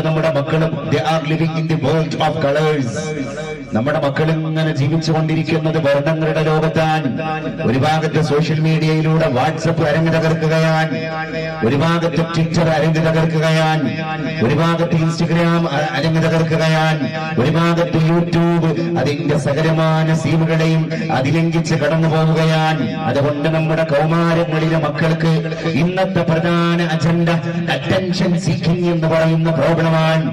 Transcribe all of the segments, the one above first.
നമ്മുടെ മക്കളും they are living in the world of colors. നമ്മുടെ മക്കൾ ഇങ്ങനെ ജീവിച്ചുകൊണ്ടിരിക്കുന്നത് വർണ്ണങ്ങളുടെ ലോകത്താണ്. ഒരു ഭാഗത്ത് സോഷ്യൽ മീഡിയയിലൂടെ വാട്സപ്പ് അരങ്ങ് തകർക്കുകയാണ്, ഒരു ഭാഗത്ത് ട്വിറ്റർ അരങ്ങ് തകർക്കുകയാണ്, ഒരു ഭാഗത്ത് ഇൻസ്റ്റഗ്രാം അരങ്ങ് തകർക്കുകയാണ്, ഒരു ഭാഗത്ത് യൂട്യൂബ് അതിന്റെ സകലമാന സീമുകളെയും അതിലംഘിച്ച് കടന്നു പോവുകയാണ്. അതുകൊണ്ട് നമ്മുടെ കൗമാരങ്ങളിലെ മക്കൾക്ക് ഇന്നത്തെ പ്രധാന അജണ്ട അറ്റൻഷൻ സീക്കിംഗ് എന്ന് പറയുന്ന പ്രോബ്ലമാണ്.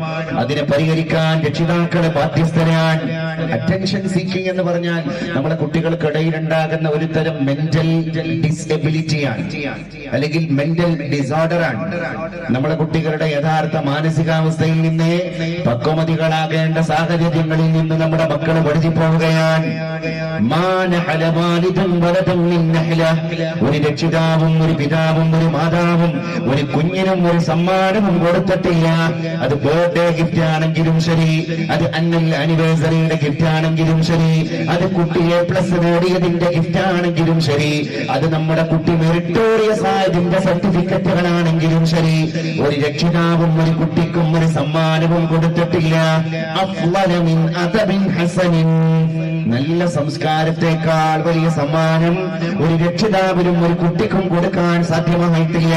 അതിനെ പരിഹരിക്കാൻ രക്ഷിതാക്കളെ ബാധ്യസ്ഥരാണ്. അറ്റൻഷൻ സീക്കിംഗ് എന്ന് പറഞ്ഞാൽ നമ്മുടെ കുട്ടികൾക്കിടയിൽ ഉണ്ടാകുന്ന ഒരു തരം മെന്റൽ ഡിസബിലിറ്റിയാണ്, അല്ലെങ്കിൽ മെന്റൽ ഡിസോർഡർ ആണ്. നമ്മുടെ കുട്ടികളുടെ യഥാർത്ഥ മാനസികാവസ്ഥയിൽ നിന്ന് പക്വമതികളാകേണ്ട സാഹചര്യങ്ങളിൽ നിന്ന് നമ്മുടെ മക്കൾ വഴുതി പോവുകയാണ്. ഒരു രക്ഷിതാവും ഒരു പിതാവും ഒരു മാതാവും ഒരു കുഞ്ഞിനും ഒരു സമ്മാനവും കൊടുത്തിട്ടില്ല. അത് ബർത്ത്ഡേ ഗിഫ്റ്റ് ആണെങ്കിലും ശരി, അത് ആനിവേഴ്സറിയുടെ ഗിഫ്റ്റ് ആണെങ്കിലും ശരി, അത് കുട്ടി A+ നേടിയതിന്റെ ഗിഫ്റ്റ് ആണെങ്കിലും ശരി, അത് നമ്മുടെ കുട്ടി മെറിറ്റോറിയസ് ആയതിന്റെ സർട്ടിഫിക്കറ്റുകളാണെങ്കിലും ശരി, ഒരു രക്ഷിതാവും ഒരു കുട്ടിക്കും ഒരു സമ്മാനവും കൊടുത്തിട്ടില്ല. അഫ്ളല മിൻ അദബിൻ ഹസനിൻ, നല്ല സംസ്കാരത്തെക്കാൾ വലിയ സമ്മാനം ഒരു രക്ഷിതാവിനും ഒരു കുട്ടിക്കും കൊടുക്കാൻ സാധ്യമായിട്ടില്ല.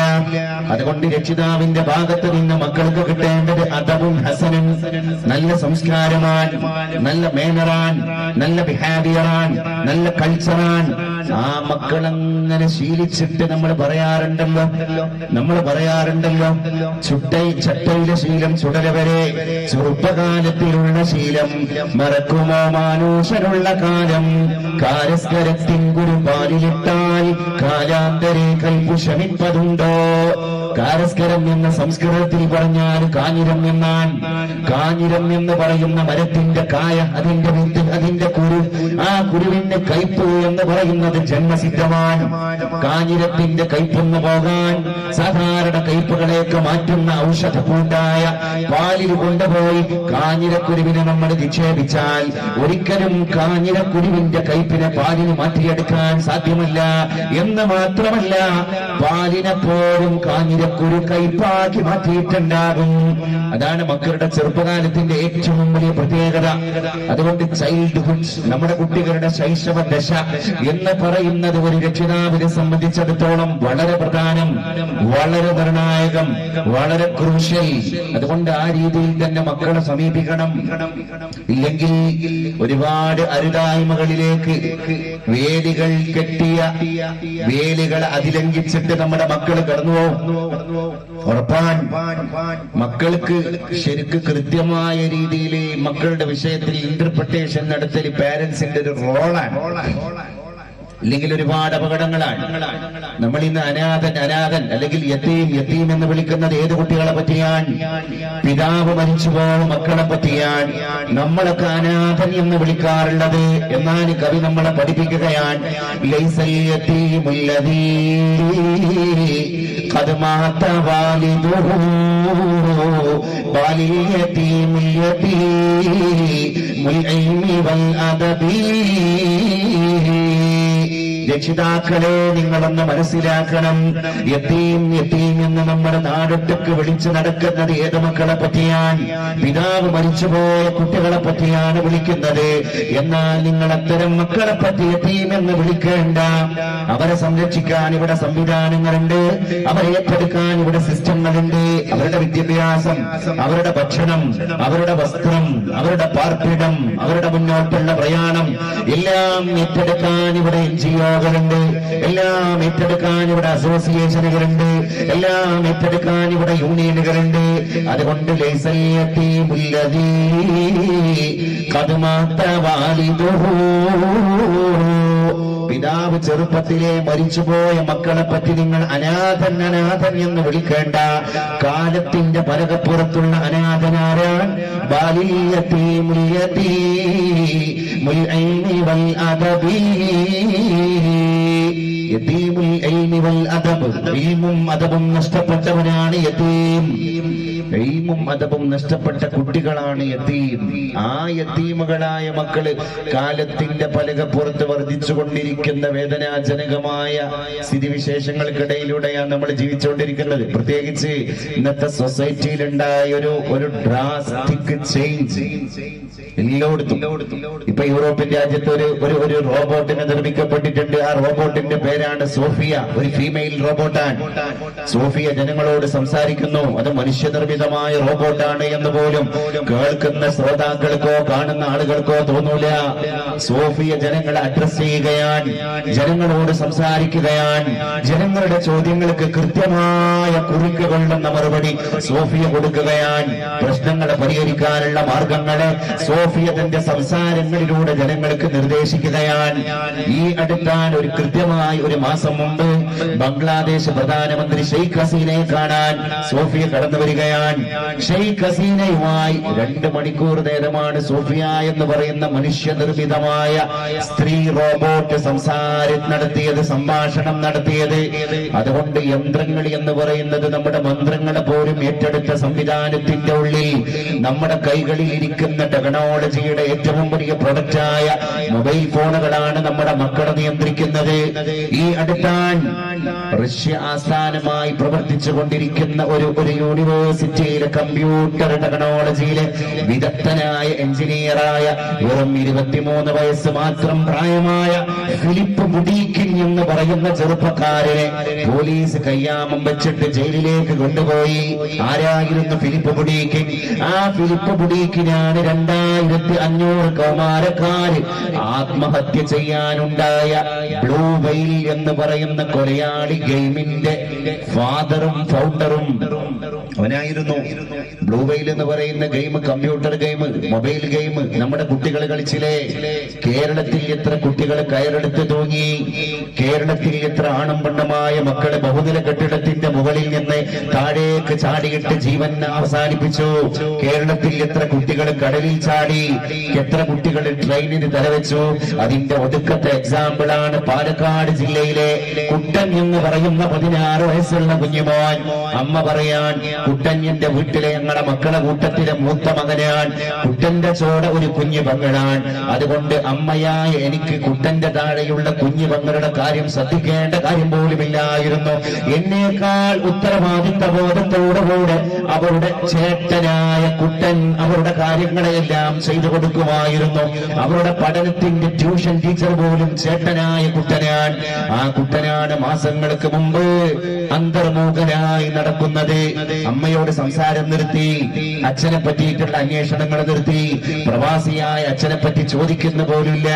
അതുകൊണ്ട് രക്ഷിതാവിന്റെ ഭാഗത്ത് നിന്ന് മക്കൾക്ക് കിട്ടേണ്ടത് അദബുൻ ഹസനും, നല്ല സംസ്കാരമാണ്, നല്ല മേനറാൻ, നല്ല ബിഹേവിയറാൻ, നല്ല കൾച്ചറാൻ. ആ മക്കളങ്ങനെ ശീലിച്ചിട്ട് നമ്മൾ പറയാറുണ്ടല്ലോ ചട്ടയിലെ ശീലം ചുടല വരെ, ചെറുപ്പകാലത്തിലുള്ള ശീലം മറക്കുമോ മാനുഷനുള്ള കാലം, കാരസ്കരത്തിൻ ഗുരുപാലിലിട്ടാൽ കാലാന്തരെ കൽപ്പു ശമിപ്പതുണ്ടോ. കാരസ്കരം എന്ന സംസ്കൃതത്തിൽ പറഞ്ഞാൽ കാഞ്ഞിരം എന്നാണ്. കാഞ്ഞിരം എന്ന് പറയുന്ന മരത്തിന്റെ കായ, അതിന്റെ വിത്ത്, അതിന്റെ കുരു, ആ കുരുവിന്റെ കയ്പ് എന്ന് പറയുന്നത് ജന്മസിദ്ധമാണ്. കാഞ്ഞിരത്തിന്റെ കയ്പെന്ന് പോകാൻ സാധാരണ കയ്പുകളെയൊക്കെ മാറ്റുന്ന ഔഷധ കൂട്ടായ പാലിൽ കൊണ്ടുപോയി കാഞ്ഞിരക്കുരുവിനെ നമ്മൾ നിക്ഷേപിച്ചാൽ ഒരിക്കലും കാഞ്ഞിരക്കുരുവിന്റെ കയ്പിനെ പാലിന് മാറ്റിയെടുക്കാൻ സാധ്യമല്ല. എന്ന് മാത്രമല്ല, പാലിനെ പോലും കാഞ്ഞിരക്കുരു കയ്പാക്കി മാറ്റിയിട്ടുണ്ടാകും. അതാണ് മക്കളുടെ ചെറുപ്പകാലത്തിന്റെ ഏറ്റവും വലിയ പ്രത്യേകത. അതുകൊണ്ട് ചൈൽഡ്ഹുഡ്, നമ്മുടെ കുട്ടികളുടെ ശൈശവ ദശ എന്ന് പറയുന്നത് ഒരു രക്ഷിതാവിനെ സംബന്ധിച്ചിടത്തോളം വളരെ പ്രധാനം, വളരെ നിർണായകം, വളരെ ക്രൂഷ്യൽ. അതുകൊണ്ട് ആ രീതിയിൽ തന്നെ മക്കളെ സമീപിക്കണം. ഇല്ലെങ്കിൽ ഒരുപാട് അരുതായ്മകളിലേക്ക് വേലികൾ കെട്ടിയ വേലികൾ അതിലംഘിച്ചിട്ട് നമ്മുടെ മക്കൾ കടന്നുപോകും. ഉറപ്പാൻ മക്കൾക്ക് ശരിക്ക് കൃത്യമായ രീതിയിൽ മക്കളുടെ വിഷയത്തിൽ ഇന്റർപ്രിട്ടേഷൻ നടത്തൽ പാരന്റ്സിന്റെ ഒരു റോളാണ്. ഇല്ലെങ്കിൽ ഒരുപാട് അപകടങ്ങളാണ്. നമ്മൾ ഇന്ന് അനാഥൻ അല്ലെങ്കിൽ യതീം എന്ന് വിളിക്കുന്നത് ഏത് കുട്ടികളെ പറ്റിയാണ്? പിതാവ് മരിച്ചുപോയ മക്കളെ പറ്റിയാണ് നമ്മളൊക്കെ അനാഥൻ എന്ന് വിളിക്കാറുള്ളത്. എന്നാൽ കവി നമ്മളെ പഠിപ്പിക്കുകയാണ്, ലൈസൽ യതീമുല്ലദീ ഖദ് മാത വാലിദുഹു ബാലിൽ യതീമുൽ യതീമുൽ ഇൽമി വൽ അദബി. രക്ഷിതാക്കളെ, നിങ്ങളൊന്ന് മനസ്സിലാക്കണം, യതീം എന്ന് നമ്മുടെ നാടൊട്ടൊക്കെ വിളിച്ചു നടക്കുന്നത് ഏത് മക്കളെ പറ്റിയാണ്? പിതാവ് മരിച്ചുപോയ കുട്ടികളെ പറ്റിയാണ് വിളിക്കുന്നത്. എന്നാൽ നിങ്ങൾ അത്തരം മക്കളെ പറ്റി യതീം എന്ന് വിളിക്കേണ്ട. അവരെ സംരക്ഷിക്കാൻ ഇവിടെ സംവിധാനങ്ങളുണ്ട്, അവരെ ഏറ്റെടുക്കാൻ ഇവിടെ സിസ്റ്റങ്ങളുണ്ട്. അവരുടെ വിദ്യാഭ്യാസം, അവരുടെ ഭക്ഷണം, അവരുടെ വസ്ത്രം, അവരുടെ പാർപ്പിടം, അവരുടെ മുന്നോട്ടുള്ള പ്രയാണം എല്ലാം ഏറ്റെടുക്കാൻ ഇവിടെ NGO കളുണ്ട്, എല്ലാം ഏറ്റെടുക്കാൻ ഇവിടെ അസോസിയേഷനുകളുണ്ട്, എല്ലാം ഏറ്റെടുക്കാൻ ഇവിടെ യൂണിയനുകളുണ്ട്. അതുകൊണ്ട് ലൈസൽ യതീമുല്ലദീ ഖദ് മാത വാലിദുഹു, പിതാവ് ചെറുപ്പത്തിലെ മരിച്ചുപോയ മക്കളെ പറ്റി നിങ്ങൾ അനാഥൻ എന്ന് വിളിക്കേണ്ട. കാലത്തിന്റെ പലകപ്പുറത്തുള്ള അനാഥനാരാൻ? ബാലിൽ യതീമുൽ യതീമുൽ ഇൽമി വൽ അദബി. യതീമുൽ ഇൽമി വൽ അദബ്. ഇൽമും അദബും നഷ്ടപ്പെട്ടവനാണ് യതീം. ഇൽമും അദബും നഷ്ടപ്പെട്ട കുട്ടികളാണ് യതീം. ആ യതീമുകളായ മക്കള് കാലത്തിന്റെ പലകപ്പുറത്ത് വർദ്ധിച്ചുകൊണ്ടിരിക്കുന്ന വേദനാജനകമായ സ്ഥിതിവിശേഷങ്ങൾക്കിടയിലൂടെയാണ് നമ്മൾ ജീവിച്ചുകൊണ്ടിരിക്കുന്നത്. പ്രത്യേകിച്ച് ഇന്നത്തെ സൊസൈറ്റിയിൽ ഉണ്ടായ ഒരു ഡ്രാസ്റ്റിക് ചേഞ്ച് എല്ലായിടത്തും. ഇപ്പൊ യൂറോപ്യൻ രാജ്യത്ത് ഒരു റോബോട്ടിനെ നിർമ്മിക്കപ്പെട്ടിട്ടുണ്ട്. ആ റോബോട്ടിന്റെ പേരാണ് സോഫിയ. ഒരു ഫീമെയിൽ റോബോട്ടാണ് സോഫിയ. ജനങ്ങളോട് സംസാരിക്കുന്നു. അത് മനുഷ്യനിർമ്മിതമായ റോബോട്ടാണ് എന്ന് പോലും കേൾക്കുന്ന ശ്രോതാക്കൾക്കോ കാണുന്ന ആളുകൾക്കോ തോന്നൂല. സോഫിയ ജനങ്ങളെ അഡ്രസ് ചെയ്യുകയാണ്, ജനങ്ങളോട് സംസാരിക്കുകയാണ്. ജനങ്ങളുടെ ചോദ്യങ്ങൾക്ക് കൃത്യമായ കുറിക്കുകൊള്ളുന്ന മറുപടി സോഫിയ കൊടുക്കുകയാണ്. പ്രശ്നങ്ങളെ പരിഹരിക്കാനുള്ള മാർഗങ്ങളെ സോഫിയ തന്റെ സംസാരങ്ങളിലൂടെ ജനങ്ങൾക്ക് നിർദ്ദേശിക്കുകയാണ്. ഈ അടുത്താൻ ഒരു കൃത്യമായി ഒരു മാസം മുമ്പ് ബംഗ്ലാദേശ് പ്രധാനമന്ത്രി ഷെയ്ഖ് ഹസീനയെ കാണാൻ സോഫിയ കടന്നു വരികയാണ്. ഷെയ്ഖ് ഹസീനയുമായി 2 മണിക്കൂർ നേരമാണ് സോഫിയ എന്ന് പറയുന്ന മനുഷ്യനിർമ്മിതമായ സ്ത്രീ റോബോട്ട് സംഭാഷണം നടത്തിയത്. അതുകൊണ്ട് യന്ത്രങ്ങൾ എന്ന് പറയുന്നത് നമ്മുടെ മന്ത്രങ്ങളെ പോലും ഏറ്റെടുത്ത സംവിധാനത്തിന്റെ ഉള്ളിൽ നമ്മുടെ കൈകളിൽ ഇരിക്കുന്ന ടെക്നോളജിയുടെ ഏറ്റവും വലിയ പ്രൊഡക്റ്റായ മൊബൈൽ ഫോണുകളാണ് നമ്മുടെ മക്കളെ നിയന്ത്രിക്കുന്നത്. ഈ അടുത്താൻ റഷ്യ ആസ്ഥാനമായി പ്രവർത്തിച്ചു കൊണ്ടിരിക്കുന്ന ഒരു യൂണിവേഴ്സിറ്റിയിലെ കമ്പ്യൂട്ടർ ടെക്നോളജിയിലെ വിദഗ്ധനായ എഞ്ചിനീയറായ വെറും 23 വയസ്സ് മാത്രം പ്രായമായ ഫിലിപ്പ് ബുഡീക്കിൻ എന്ന് പറയുന്ന ചെറുപ്പക്കാരനെ പോലീസ് കയ്യാമം വെച്ചിട്ട് ജയിലിലേക്ക് കൊണ്ടുപോയി. ആരായിരുന്നു ഫിലിപ്പ് ബുഡീക്കിൻ? ആ ഫിലിപ്പ് ബുഡീക്കിനാണ് 2500 കൗമാരക്കാര് ആത്മഹത്യ ചെയ്യാനുണ്ടായ ബ്ലൂ വെയിൽ എന്ന് പറയുന്ന കൊലയാളി ഗെയിമിന്റെ ഫാദറും ഫൗണ്ടറും അവനായിരുന്നു. ബ്ലൂ വെയിൽ എന്ന് പറയുന്ന game computer game, mobile game നമ്മുടെ കുട്ടികൾ കളിച്ചില്ലേ? കേരളത്തിൽ എത്ര കുട്ടികൾ കയറെടുത്ത് തൂങ്ങി? കേരളത്തിൽ എത്ര ആണും പെണ്ണുമായ മക്കളെ ബഹുനില കെട്ടിടത്തിന്റെ മുകളിൽ നിന്ന് താഴേക്ക് ചാടിയിട്ട് ജീവൻ അവസാനിപ്പിച്ചു? കേരളത്തിൽ എത്ര കുട്ടികൾ കടലിൽ ചാടി? എത്ര കുട്ടികൾ ട്രെയിനിന് തലവെച്ചു? അതിന്റെ ഒടുക്കത്തെ എക്സാമ്പിളാണ് പാലക്കാട് ജില്ലയിലെ കുട്ടൻ എന്ന് പറയുന്ന 16 വയസ്സുള്ള കുഞ്ഞുമോൻ. അമ്മ പറയാൻ, കുട്ടൻ എന്റെ വീട്ടിലെ ഞങ്ങളുടെ മക്കളെ കൂട്ടത്തിലെ മൂത്ത മകനാൻ. കുട്ടന്റെ ചോട ഒരു കുഞ്ഞു പങ്ങളാൻ. അതുകൊണ്ട് അമ്മയായ എനിക്ക് കുട്ടന്റെ താഴെയുള്ള കുഞ്ഞു പങ്ങളുടെ കാര്യം ശ്രദ്ധിക്കേണ്ട കാര്യം പോലുമില്ലായിരുന്നു. എന്നേക്കാൾ ഉത്തരവാദിത്ത ബോധത്തോടുകൂടെ അവരുടെ ചേട്ടനായ കുട്ടൻ അവരുടെ കാര്യങ്ങളെല്ലാം ചെയ്തു കൊടുക്കുമായിരുന്നു. അവരുടെ പഠനത്തിന്റെ ട്യൂഷൻ ടീച്ചർ പോലും ചേട്ടനായ കുട്ടനാൻ. ആ കുട്ടനാണ് മാസങ്ങൾക്ക് മുമ്പ് അന്തർമുഖനായി നടക്കുന്നത്. അമ്മയോട് സംസാരം നിർത്തി, അച്ഛനെ പറ്റിയിട്ടുള്ള അന്വേഷണങ്ങൾ നിർത്തി. പ്രവാസിയായ അച്ഛനെ പറ്റി ചോദിക്കുന്ന പോലില്ല.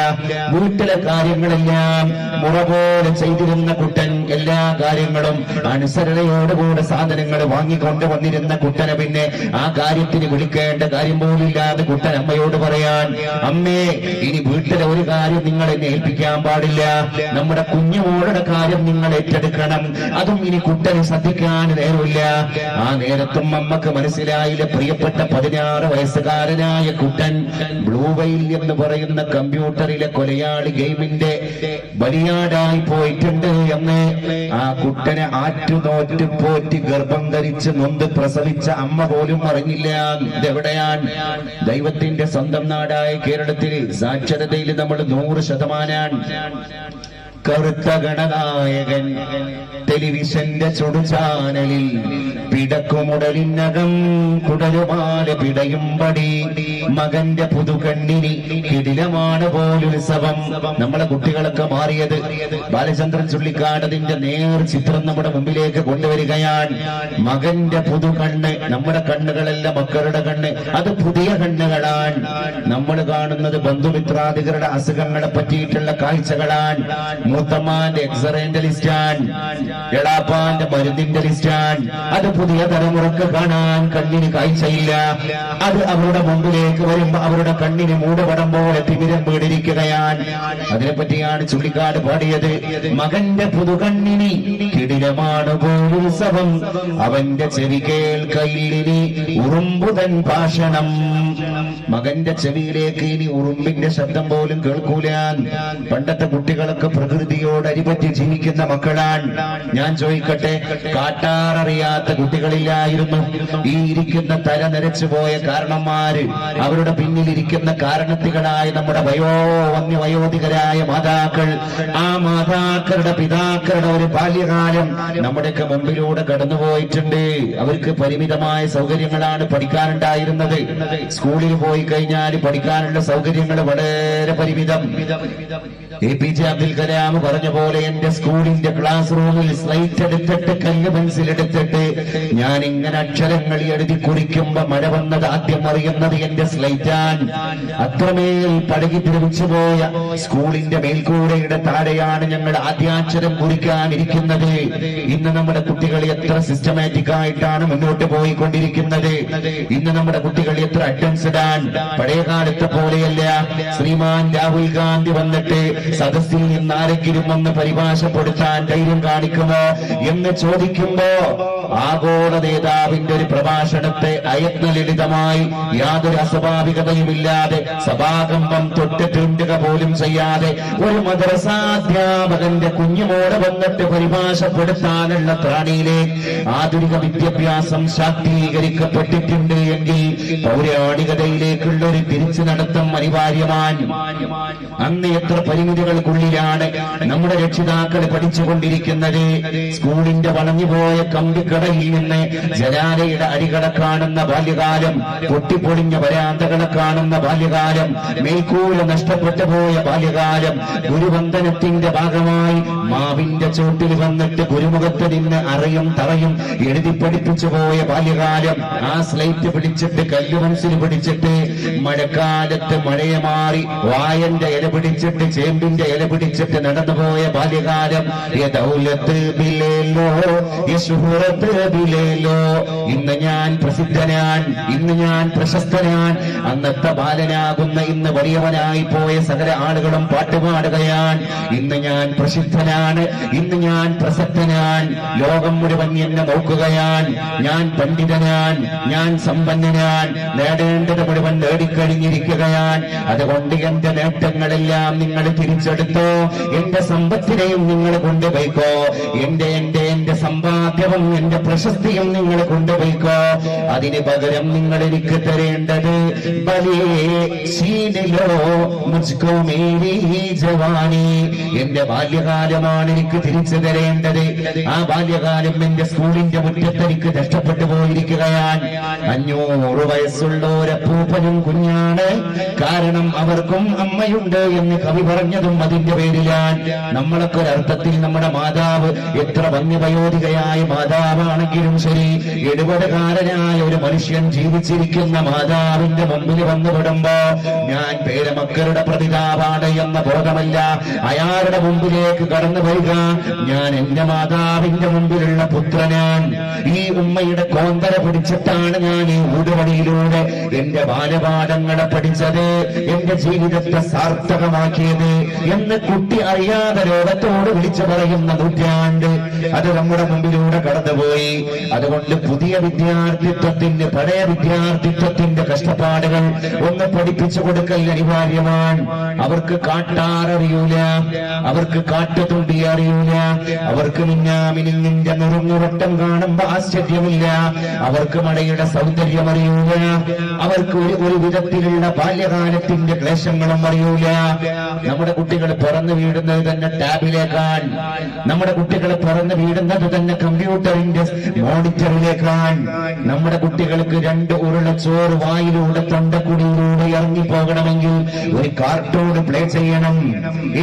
വീട്ടിലെ കാര്യങ്ങളെല്ലാം മുറ പോലെ ചെയ്തിരുന്ന കുട്ടൻ എല്ലാ കാര്യങ്ങളും അനുസരണയോടുകൂടെ സാധനങ്ങൾ വാങ്ങിക്കൊണ്ട് വന്നിരുന്ന കുട്ടനെ പിന്നെ ആ കാര്യത്തിന് വിളിക്കേണ്ട കാര്യം പോലില്ലാതെ കുട്ടൻ അമ്മയോട് പറയാൻ, അമ്മേ ഇനി വീട്ടിലെ ഒരു കാര്യം നിങ്ങൾ എന്നെ ഏൽപ്പിക്കാൻ പാടില്ല. നമ്മുടെ കുഞ്ഞുമോളുടെ കാര്യം നിങ്ങൾ ഏറ്റെടുക്കണം. അതും ഇനി കുട്ടനെ ശ്രദ്ധിക്കാൻ നേരമില്ല. ആ നേരത്തും അമ്മക്ക് മനസ്സിലായില്ല പ്രിയപ്പെട്ട 16 വയസ്സുകാരനായ കുട്ടൻ ബ്ലൂ വെയിൽ എന്ന് പറയുന്ന കമ്പ്യൂട്ടറിലെ കൊലയാളി ഗെയിമിന്റെ ബലിയാടായി പോയിട്ടുണ്ട് എന്ന്. ആ കുട്ടനെ ആറ്റുനോറ്റ് പോറ്റി ഗർഭം ധരിച്ച് നൊന്ത് പ്രസവിച്ച അമ്മ പോലും അറിഞ്ഞില്ല. ഇതെവിടെയാണ്? ദൈവത്തിന്റെ സ്വന്തം നാടായ കേരളത്തിൽ സാക്ഷരതയിൽ നമ്മൾ 100%. കറുത്ത ഗണനായകൻ ടെലിവിഷന്റെ ചുടുചാനലിൽ പിടക്കുമുടലിനകം കുടലുമാല പിടയുംപടി മകന്റെ പുതുകണ്ണിനി കിടിലമാണ് പോലുത്സവം. നമ്മളെ കുട്ടികളൊക്കെ മാറിയത്. ബാലചന്ദ്രൻ ചുള്ളിക്കാടതിന്റെ നേർ ചിത്രം നമ്മുടെ മുമ്പിലേക്ക് കൊണ്ടുവരികയാണ്. മകന്റെ പുതുകണ്ണ്. നമ്മുടെ കണ്ണുകളല്ല മക്കളുടെ കണ്ണ്. അത് പുതിയ കണ്ണുകളാണ്. നമ്മൾ കാണുന്നത് ബന്ധുമിത്രാദികളുടെ അസുഖങ്ങളെ പറ്റിയിട്ടുള്ള കാഴ്ചകളാണ്. മൂത്തമ്മാന്റെ എക്സ്റേന്റെ ലിസ്റ്റാണ്, എളാപ്പാന്റെ മരുന്നിന്റെ ലിസ്റ്റാണ്. അത് പുതിയ തലമുറക്ക് കാണാൻ കണ്ണിന് കാഴ്ചയില്ല. അത് അവരുടെ മുമ്പിലേക്ക് വരുമ്പോ അവരുടെ കണ്ണിന് മൂടുപടം പോലെ തിമിരം വീടിരിക്കുകയാണ്. അതിനെപ്പറ്റിയാണ് ചുള്ളിക്കാട് പാടിയത്. മകന്റെ പുതുകണ്ണിനി കിടിലമാണ് പോലുത്സവം, അവന്റെ ചെവി കേൾക്കയിലിനി ഉറുമ്പുതൻ ഭാഷണം. മകന്റെ ചെവിയിലേക്ക് ഇനി ഉറുമ്പിന്റെ ശബ്ദം പോലും കേൾക്കൂല. പണ്ടത്തെ കുട്ടികളൊക്കെ പ്രകൃതി പ്രകൃതിയോട് അരിപറ്റി ജീവിക്കുന്ന മക്കളാണ്. ഞാൻ ചോദിക്കട്ടെ, കാട്ടാററിയാത്ത കുട്ടികളില്ലായിരുന്നു ഈ ഇരിക്കുന്ന തല നരച്ചു പോയ കാരണന്മാര്? അവരുടെ പിന്നിലിരിക്കുന്ന കാരണത്തികളായ നമ്മുടെ വയോധികരായ മാതാക്കൾ, ആ മാതാക്കളുടെ പിതാക്കളുടെ ഒരു ബാല്യകാലം നമ്മുടെയൊക്കെ മുമ്പിലൂടെ കടന്നുപോയിട്ടുണ്ട്. അവർക്ക് പരിമിതമായ സൗകര്യങ്ങളാണ് പഠിക്കാനുണ്ടായിരുന്നത്. സ്കൂളിൽ പോയി കഴിഞ്ഞാൽ പഠിക്കാനുള്ള സൗകര്യങ്ങൾ വളരെ പരിമിതം. APJ അബ്ദുൽ കലാം പറഞ്ഞ പോലെ എന്റെ സ്കൂളിന്റെ ക്ലാസ് റൂമിൽ സ്ലൈറ്റ് എടുത്തിട്ട് കല്ല് പെൻസിൽ എടുത്തിട്ട് ഞാൻ ഇങ്ങനെ അക്ഷരങ്ങൾ എഴുതി കുറിക്കുമ്പോ മഴ വന്നത് ആദ്യം അറിയുന്നത് എന്റെ സ്ലൈറ്റാൻ. അത്രമേൽ പഴകി ദ്രവിച്ചു പോയ സ്കൂളിന്റെ മേൽക്കൂരയുടെ താഴെയാണ് ഞങ്ങൾ ആദ്യാക്ഷരം കുറിക്കാനിരിക്കുന്നത്. ഇന്ന് നമ്മുടെ കുട്ടികൾ എത്ര സിസ്റ്റമാറ്റിക് ആയിട്ടാണ് മുന്നോട്ട് പോയിക്കൊണ്ടിരിക്കുന്നത്. ഇന്ന് നമ്മുടെ കുട്ടികൾ എത്ര അറ്റൻസ്ഡ് ആണ്. പഴയ കാലത്തെ പോലെയല്ല. ശ്രീമാൻ രാഹുൽ ഗാന്ധി വന്നിട്ട് സദസ്സിൽ നിന്ന് ആരെങ്കിലും ഒന്ന് പരിഭാഷപ്പെടുത്താൻ ധൈര്യം കാണിക്കുമോ എന്ന് ചോദിക്കുമ്പോ ആഗോള നേതാവിന്റെ ഒരു പ്രഭാഷണത്തെ അയത്നലളിതമായി യാതൊരു അസ്വാഭാവികതയുമില്ലാതെ സഭാകമ്പം തൊട്ട് തീണ്ടുക പോലും ചെയ്യാതെ ഒരു മദ്രസാധ്യാപകന്റെ കുഞ്ഞുമോടെ വന്നിട്ട് പരിഭാഷപ്പെടുത്താനുള്ള ത്രാണിയിലെ ആധുനിക വിദ്യാഭ്യാസം ശാക്തീകരിക്കപ്പെട്ടിട്ടുണ്ട് എങ്കിൽ പൗരാണികതയിലേക്കുള്ള ഒരു തിരിച്ചു നടത്തം അനിവാര്യമാണ്. അന്ന് എത്ര പരിമിതികൾക്കുള്ളിലാണ് നമ്മുടെ രക്ഷിതാക്കൾ പഠിച്ചുകൊണ്ടിരിക്കുന്നത്. സ്കൂളിന്റെ വളഞ്ഞുപോയ കമ്പിക്കടയിൽ നിന്ന് ജനാലയുടെ അടികളെ കാണുന്ന ബാല്യകാലം, പൊട്ടിപ്പൊളിഞ്ഞ വരാന്തകളെ കാണുന്ന ബാല്യകാലം, മേൽക്കൂര നഷ്ടപ്പെട്ടു പോയ ബാല്യകാലം, ഗുരുവന്ദനത്തിന്റെ ഭാഗമായി മാവിന്റെ ചോട്ടിൽ വന്നിട്ട് ഗുരുമുഖത്ത് നിന്ന് അറയും തറയും എഴുതി പഠിപ്പിച്ചു പോയ ബാല്യകാലം, ആ സ്ലൈറ്റ് പിടിച്ചിട്ട് കല്ല് പെൻസിൽ പിടിച്ചിട്ട് മഴക്കാലത്ത് മഴയെ മാറി വായന്റെ ഇല പിടിച്ചിട്ട് ചേമ്പിന്റെ ഇല പിടിച്ചിട്ട് നടന്നുപോയ ബാല്യകാലം. ഇന്ന് ഞാൻ പ്രസിദ്ധനാൻ, ഇന്ന് ഞാൻ പ്രശസ്തനാൻ. അന്നത്തെ ബാലനാകുന്ന ഇന്ന് വലിയവനായി പോയ സകല ആളുകളും പാട്ടുപാടുകയാണ്. ഇന്ന് ഞാൻ പ്രസിദ്ധനാണ്, ഇന്ന് ഞാൻ പ്രസക്തനാൻ. ലോകം മുഴുവൻ എന്നെ നോക്കുകയാണ്. ഞാൻ പണ്ഡിതനാൻ, ഞാൻ സമ്പന്നനാൻ, നേടേണ്ടത് മുഴുവൻ നേടിക്കഴിഞ്ഞിരിക്കുകയാണ്. അതുകൊണ്ട് എന്റെ നേട്ടങ്ങളെല്ലാം നിങ്ങൾ തിരിച്ചെടുത്തോ, എന്റെ സമ്പത്തിനെയും നിങ്ങൾ കൊണ്ടുപോയിക്കോ, എന്റെ സമ്പാദ്യവും എന്റെ പ്രശസ്തിയും നിങ്ങൾ കൊണ്ടുപോയിക്കോ. അതിന് പകരം നിങ്ങൾ എനിക്ക് തരേണ്ടത് എന്റെ ബാല്യകാലമാണ് എനിക്ക് തിരിച്ചു തരേണ്ടത്. ആ ബാല്യകാലം എന്റെ സ്കൂളിന്റെ മുറ്റത്ത് എനിക്ക് നഷ്ടപ്പെട്ടു പോയിരിക്കുകയാണ്. 500 വയസ്സുള്ള ഒരപ്പൂപ്പനും കുഞ്ഞാണ്. കാരണം അവർക്കും അമ്മയുണ്ട് എന്ന് കവി പറഞ്ഞതും അതിന്റെ പേരിലാണ്. നമ്മളൊക്കെ ഒരർത്ഥത്തിൽ നമ്മുടെ മാതാവ് എത്ര വന്യവയോധികയായ മാതാവാണെങ്കിലും ശരി, 70കാരനായ ഒരു മനുഷ്യൻ ജീവിച്ചിരിക്കുന്ന മാതാവിന്റെ മുമ്പിൽ വന്നുപെടുമ്പോ ഞാൻ പേരമക്കളുടെ പ്രതിതാവാണ് എന്ന ബോധമല്ല അയാളുടെ മുമ്പിലേക്ക് കടന്നു വരിക. ഞാൻ എന്റെ മാതാവിന്റെ മുമ്പിലുള്ള പുത്രനാൻ. ഈ ഉമ്മയുടെ കോന്തര പിടിച്ചിട്ടാണ് ഞാൻ ഈ ഊടുവഴിയിലൂടെ എന്റെ ബാലപാഠങ്ങളെ പഠിച്ചത്, എന്റെ ജീവിതത്തെ സാർത്ഥകമാക്കിയത് എന്ന് കുട്ടി അറിയാതെ ലോകത്തോട് വിളിച്ചു പറയുന്ന നൂറ്റാണ്ട് അത് നമ്മുടെ മുമ്പിലൂടെ കടന്നുപോയി. അതുകൊണ്ട് പുതിയ വിദ്യാർത്ഥിത്വത്തിന്റെ, പഴയ വിദ്യാർത്ഥിത്വത്തിന്റെ കഷ്ടപ്പാടുകൾ ഒന്ന് പഠിപ്പിച്ചു കൊടുക്കൽ അനിവാര്യമാണ്. അവർക്ക് കാട്ടാററിയൂല, അവർക്ക് കാട്ടുതുണ്ടി അറിയൂല, അവർക്ക് മിന്നാമിനിന്റെ നുറുങ്ങുവട്ടം കാണുമ്പോ ആശ്ചര്യമില്ല, അവർക്ക് മഴയുടെ സൗന്ദര്യം അറിയൂല, അവർക്ക് ഒരു വിധത്തിലുള്ള ബാല്യകാലത്തിന്റെ ക്ലേശങ്ങളും അറിയൂല. നമ്മുടെ കുട്ടികൾ പിറന്നു വീടുന്നത് തന്നെ ടാബിലേക്കാണ്. നമ്മുടെ കുട്ടികൾ പിറന്നു വീടുന്നത് തന്നെ കമ്പ്യൂട്ടറിന്റെ മോണിറ്ററിലേക്കാണ്. നമ്മുടെ കുട്ടികൾക്ക് 2 ഉരുള ചോറ് വായിലൂടെ തൊണ്ടക്കുടിയിലൂടെ ഇറങ്ങിപ്പോകണമെങ്കിൽ ഒരു കാർട്ടൂൺ പ്ലേ ചെയ്യണം.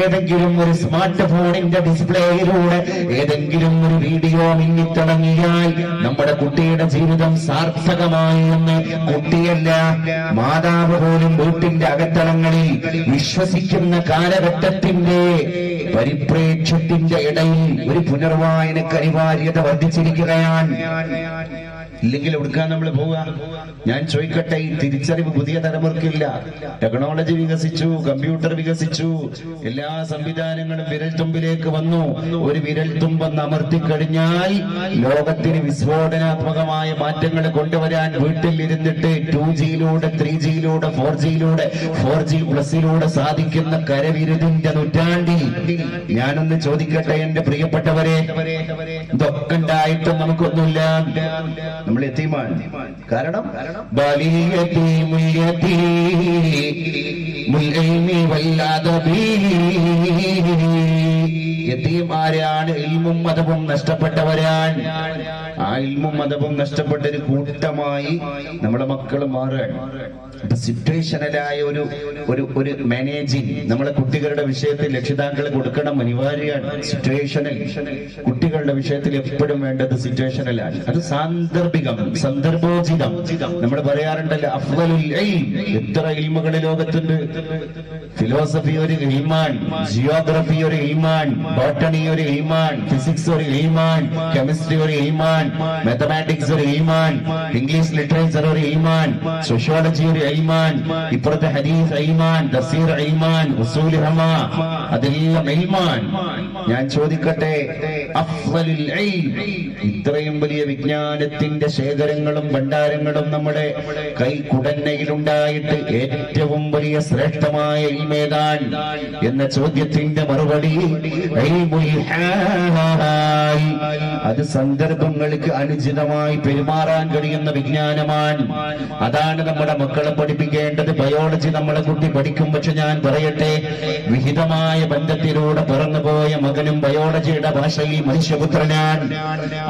ഏതെങ്കിലും ഒരു സ്മാർട്ട് ഫോണിന്റെ ഡിസ്പ്ലേയിലൂടെ ഏതെങ്കിലും ഒരു വീഡിയോ മിന്നിത്തിളങ്ങിയാൽ നമ്മുടെ കുട്ടിയുടെ ജീവിതം സാർത്ഥകമായി എന്ന് കുട്ടിയല്ല മാതാവ് പോലും വീട്ടിന്റെ അകത്തളങ്ങളിൽ വിശ്വസിക്കുന്ന കാലഘട്ടത്തിന്റെ പരിപ്രേക്ഷ്യത്തിന്റെ ഇടയിൽ ഒരു പുനർവായനക്ക് അനിവാര്യത വർദ്ധിച്ചിരിക്കുകയാണ്. ഇല്ലെങ്കിൽ എടുക്കാൻ നമ്മൾ പോവുക? ഞാൻ ചോദിക്കട്ടെ, ഈ തിരിച്ചറിവ് പുതിയ തലമുറക്കില്ല. ടെക്നോളജി വികസിച്ചു, കമ്പ്യൂട്ടർ വികസിച്ചു, എല്ലാ സംവിധാനങ്ങളും വിരൽത്തുമ്പിലേക്ക് വന്നു. ഒരു വിരൽത്തുമ്പെന്ന് അമർത്തിക്കഴിഞ്ഞാൽ ലോകത്തിന് വിസ്ഫോടനാത്മകമായ മാറ്റങ്ങൾ കൊണ്ടുവരാൻ വീട്ടിൽ ഇരുന്നിട്ട് 2Gയിലൂടെ 3Gയിലൂടെ 4Gയിലൂടെ 4G+ലൂടെ സാധിക്കുന്ന കരവിരുതിന്റെ നൂറ്റാണ്ടിൽ ഞാനൊന്ന് ചോദിക്കട്ടെ എന്റെ പ്രിയപ്പെട്ടവരെ, ഇതൊക്കെ ഉണ്ടായിട്ടും നമുക്കൊന്നുമില്ല. നമ്മൾ യതീമാണ്. കാരണം യതീമാരാണ്, ഇൽമും മതവും നഷ്ടപ്പെട്ടവരാണ്. ആ ഇൽമും മതവും നഷ്ടപ്പെട്ട ഒരു കൂട്ടമായി നമ്മുടെ മക്കൾ മാറുകയാണ്. സിറ്റുവേഷനലായ ഒരു മാനേജിങ് നമ്മളെ കുട്ടികളുടെ വിഷയത്തിൽ രക്ഷിതാക്കൾ കൊടുക്കണം, അനിവാര്യമാണ്. സിറ്റുവേഷനൽ കുട്ടികളുടെ വിഷയത്തിൽ എപ്പോഴും വേണ്ടത് സിറ്റുവേഷനലാണ്. അത് സാന്ദർഭികം, സന്ദർഭോചിതം. നമ്മൾ പറയാറുണ്ടല്ലോ അഫ്ളലുൽ ഇൽം. എത്ര ഇൽമുകൾ ലോകത്തുണ്ട്. ഫിലോസഫി ഒരു ഇൽമാൻ, ജിയോഗ്രഫി ഒരു ഇൽമാൻ, ബോട്ടണി ഒരു ഇൽമാൻ, ഫിസിക്സ് ഒരു ഇൽമാൻ, കെമിസ്ട്രി ഒരു ഇൽമാൻ, മാത്തമാറ്റിക്സ് ഒരു ഇൽമാൻ, ഇംഗ്ലീഷ് ലിറ്ററേച്ചർ ഒരു ഇൽമാൻ, സോഷ്യോളജി ഒരു ഇൽമാൻ, ഇപ്പുറത്തെ ഹദീസ് ഇൽമാൻ, തഫ്സീർ ഇൽമാൻ, ഉസൂൽ ഹമ, അതെല്ലാം ഇൽമാൻ. ഞാൻ ചോദിക്കട്ടെ, അഫ്ളലുൽ ഇൽം, ഇത്രയും വലിയ വിജ്ഞാനത്തിന്റെ ശേഖരങ്ങളും ഭണ്ഡാരങ്ങളും നമ്മുടെ കൈക്കുടന്നയിലുണ്ടായിട്ട് ഏറ്റവും വലിയ ശ്രേഷ്ഠമായ ഇൽമേതാൻ എന്ന ചോദ്യത്തിന്റെ മറുപടി ഇൽമുൽ ഹാൽ. അത് സന്ദർഭങ്ങൾക്ക് അനുചിതമായി പെരുമാറാൻ കഴിയുന്ന വിജ്ഞാനമാണ്. അതാണ് നമ്മുടെ മക്കളെ പഠിപ്പിക്കേണ്ടത്. ബയോളജി നമ്മളെ കുട്ടി പഠിക്കും. പക്ഷെ ഞാൻ പറയട്ടെ, വിഹിതമായ ബന്ധത്തിലൂടെ പിറന്നുപോയ മകനും ബയോളജിയുടെ ഭാഷയിൽ മനുഷ്യപുത്രനാണ്.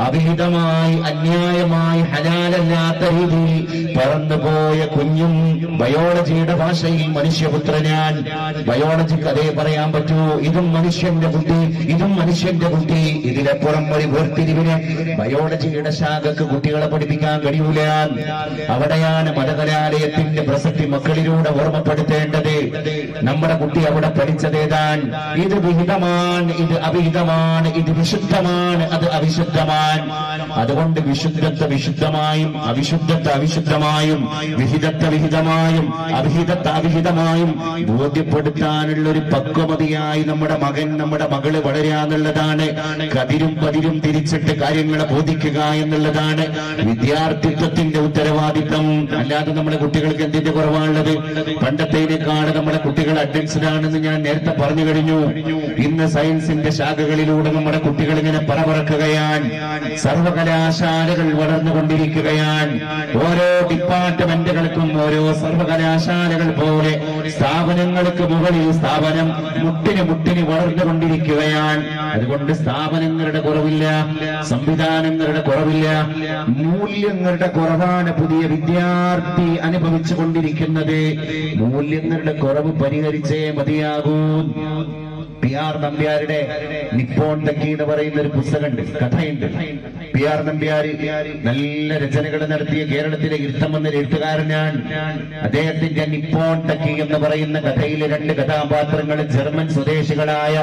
അവിഹിതമായി അന്യായമായി ഹലാലല്ലാത്ത രീതിയിൽ പറന്നുപോയ കുഞ്ഞും ബയോളജിയുടെ ഭാഷയിൽ മനുഷ്യപുത്രനാണ്. ബയോളജിക്ക് അതേ പറയാൻ പറ്റൂ, ഇതും മനുഷ്യന്റെ കുട്ടി, ഇതും മനുഷ്യന്റെ കുട്ടി. ഇതിലപ്പുറം ഒരു വേർതിരിവിന് ബയോളജിയുടെ ശാഖക്ക് കുട്ടികളെ പഠിപ്പിക്കാൻ കഴിയൂല. അവിടെയാണ് മതകലാലയത്തിന്റെ പ്രസക്തി മക്കളിലൂടെ ഓർമ്മപ്പെടുത്തേണ്ടത്. നമ്മുടെ കുട്ടി അവിടെ പഠിച്ചതേതാൻ? ഇത് വിഹിതമാണ്, ഇത് അവിഹിതമാണ്, ഇത് വിശുദ്ധമാണ്, അത് അവിശുദ്ധമാണ്. അതുകൊണ്ട് വിശുദ്ധത്തെ വിശുദ്ധമായും അവിശുദ്ധത്തെ അവിശുദ്ധമായും വിഹിതത്തെ വിഹിതമായും അവിഹിതത്തെ അവിഹിതമായും ബോധ്യപ്പെടുത്താനുള്ള ഒരു പക്വമതിയായി നമ്മുടെ മകൻ, നമ്മുടെ മകള് വളരാന്നുള്ളതാണ്. കതിരും പതിരും തിരിച്ചിട്ട് കാര്യങ്ങളെ ബോധിക്കുക എന്നുള്ളതാണ് വിദ്യാർത്ഥിത്വത്തിന്റെ ഉത്തരവാദിത്തം. അല്ലാതെ നമ്മുടെ കുട്ടികൾക്ക് എന്തിന്റെ കുറവാണുള്ളത്? പണ്ടത്തേക്കാണ് നമ്മുടെ കുട്ടികൾ അഡ്വാൻസ്ഡ് ആണെന്ന് ഞാൻ നേരത്തെ പറഞ്ഞു കഴിഞ്ഞു. ഇന്ന് സയൻസിന്റെ ശാഖകളിലൂടെ നമ്മുടെ കുട്ടികൾ ഇങ്ങനെ പറക്കുകയാണ്. സർവകലാശാലകൾ വളർന്നുകൊണ്ടിരിക്കുകയാണ്. ഓരോ ഡിപ്പാർട്ട്മെന്റുകൾക്കും ഓരോ സർവകലാശാലകൾ പോലെ സ്ഥാപനങ്ങൾക്ക് മുകളിൽ സ്ഥാപനം മുട്ടിന് വളർന്നുകൊണ്ടിരിക്കുകയാണ്. അതുകൊണ്ട് സ്ഥാപനങ്ങളുടെ കുറവില്ല, സംവിധാനങ്ങളുടെ കുറവില്ല, മൂല്യങ്ങളുടെ കുറവാണ് പുതിയ വിദ്യാർത്ഥി അനുഭവിച്ചു കൊണ്ടിരിക്കുന്നത്. മൂല്യങ്ങളുടെ കുറവ് പരിഹരിച്ചേ മതിയാകൂ. PR നമ്പ്യാരുടെ നിപ്പോൺ തക്കി എന്ന് പറയുന്ന ഒരു പുസ്തകമുണ്ട്, കഥയുണ്ട്. PR നമ്പ്യാർ നല്ല രചനകൾ നടത്തിയ കേരളത്തിലെ ഇരുത്തം എന്ന എഴുത്തുകാരനാണ്. അദ്ദേഹത്തിന്റെ നിപ്പോൺ തക്കി എന്ന് പറയുന്ന കഥയിലെ 2 കഥാപാത്രങ്ങൾ ജർമ്മൻ സ്വദേശികളായ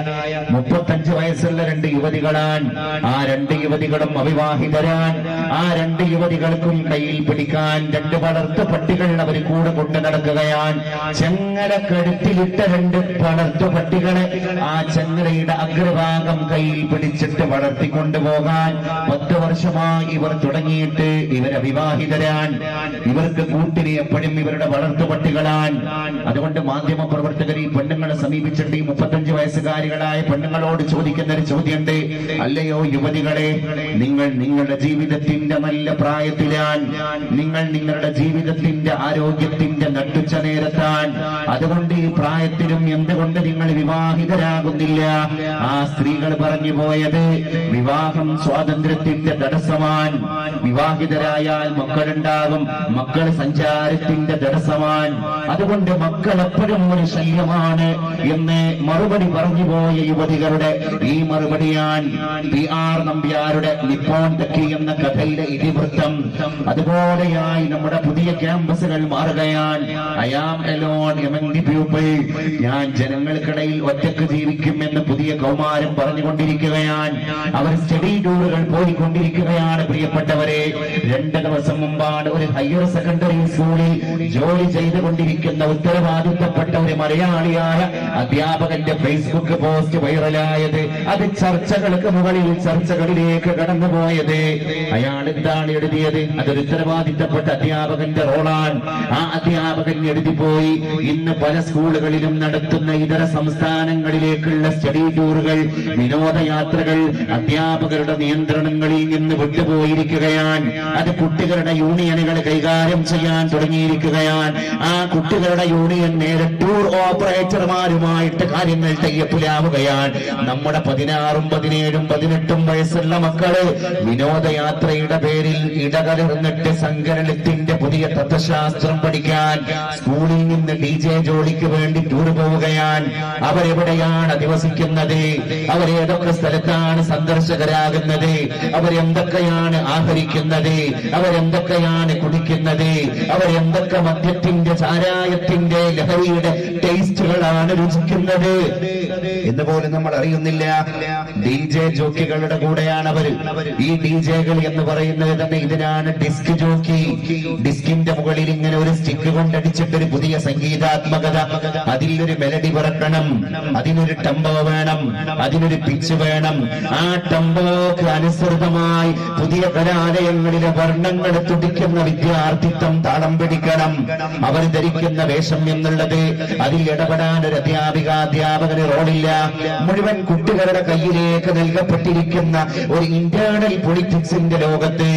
35 വയസ്സുള്ള 2 യുവതികളാണ്. ആ 2 യുവതികളും അവിവാഹിതരാണ്. ആ 2 യുവതികൾക്കും കയ്യിൽ പിടിക്കാൻ 2 വളർത്തു പട്ടികൾ അവർ കൂടെ കൊണ്ടു നടക്കുകയാണ്. ചെങ്ങല കഴുത്തിലിട്ട 2 വളർത്തു പട്ടികളെ ആ ചങ്ങലയുടെ അഗ്രഭാഗം കയ്യിൽ പിടിച്ചിട്ട് വളർത്തിക്കൊണ്ടുപോകാൻ 10 വർഷമായി ഇവർ തുടങ്ങിയിട്ട്. ഇവർ അവിവാഹിതരാണ്. ഇവർക്ക് കൂട്ടിന് എപ്പോഴും ഇവരുടെ വളർത്തുപട്ടികളാണ്. അതുകൊണ്ട് മാധ്യമ പ്രവർത്തകർ ഈ പെണ്ണുങ്ങളെ സമീപിച്ചിട്ട് ഈ 35 വയസ്സുകാരികളായ പെണ്ണുങ്ങളോട് ചോദിക്കുന്ന ഒരു ചോദ്യമുണ്ട്. അല്ലയോ യുവതികളെ, നിങ്ങൾ നിങ്ങളുടെ ജീവിതത്തിന്റെ നല്ല പ്രായത്തിലാണ്, നിങ്ങൾ നിങ്ങളുടെ ജീവിതത്തിന്റെ ആരോഗ്യത്തിന്റെ നട്ടുച്ച നേരത്താണ്. അതുകൊണ്ട് ഈ പ്രായത്തിലും എന്തുകൊണ്ട് നിങ്ങൾ വിവാഹിതരാകുന്നില്ല? ആ സ്ത്രീകൾ പറഞ്ഞു പോയത് വിവാഹം സ്വാതന്ത്ര്യത്തിന്റെ തടസ്സമാണ്. വിവാഹിതരായാൽ മക്കളുണ്ടാകും, മക്കൾ സഞ്ചാരത്തിന്റെ തടസ്സമാണ്. അതുകൊണ്ട് മക്കൾ എപ്പോഴും ഒരു ശല്യമാണ് എന്ന് മറുപടി പറഞ്ഞുപോയ യുവതികളുടെ ഈ മറുപടിയാണ് PR നമ്പ്യാരുടെ നിപ്പോൺ തക്കി എന്ന കഥയിലെ ഇതിവൃത്തം. അതുപോലെയായി നമ്മുടെ പുതിയ ക്യാമ്പസുകൾ മാറുകയാണ്. I am alone among the people. ഞാൻ ജനങ്ങൾക്കിടയിൽ ഒറ്റക്ക് ജീവിക്കും. ജീവിക്കുമെന്ന് പുതിയ കൗമാരം പറഞ്ഞുകൊണ്ടിരിക്കുകയാണ്. അവർ സ്റ്റഡി ടൂറുകൾ പോയിക്കൊണ്ടിരിക്കുകയാണ്. പ്രിയപ്പെട്ടവരെ, 2 ദിവസം മുമ്പാണ് ഒരു ഹയർ സെക്കൻഡറി സ്കൂളിൽ ജോലി ചെയ്തുകൊണ്ടിരിക്കുന്ന ഉത്തരവാദിത്തപ്പെട്ട ഒരു മലയാളിയായ അധ്യാപകന്റെ ഫേസ്ബുക്ക് പോസ്റ്റ് വൈറലായത്. അത് ചർച്ചകൾക്ക് മുകളിൽ ചർച്ചകളിലേക്ക് കടന്നുപോയത്. അയാൾ എന്താണ് എഴുതിയത്? അതൊരു ഉത്തരവാദിത്തപ്പെട്ട അധ്യാപകന്റെ റോളാണ്. ആ അധ്യാപകൻ എഴുതിപ്പോയി, ഇന്ന് പല സ്കൂളുകളിലും നടത്തുന്ന ഇതര സംസ്ഥാനങ്ങളിലേക്കുള്ള സ്റ്റഡി ടൂറുകൾ, വിനോദയാത്രകൾ അധ്യാപകരുടെ നിയന്ത്രണങ്ങളിൽ നിന്ന് വിട്ടുപോയിരിക്കുകയാണ്. അത് കുട്ടികളുടെ യൂണിയനുകൾ കൈകാര്യം ചെയ്യാൻ തുടങ്ങിയിരിക്കുകയാണ്. ആ കുട്ടികളുടെ യൂണിയൻ നേരെ ടൂർ ഓപ്പറേറ്റർമാരുമായിട്ട് കാര്യങ്ങൾ തയ്യപ്പിലാവുകയാണ്. നമ്മുടെ 16, 17, 18 വയസ്സുള്ള മക്കള് വിനോദയാത്രയുടെ പേരിൽ ഇടകലർന്നിട്ട് സങ്കലനത്തിന്റെ പുതിയ തത്വശാസ്ത്രം പഠിക്കാൻ സ്കൂളിൽ നിന്ന് DJ ജോലിക്ക് വേണ്ടി ടൂർ പോവുകയാണ്. അവരെവിടെയാണ് അധിവസിക്കുന്നത്? അവരേതൊക്കെ സ്ഥലത്താണ് സന്ദർശകരാകുന്നത്? അവരെന്തൊക്കെയാണ് ആഹരിക്കുന്നത്? അവരെന്തൊക്കെയാണ് കുടിക്കുന്നത്? അവരെന്തൊക്കെ മദ്യത്തിന്റെ, ചാരായത്തിന്റെ, ലഹരിയുടെ ടേസ്റ്റുകളാണ് രുചിക്കുന്നത് എന്ന് പോലും നമ്മൾ അറിയുന്നില്ല. DJ ജോക്കികളുടെ കൂടെയാണ് അവർ. ഈ DJകൾ എന്ന് പറയുന്നത് തന്നെ ഇതിനാണ് ഡിസ്ക് ജോക്കി. ഡിസ്കിന്റെ മുകളിൽ ഇങ്ങനെ ഒരു സ്റ്റിക്ക് കൊണ്ടടിച്ചിട്ട് ഒരു പുതിയ സംഗീതാത്മകത, അതിലൊരു മെലഡി പറക്കണം, അതിനൊരു ടെമ്പോ വേണം, അതിനൊരു പിച്ച് വേണം. ആ ടെമ്പോക്ക് അനുസൃതമായി പുതിയ കലാലയങ്ങളിലെ വർണ്ണങ്ങൾ തുടിക്കുന്ന വിദ്യാർത്ഥിത്വം താളം പിടിക്കണം. അവർ ധരിക്കുന്ന വേഷം എന്നുള്ളത്, അതിൽ ഇടപെടാൻ ഒരു അധ്യാപകന് റോളില്ല. മുഴുവൻ കുട്ടികളുടെ കയ്യിലേക്ക് നൽകപ്പെട്ടിരിക്കുന്ന ഒരു ഇന്റേണൽ പൊളിറ്റിക്സിന്റെ ലോകത്ത്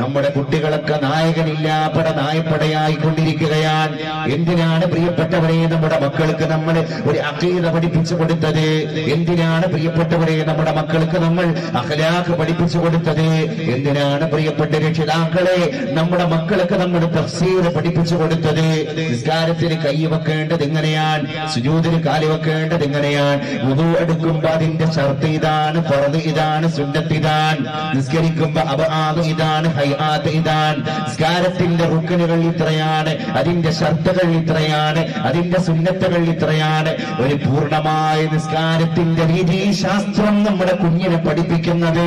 നമ്മുടെ കുട്ടികളൊക്കെ നായകനില്ലാപ്പട നായപ്പടയായിക്കൊണ്ടിരിക്കുകയാണ്. എന്തിനാണ് പ്രിയപ്പെട്ടവരെ നമ്മുടെ മക്കൾക്ക് നമ്മൾ ഒരു അഖീദ പഠിപ്പിച്ചു കൊടുത്തത്? എന്തിനാണ് പ്രിയപ്പെട്ടവരെ നമ്മുടെ മക്കൾക്ക് നമ്മൾ അഖ്ലാഖ് പഠിപ്പിച്ചു കൊടുത്തത്? എന്തിനാണ് പ്രിയപ്പെട്ട രക്ഷിതാക്കളെ നമ്മുടെ മക്കൾക്ക് നമ്മൾ തഫ്സീർ പഠിപ്പിച്ചു കൊടുത്തത്? നിസ്കാരത്തിന് കൈ വെക്കേണ്ടത് എങ്ങനെയാണ്? സുജൂദിന് കാല് വെക്കേണ്ടത് എങ്ങനെയാണ്? വുദൂ എടുക്കുമ്പോ അതിന്റെ ഷർത്ത് ഇതാണ്, ഫർദ് ഇതാണ്, സുന്നത്ത് ഇതാണ്. നിസ്കരിക്കുമ്പോ അബ്ആദ് ഇതാണ്, ഹൈആത്ത് ഇതാണ്. നിസ്കാരത്തിന്റെ റുക്നുകൾ ഇത്രയാണ്, അതിന്റെ ഷർത്തുകൾ ഇത്രയാണ്, അതിന്റെ സുന്നത്തുകൾ ഇത്രയാണ്. ഒരു പൂർണ്ണമായ നിസ്കാരത്തിന്റെ രീതിശാസ്ത്രം നമ്മുടെ കുഞ്ഞിനെ പഠിപ്പിക്കുന്നത്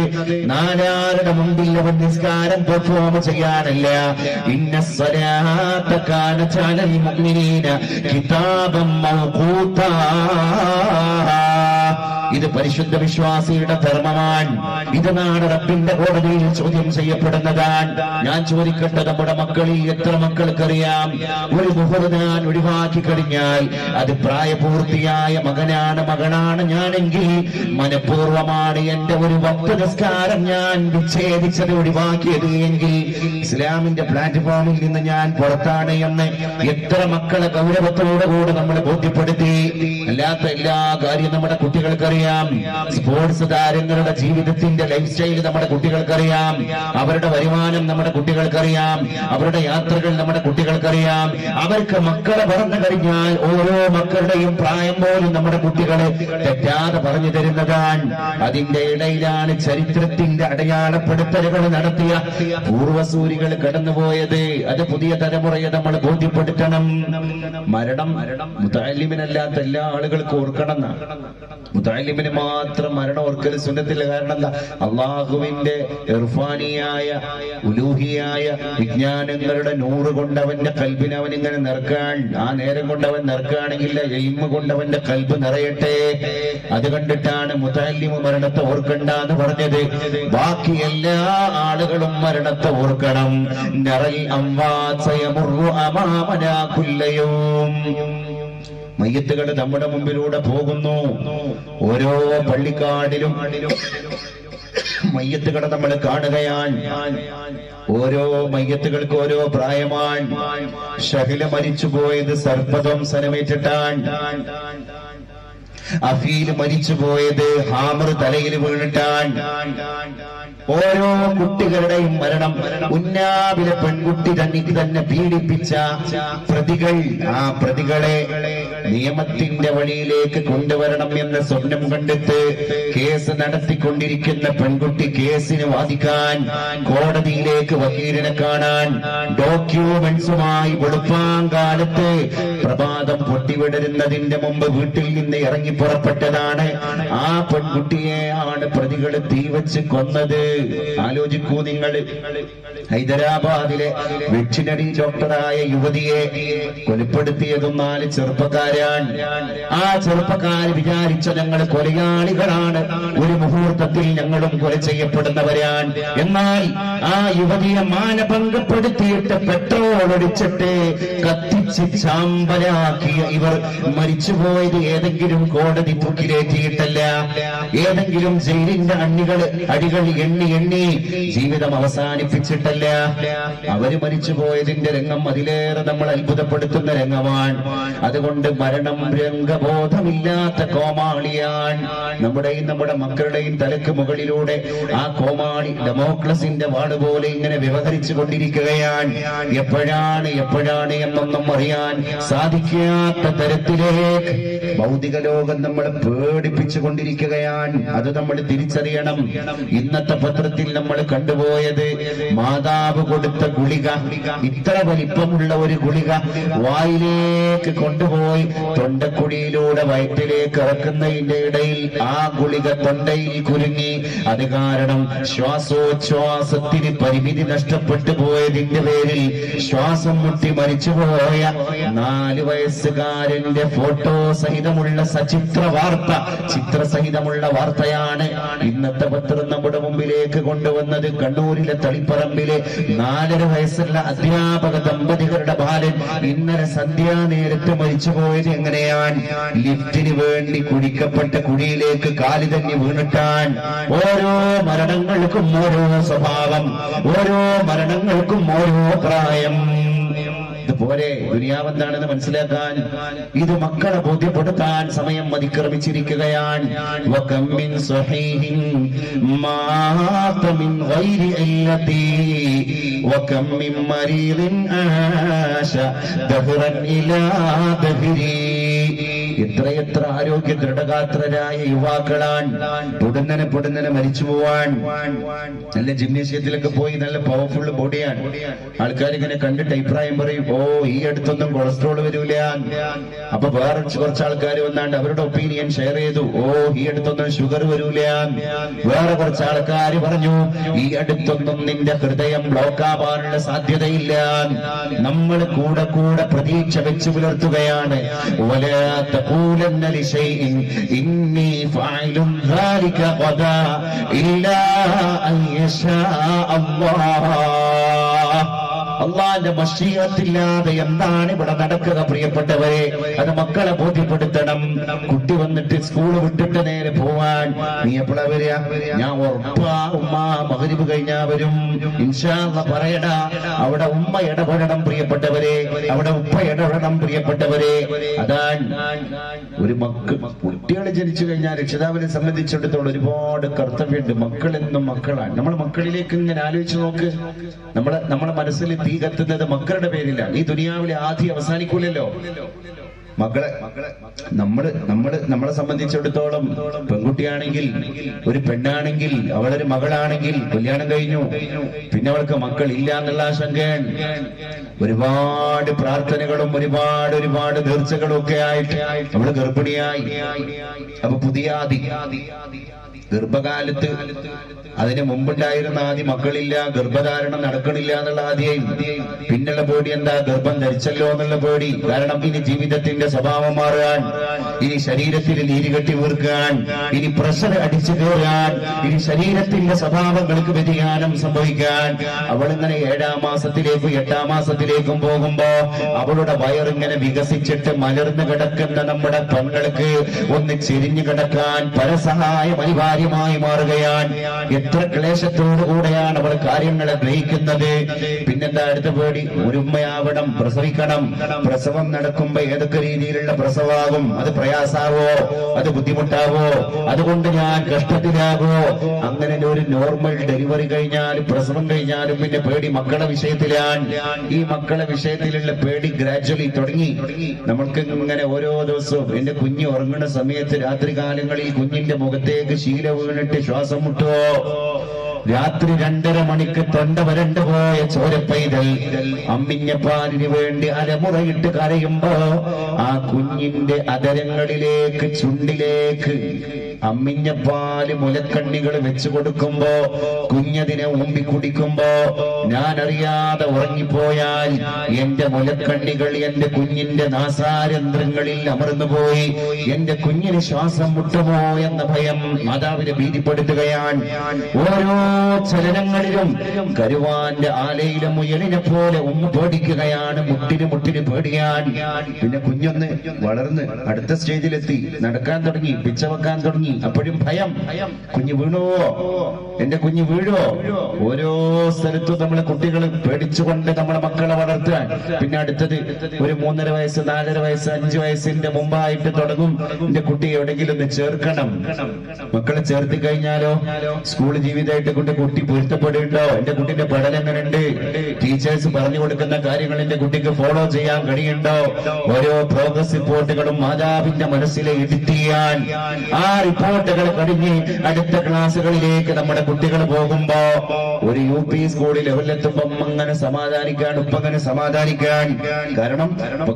നാലാരുടെ മുമ്പിൽ അവൻ നിസ്കാരം പെർഫോം ചെയ്യാനല്ല. ഇന്ന സ്വലാത്ത കാനത അലൽ മുഅ്മിനീന കിതാബൻ മൗഖൂതാ. ഇത് പരിശുദ്ധ വിശ്വാസിയുടെ ധർമ്മമാണ്. ഇത് നാളെ റബ്ബിന്റെ കോടതിയിൽ ചോദ്യം ചെയ്യപ്പെടുന്നതാണ്. ഞാൻ ചോദിക്കട്ടെ, നമ്മുടെ മക്കളിൽ എത്ര മക്കൾക്കറിയാം ഒരു മുഹർ ഞാൻ ഒഴിവാക്കി കഴിഞ്ഞാൽ അത് പ്രായപൂർത്തിയായ മകനാണ്, മകളാണ് ഞാനെങ്കിൽ മനഃപൂർവമാണ് എന്റെ ഒരു വക്ത് നിസ്കാരം ഞാൻ വിച്ഛേദിച്ചത്, ഒഴിവാക്കിയത് എങ്കിൽ ഇസ്ലാമിന്റെ പ്ലാറ്റ്ഫോമിൽ നിന്ന് ഞാൻ പുറത്താണ് എന്ന് എത്ര മക്കളെ ഗൗരവത്തോടുകൂടെ നമ്മൾ ബോധ്യപ്പെടുത്തി. അല്ലാത്ത എല്ലാ കാര്യം നമ്മുടെ കുട്ടികൾക്കറിയാം. സ്പോർട്സ് താരങ്ങളുടെ ജീവിതത്തിന്റെ ലൈഫ് സ്റ്റൈൽ നമ്മുടെ കുട്ടികൾക്കറിയാം. അവരുടെ വരുമാനം നമ്മുടെ കുട്ടികൾക്കറിയാം. അവരുടെ യാത്രകൾ നമ്മുടെ കുട്ടികൾക്കറിയാം. അവർക്ക് മക്കളെ പറഞ്ഞു കഴിഞ്ഞാൽ ഓരോ മക്കളുടെയും പ്രായം പോലും നമ്മുടെ കുട്ടികളെ തെറ്റാതെ പറഞ്ഞു തരുന്നതാണ്. അതിന്റെ ഇടയിലാണ് ചരിത്രത്തിന്റെ അടയാളപ്പെടുത്തലുകൾ നടത്തിയ പൂർവസൂരികൾ കടന്നുപോയത്. അത് പുതിയ തലമുറയെ നമ്മൾ ബോധ്യപ്പെടുത്തണം. മരണം മുതഅല്ലിമിനല്ലാത്ത എല്ലാ ആളുകൾക്കും ഓർക്കണം. മുതഅല്ലിമിന് മാത്രം മരണം ഓർക്കൽ സുന്നത്തില്ല. കാരണം എന്താ? അള്ളാഹുവിന്റെ ഇർഫാനിയായ ഉലൂഹിയായ വിജ്ഞാനങ്ങളുടെ നൂറ് കൊണ്ട് അവന്റെ കൽബിനെ അവൻ ഇങ്ങനെ നിറക്കാൻ, ആ നേരം കൊണ്ട് അവൻ നിറക്കുകയാണെങ്കിൽ എയിമ കൊണ്ട് അവന്റെ കൽബ് നിറയട്ടെ. അത് കണ്ടിട്ടാണ് മുതഅല്ലിമ് മരണത്തെ ഓർക്കണ്ട എന്ന് പറഞ്ഞത്. ബാക്കി എല്ലാ ആളുകളും മരണത്തെ ഓർക്കണം. നറൽ അംവാത് സയമുറു അമാമനാ കുല്ലയൗം. മയ്യത്തുകൾ നമ്മുടെ മുമ്പിലൂടെ പോകുന്നു. ഓരോ പള്ളിക്കാടിലും മയ്യത്തുകളെ നമ്മൾ കാണുകയാണ്. ഓരോ മയ്യത്തുകൾക്ക് ഓരോ പ്രായമാണ്. ഷഹില മരിച്ചുപോയത് സർപ്പദംസനമേറ്റിട്ടാണ്. അഫീൽ മരിച്ചുപോയത് ഹാമർ തലയിൽ വീണിട്ടാണ്. ഓരോ കുട്ടികളുടെയും മരണം ഉന്നാവിലെ പെൺകുട്ടി തന്നെ പീഡിപ്പിച്ച പ്രതികൾ, ആ പ്രതികളെ നിയമത്തിന്റെ വഴിയിലേക്ക് കൊണ്ടുവരണം എന്ന സ്വപ്നം കണ്ടെത്ത് കേസ് നടത്തിക്കൊണ്ടിരിക്കുന്ന പെൺകുട്ടി കേസിന് വാദിക്കാൻ കോടതിയിലേക്ക് വക്കീലിനെ കാണാൻ ഡോക്യുമെന്റ്സുമായി വെളുപ്പാങ്കാലത്ത് പ്രഭാതം പൊട്ടിവിടരുന്നതിന്റെ മുമ്പ് വീട്ടിൽ നിന്ന് ഇറങ്ങി പുറപ്പെട്ടതാണ്. ആ പെൺകുട്ടിയെയാണ് പ്രതികൾ തീവച്ച് കൊന്നത്. ആലോചിക്കൂ നിങ്ങൾ. ഹൈദരാബാദിലെ വെറ്റിനറി ഡോക്ടറായ യുവതിയെ കൊലപ്പെടുത്തിയതും 4 ചെറുപ്പക്കാരാണ്. ആ ചെറുപ്പക്കാർ വിചാരിച്ച ഞങ്ങൾ കൊലയാളികളാണ്, ഒരു മുഹൂർത്തത്തിൽ ഞങ്ങളും കൊല ചെയ്യപ്പെടുന്നവരാണ്. എന്നാൽ ആ യുവതിയെ മാനഭംഗപ്പെടുത്തിയിട്ട് പെട്രോൾ ഒടിച്ചിട്ട് കത്തിച്ച് ചാമ്പലാക്കിയ ഇവർ മരിച്ചുപോയത് ഏതെങ്കിലും കോടതി തൂക്കിലേറ്റിയിട്ടല്ല, ഏതെങ്കിലും ജയിലിന്റെ അടികൾ എണ്ണി ജീവിതം അവസാനിപ്പിച്ചിട്ടല്ല. അവര് മരിച്ചുപോയതിന്റെ രംഗം അതിലേറെ നമ്മൾ അത്ഭുതപ്പെടുത്തുന്ന രംഗമാണ്. അതുകൊണ്ട് മരണം രംഗബോധമില്ലാത്ത കോമാളിയാണ്. നമ്മുടെ മക്കളുടെയും തലക്ക് മുകളിലൂടെ ആ കോമാളി ഡെമോക്രസിന്റെ വാട് പോലെ ഇങ്ങനെ വ്യവഹരിച്ചു കൊണ്ടിരിക്കുകയാണ്. എപ്പോഴാണ് എന്നൊന്നും അറിയാൻ സാധിക്കാത്ത തരത്തിലേക്ക് ഭൗതിക ലോകം നമ്മളെ പേടിപ്പിച്ചു കൊണ്ടിരിക്കുകയാണ്. അത് നമ്മൾ തിരിച്ചറിയണം. ഇന്നത്തെ പത്രത്തിൽ നമ്മൾ കണ്ടുപോയത് മാതാവ് കൊടുത്ത ഗുളിക, ഇത്ര വലിപ്പമുള്ള ഒരു ഗുളിക വായിലേക്ക് കൊണ്ടുപോയി തൊണ്ടക്കുഴിയിലൂടെ വയറ്റിലേക്ക് ഇറക്കുന്നതിന്റെ ഇടയിൽ ആ ഗുളിക തൊണ്ടയിൽ കുരുങ്ങി. അത് കാരണം ശ്വാസോച്ഛ്വാസത്തിന് പരിമിതി നഷ്ടപ്പെട്ടു പോയതിന്റെ പേരിൽ ശ്വാസം മുട്ടി മരിച്ചുപോയ 4 വയസ്സുകാരന്റെ ഫോട്ടോ സഹിതമുള്ള ചിത്രസഹിതമുള്ള വാർത്തയാണ് ഇന്നത്തെ പത്രം നമ്മുടെ മുമ്പിലേക്ക് കൊണ്ടുവന്നത്. കണ്ണൂരിലെ തളിപ്പറമ്പിലെ 4.5 വയസ്സുള്ള അധ്യാപക ദമ്പതികളുടെ ബാലൻ ഇന്നലെ സന്ധ്യാനേരത്ത് മരിച്ചുപോയത് എങ്ങനെയാണ്? ലിഫ്റ്റിന് വേണ്ടി കുഴിക്കപ്പെട്ട കുഴിയിലേക്ക് കാലി തന്നെ വീണിട്ടാൻ. ഓരോ മരണങ്ങൾക്കും ഓരോ സ്വഭാവം, ഓരോ മരണങ്ങൾക്കും ഓരോ പ്രായം. ഇതുപോലെ ദുനിയാവെന്താണെന്ന് മനസ്സിലാക്കാൻ, ഇത് മക്കളെ ബോധ്യപ്പെടുത്താൻ സമയം അതിക്രമിച്ചിരിക്കുകയാണ്. എത്രയെത്ര ആരോഗ്യ ദൃഢഗാത്രരായ യുവാക്കളാണ് പൊടുന്നനെ മരിച്ചു പോവാൻ. നല്ല ജിംനേഷ്യത്തിലൊക്കെ പോയി നല്ല പവർഫുൾ ബോഡിയാണ്. ആൾക്കാർ ഇങ്ങനെ കണ്ടിട്ട് അഭിപ്രായം പറയും, ഓ ഈ അടുത്തൊന്നും കൊളസ്ട്രോൾ വരൂല. അപ്പൊ വേറെ കുറച്ച് ആൾക്കാർ വന്നാണ്ട് അവരുടെ ഒപ്പീനിയൻ ഷെയർ ചെയ്തു, ഓ ഈ അടുത്തൊന്നും ഷുഗർ വരൂല. വേറെ കുറച്ച് ആൾക്കാർ പറഞ്ഞു, ഈ അടുത്തൊന്നും നിന്റെ ഹൃദയം ബ്ലോക്ക് ആവാനുള്ള സാധ്യതയില്ല. നമ്മൾ കൂടെ പ്രതീക്ഷ വെച്ച് പുലർത്തുകയാണ്. تقولن لشيء إني فاعل ذلك غدا إلا أن يشاء الله. അള്ളാന്റെ മശീഅത്തില്ലാതെ എന്താണ് ഇവിടെ നടക്കുക? പ്രിയപ്പെട്ടവരെ, അത് മക്കളെ ബോധ്യപ്പെടുത്തണം. കുട്ടി വന്നിട്ട് സ്കൂൾ വിട്ടിട്ട് നേരെ പോവാൻ, നീ എപ്പോഴാ വരിക? ഞാൻ ഉറപ്പാ ഉമ്മ മഗ്രിബ് കഴിഞ്ഞാ വരും, ഇൻഷാ അല്ലാഹ് പറയടാ. അവിടെ ഉമ്മ ഇടപെടണം പ്രിയപ്പെട്ടവരെ, അവിടെ ഉപ്പ ഇടപെടണം പ്രിയപ്പെട്ടവരെ. അതാണ് ഒരു കുട്ടികൾ ജനിച്ചു കഴിഞ്ഞാൽ രക്ഷിതാവിനെ സംബന്ധിച്ചിടത്തോളം ഒരുപാട് കർത്തവ്യമുണ്ട്. മക്കളെന്നും മക്കളാണ്. നമ്മൾ മക്കളിലേക്ക് ഇങ്ങനെ ആലോചിച്ച് നോക്ക്. നമ്മളെ മനസ്സിൽ തീ കത്തുന്നത് മക്കളുടെ പേരിലാണ്. ഈ ദുനിയാവിലെ ആദ്യം അവസാനിക്കൂലല്ലോ. നമ്മളെ സംബന്ധിച്ചിടത്തോളം പെൺകുട്ടിയാണെങ്കിൽ, ഒരു പെണ്ണാണെങ്കിൽ, അവളൊരു മകളാണെങ്കിൽ കല്യാണം കഴിഞ്ഞു, പിന്നെ അവൾക്ക് മക്കളില്ല എന്നുള്ള ആശങ്കയാണ്. ഒരുപാട് പ്രാർത്ഥനകളും ഒരുപാട് നേർച്ചകളും ഒക്കെ ആയിട്ട് അവള് ഗർഭിണിയായി. അപ്പൊ പുതിയ ഗർഭകാലത്ത് അതിന് മുമ്പുണ്ടായിരുന്ന ആദ്യം മക്കളില്ല, ഗർഭധാരണം നടക്കണില്ല എന്നുള്ള ആദ്യം. പിന്നുള്ള പേടി എന്താ? ഗർഭം ധരിച്ചല്ലോ എന്നുള്ള പേടി. കാരണം ഇനി ജീവിതത്തിന്റെ സ്വഭാവം മാറാൻ, ഇനി ശരീരത്തിൽ നീരുകെട്ടി വീർക്കാൻ, ഇനി പ്രഷർ അടിച്ചു കയറാൻ, ഇനി ശരീരത്തിന്റെ സ്വഭാവങ്ങൾക്ക് വ്യതിയാനം സംഭവിക്കാൻ. അവളിങ്ങനെ 7-ാം മാസത്തിലേക്കും 8-ാം മാസത്തിലേക്കും പോകുമ്പോ അവളുടെ വയറിങ്ങനെ വികസിച്ചിട്ട് മലർന്നു കിടക്കുന്ന നമ്മുടെ പെങ്ങൾക്ക് ഒന്ന് ചെരിഞ്ഞു കിടക്കാൻ പരസഹായം അനിവാര്യം. കാര്യമായി മാറുകയാണ്. എത്ര ക്ലേശത്തോടുകൂടെയാണ് അവൾ കാര്യങ്ങളെ ഗ്രഹിക്കുന്നത്. പിന്നെന്താ അടുത്ത പേടി? ഒരു ഉമ്മയാവണം, പ്രസവിക്കണം. പ്രസവം നടക്കുമ്പോ ഏതൊക്കെ രീതിയിലുള്ള പ്രസവാകും? അത് പ്രയാസാവോ? അത് ബുദ്ധിമുട്ടാവോ? അതുകൊണ്ട് ഞാൻ കഷ്ടത്തിലാകോ? അങ്ങനെ ഒരു നോർമൽ ഡെലിവറി കഴിഞ്ഞാലും പ്രസവം കഴിഞ്ഞാലും പിന്നെ പേടി മക്കളെ വിഷയത്തിലാണ്. ഈ മക്കളെ വിഷയത്തിലുള്ള പേടി ഗ്രാജ്വലി തുടങ്ങി. നമ്മൾക്ക് ഇങ്ങനെ ഓരോ ദിവസവും എന്റെ കുഞ്ഞ് ഉറങ്ങുന്ന സമയത്ത് രാത്രി കാലങ്ങളിൽ കുഞ്ഞിന്റെ മുഖത്തേക്ക് ശീല വീണിട്ട് ശ്വാസം മുട്ടുവോ? രാത്രി 2:30 മണിക്ക് തൊണ്ട വരണ്ടു പോയ ചോരപ്പൈതൽ അമ്മിഞ്ഞപ്പാലിന് വേണ്ടി അലമുറയിട്ട് കരയുമ്പോ ആ കുഞ്ഞിന്റെ അതരങ്ങളിലേക്ക്, ചുണ്ടിലേക്ക് അമ്മിഞ്ഞപ്പാല് മുലക്കണ്ണികൾ വെച്ചു കൊടുക്കുമ്പോ കുഞ്ഞതിനെ ഊമ്പി കുടിക്കുമ്പോ ഞാൻ അറിയാതെ ഉറങ്ങിപ്പോയാൽ എന്റെ മുലക്കണ്ണികൾ എന്റെ കുഞ്ഞിന്റെ നാസാരന്ധ്രങ്ങളിൽ അമർന്നുപോയി എന്റെ കുഞ്ഞിന് ശ്വാസം മുട്ടുമോ എന്ന ഭയം മാതാവിനെ ഭീതിപ്പെടുത്തുകയാണ്. ഓരോ ചലനങ്ങളിലും കരുവാന്റെ ആലയിലെ മുയലിനെ പോലെ ഉമ്മ പേടിക്കുകയാണ്. മുട്ടിന് പേടിയാൻ. പിന്നെ കുഞ്ഞൊന്ന് വളർന്ന് അടുത്ത സ്റ്റേജിലെത്തി, നടക്കാൻ തുടങ്ങി, പിച്ച വെക്കാൻ തുടങ്ങി. അപ്പോഴും ഭയം. കുഞ്ഞ് വീണുവോ? എന്റെ കുഞ്ഞ് വീഴോ? ഓരോ സ്ഥലത്തും നമ്മളെ കുട്ടികൾ പേടിച്ചുകൊണ്ട് നമ്മളെ മക്കളെ വളർത്താൻ. പിന്നെ അടുത്തത് ഒരു 3.5 വയസ്സ്, 4.5 വയസ്സ്, 5 വയസ്സിന്റെ മുമ്പായിട്ട് തുടങ്ങും എന്റെ കുട്ടി എവിടെയെങ്കിലും ഒന്ന് ചേർക്കണം. മക്കളെ ചേർത്തി കഴിഞ്ഞാലോ സ്കൂൾ ജീവിതമായിട്ട് കുട്ടി പൊരുത്തപ്പെടുന്നുണ്ടോ? എന്റെ കുട്ടിന്റെ പഠനം എങ്ങനെയുണ്ട്? ടീച്ചേഴ്സ് പറഞ്ഞു കൊടുക്കുന്ന കാര്യങ്ങൾ എന്റെ കുട്ടിക്ക് ഫോളോ ചെയ്യാൻ കഴിയുണ്ടോ? ഓരോ പ്രോഗ്രസ് റിപ്പോർട്ടുകളും മാതാവിന്റെ മനസ്സിലെ എഡിറ്റ് ചെയ്യാൻ. ആ റിപ്പോർട്ടുകൾ കഴിഞ്ഞ് അടുത്ത ക്ലാസ്സുകളിലേക്ക് നമ്മുടെ കുട്ടികൾ പോകുമ്പോ ഒരു UP സ്കൂളിൽ ലെവലിലെത്തുമ്പം അങ്ങനെ സമാധാനിക്കാൻ, ഉപ്പങ്ങനെ സമാധാനിക്കാൻ. കാരണം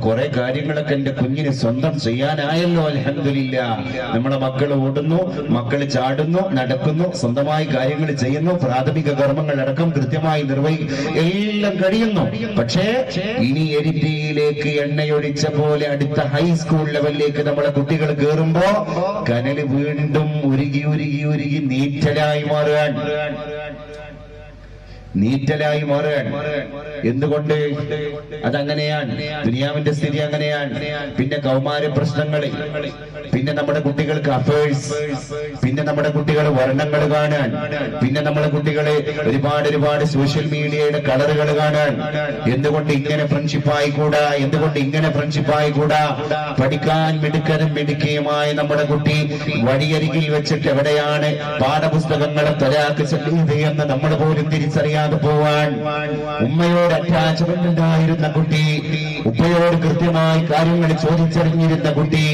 കുറെ കാര്യങ്ങളൊക്കെ എന്റെ കുഞ്ഞിന് സ്വന്തം ചെയ്യാനായല്ലോ. അൽഹംദുലില്ലാ. നമ്മുടെ മക്കൾ ഓടുന്നു, മക്കൾ ചാടുന്നു, നടക്കുന്നു, സ്വന്തമായി കാര്യങ്ങൾ ചെയ്യുന്നു, പ്രാഥമിക കർമ്മങ്ങൾ അടക്കം കൃത്യമായി എല്ലാം കഴിയുന്നു. പക്ഷേ ഇനി എരിറ്റിയിലേക്ക് എണ്ണയൊഴിച്ച പോലെ അടുത്ത ഹൈസ്കൂൾ ലെവലിലേക്ക് നമ്മളെ കുട്ടികൾ കയറുമ്പോ കനല് വീണ്ടും ഉരുകി നീറ്റലായി മാറുകയാണ്. എന്തുകൊണ്ട്? അതങ്ങനെയാണ്. ദുനിയാവിന്റെ സ്ഥിതി അങ്ങനെയാണ്. പിന്നെ കൗമാര പ്രശ്നങ്ങൾ, പിന്നെ നമ്മുടെ കുട്ടികൾക്ക് അഫേഴ്സ്, പിന്നെ നമ്മുടെ കുട്ടികൾ വർണ്ണങ്ങൾ കാണാൻ, പിന്നെ നമ്മുടെ കുട്ടികളെ ഒരുപാട് സോഷ്യൽ മീഡിയയുടെ കളറുകൾ കാണാൻ. എന്തുകൊണ്ട് ഇങ്ങനെ ഫ്രണ്ട്ഷിപ്പായിക്കൂടാ? പഠിക്കാൻ മിടുക്കിയുമായ നമ്മുടെ കുട്ടി വഴിയരികിൽ വെച്ചിട്ട് എവിടെയാണ് പാഠപുസ്തകങ്ങളെ തലാക്ക് ചൊല്ലിയത് എന്ന് നമ്മൾ പോലും തിരിച്ചറിയാതെ പോവാൻ. ഉമ്മയോട് അറ്റാച്ച്മെന്റ് ഉണ്ടായിരുന്ന കുട്ടി, ഉപ്പയോട് കൃത്യമായി കാര്യങ്ങൾ ചോദിച്ചറിഞ്ഞിരുന്ന കുട്ടി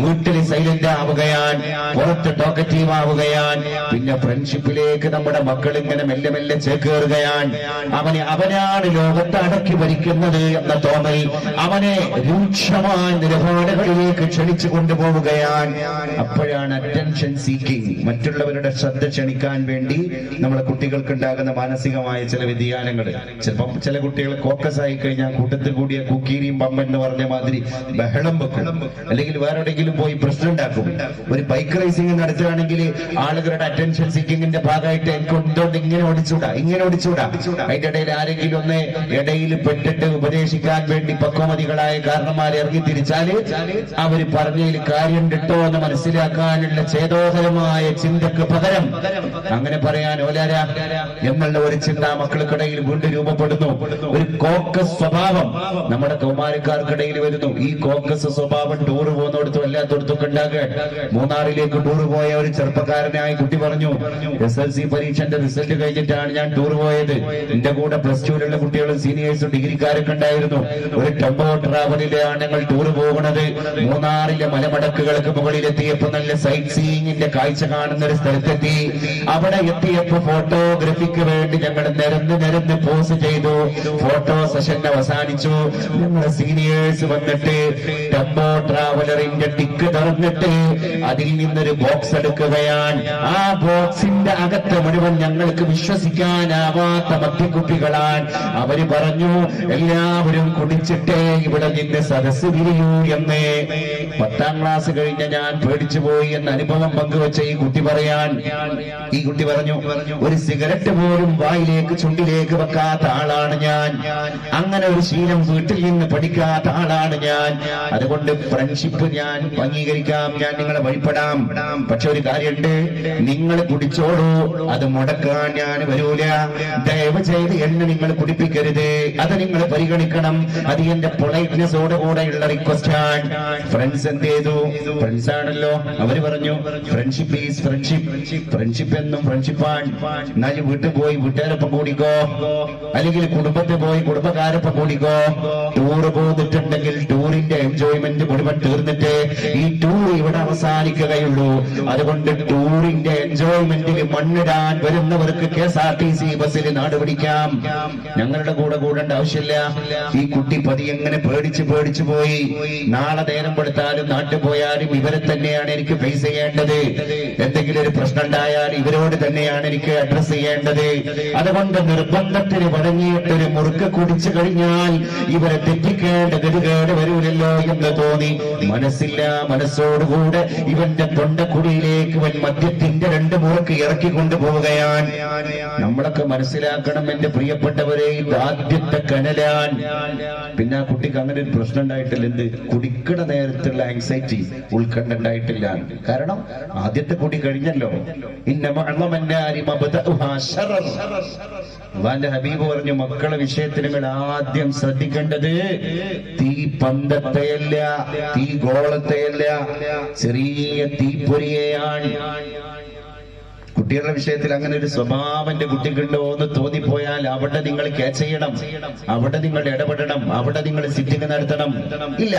വീട്ടിൽ സൈലന്റ് ആവുകയാണ്, പുറത്ത് ടോക്കറ്റീവ് ആവുകയാണ്. പിന്നെ ഫ്രണ്ട്ഷിപ്പിലേക്ക് നമ്മുടെ മക്കൾ ഇങ്ങനെ മെല്ലെ ചേക്കേറുകയാണ്. അവനാണ് ലോകത്തെ അടക്കി ഭരിക്കുന്നത് എന്ന തോന്നൽ അവനെ രൂക്ഷമായ നിലപാടുകളിലേക്ക് ക്ഷണിച്ചു കൊണ്ടുപോവുകയാണ്. അപ്പോഴാണ് അറ്റൻഷൻ സീക്കിംഗ്, മറ്റുള്ളവരുടെ ശ്രദ്ധ ക്ഷണിക്കാൻ വേണ്ടി നമ്മുടെ കുട്ടികൾക്ക് ഉണ്ടാകുന്ന മാനസികമായ ചില വ്യതിയാനങ്ങൾ. ചിലപ്പം ചില കുട്ടികൾ കോക്കസ് ആയി കഴിഞ്ഞാൽ കൂട്ടത്തിൽ കൂടിയ കുക്കീരിയും പമ്പൻ എന്ന് പറഞ്ഞ മാതിരി ബഹളം വെക്കും, അല്ലെങ്കിൽ വേറെ എവിടെയെങ്കിലും പോയി പ്രശ്നം ഉണ്ടാക്കും. ഒരു ബൈക്ക് റേസിംഗ് നടത്തുകയാണെങ്കിൽ ആളുകളുടെ അറ്റൻഷൻ സീക്കിങ്ങിന്റെ ഭാഗമായിട്ട് എന്തുകൊണ്ട് ഇങ്ങനെ ഓടിച്ചൂടാ. അതിന്റെ ഇടയിൽ ആരെങ്കിലും ഒന്ന് ഇടയിൽ പെട്ടിട്ട് ഉപദേശിക്കാൻ വേണ്ടി പക്വമതികളായ കാരണന്മാരെ ഇറങ്ങി തിരിച്ചാല് അവര് പറഞ്ഞതിൽ കാര്യം കിട്ടോ എന്ന് മനസ്സിലാക്കാനുള്ള ചേതോഹരമായ ചിന്തക്ക് പകരം അങ്ങനെ പറയാൻ ഓലാര എന്നുള്ള ഒരു ചിന്ത മക്കൾക്കിടയിൽ വീണ്ടും രൂപപ്പെടുന്നു. ഒരു കോക്കസ് സ്വഭാവം നമ്മുടെ കൗമാരക്കാർക്കിടയിൽ വരുന്നു. ഈ കോക്കസ് സ്വഭാവം ടൂർ പോകുന്നിടത്തും എല്ലാത്തിടത്തൊക്കെ ഉണ്ടാകാൻ. മൂന്നാറിലേക്ക് ടൂർ പോയ ഒരു ചെറുപ്പക്കാരനായ കുട്ടി പറഞ്ഞു, SLC പരീക്ഷന്റെ റിസൾട്ട് കഴിഞ്ഞിട്ടാണ് ഞാൻ ടൂർ പോയത്. എന്റെ കൂടെ +2 കുട്ടികളും സീനിയേഴ്സും ഡിഗ്രിക്കാരൊക്കെ ഉണ്ടായിരുന്നു. ഒരു ടെമ്പോ ട്രാവലിലാണ് ഞങ്ങൾ ടൂർ പോകുന്നത്. മൂന്നാറിലെ മലമടക്കുകൾക്ക് മുകളിലെത്തിയപ്പോ നല്ല സൈറ്റ് സീയിങ്ങിന്റെ കാഴ്ച കാണുന്ന ഒരു സ്ഥലത്തെത്തി. അവിടെ എത്തിയപ്പോ ഫോട്ടോഗ്രാഫിക്ക് വേണ്ടി ഞങ്ങൾ നിരന്ന് പോസ് ചെയ്തു. ഫോട്ടോ സെഷൻ അവസാനിച്ചു. ഞങ്ങളുടെ സീനിയേഴ്സ് വന്നിട്ട് ടെമ്പോ ട്രാവലറിന്റെ ടിക്ക് തുറന്നിട്ട് അതിൽ നിന്നൊരു ബോക്സ് എടുക്കുകയാണ്. ആ ബോക്സിന്റെ അകത്ത് മുഴുവൻ ഞങ്ങൾക്ക് വിശ്വസിക്കാനാവാത്ത മദ്യക്കുപ്പികളാണ്. അവര് പറഞ്ഞു, എല്ലാവരും കുടിച്ചിട്ടേ ഇവിടെ നിന്ന് സദസ്സ് പിരിയൂ എന്ന്. 10ാം ക്ലാസ് കഴിഞ്ഞ ഞാൻ പേടിച്ചു പോയി എന്ന അനുഭവം പങ്കുവെച്ച ഈ കുട്ടി പറഞ്ഞു, ഒരു സിഗരറ്റ് പോലും വായിലേക്ക് ചുണ്ടിലേക്ക് വെക്കാത്ത ആളാണ് ഞാൻ. അങ്ങനെ ഒരു ശീലം വീട്ടിൽ നിന്ന് നിന്ന് പഠിക്കാത്ത ആളാണ് ഞാൻ. അതുകൊണ്ട് ഫ്രണ്ട്ഷിപ്പ് ഞാൻ അംഗീകരിക്കാം, ഞാൻ നിങ്ങളെ വഴിപ്പെടാം. പക്ഷെ ഒരു കാര്യമുണ്ട്, നിങ്ങൾ കുടിച്ചോളൂ, അത് മുടക്കാൻ ഞാൻ വരൂല. ദയവ് ചെയ്ത് എന്നെ നിങ്ങൾ കുടിപ്പിക്കരുത്, അത് നിങ്ങൾ പരിഗണിക്കണം. അത് എന്റെ പൊളൈറ്റ്നെസ്സോടുകൂടെയുള്ള റിക്വസ്റ്റ് ആണ്. ഫ്രണ്ട്സ് എന്ത് ചെയ്തു? ഫ്രണ്ട്സ് ആണല്ലോ, അവര് പറഞ്ഞു ഫ്രണ്ട്ഷിപ്പ് ഈസ് ഫ്രണ്ട്ഷിപ്പ്. ഫ്രണ്ട്ഷിപ്പ് എന്നും ഫ്രണ്ട്ഷിപ്പാണ്. എന്നാൽ വീട്ടിൽ പോയി വീട്ടുകാരൊപ്പം കൂടിക്കോ, അല്ലെങ്കിൽ കുടുംബത്തിൽ പോയി കുടുംബക്കാരൊപ്പം കൂടിക്കോ. ടൂറ് പോന്നിട്ടുണ്ടെങ്കിൽ ടൂറിന്റെ എൻജോയ്മെന്റ് മുഴുവൻ തീർന്നിട്ട് ഈ ടൂർ ഇവിടെ അവസാനിക്കുകയുള്ളൂ. അതുകൊണ്ട് ടൂറിന്റെ എൻജോയ്മെന്റിൽ മണ്ണിടാൻ വരുന്നവർക്ക് KSRTC ബസ്സിൽ നാട് പിടിക്കാം. ഞങ്ങളുടെ കൂടെ കൂടേണ്ട ആവശ്യമില്ല. ഈ കുട്ടി പതിയെങ്ങനെ പേടിച്ചു പോയി. നാളെ നേരം പെടുത്താലും നാട്ടിൽ പോയാലും ഇവരെ തന്നെയാണ് എനിക്ക് ഫേസ് ചെയ്യേണ്ടത്. എന്തെങ്കിലും ഒരു പ്രശ്നം ഉണ്ടായാൽ ഇവരോട് തന്നെയാണ് എനിക്ക് അഡ്രസ് ചെയ്യേണ്ടത്. അതുകൊണ്ട് നിർബന്ധത്തിന് വഴങ്ങിയിട്ടൊരു മുറുക്ക് കുടിച്ചു കഴിഞ്ഞാൽ ഇവരെ തെറ്റിക്കേണ്ട ഗതികേട് വരൂലല്ലോ എന്ന് തോന്നി മനസ്സോടുകൂടെ ഇവന്റെ തൊണ്ടക്കുടിയിലേക്ക് ഇവൻ മദ്യത്തിന്റെ 2 മുറുക്ക് ഇറക്കി കൊണ്ടുപോവുകയാണ്. നമ്മളൊക്കെ മനസ്സിലാക്കണം എന്റെ പ്രിയപ്പെട്ടവരെ, ഇത് ആദ്യത്തെ കനലാൻ. പിന്നെ ആ കുട്ടിക്ക് അങ്ങനെ ഒരു പ്രശ്നം ഉണ്ടായിട്ടില്ല. എന്ത്? കുടിക്കണ നേരത്തുള്ള ആങ്സൈറ്റി, ഉത്കണ്ഠ ഉണ്ടായിട്ടില്ല. കാരണം ആദ്യത്തെ കുടി കഴിഞ്ഞല്ലോ. അള്ളാന്റെ ഹബീബ് പറഞ്ഞു, മക്കളെ വിഷയത്തിൽ നിങ്ങൾ ആദ്യം ശ്രദ്ധിക്കേണ്ടത് തീ പന്തത്തെയല്ല, തീ ഗോളത്തെയല്ല, ചെറിയ തീപ്പൊരിയെയാണ്. കുട്ടികളുടെ വിഷയത്തിൽ അങ്ങനെ ഒരു സ്വഭാവം എന്റെ കുട്ടികളുണ്ടോ എന്ന് തോന്നിപ്പോയാൽ അവിടെ നിങ്ങൾ ക്യാച്ച് ചെയ്യണം, അവിടെ നിങ്ങൾ ഇടപെടണം, അവിടെ നിങ്ങൾ സിറ്റിംഗ് നടത്തണം. ഇല്ല,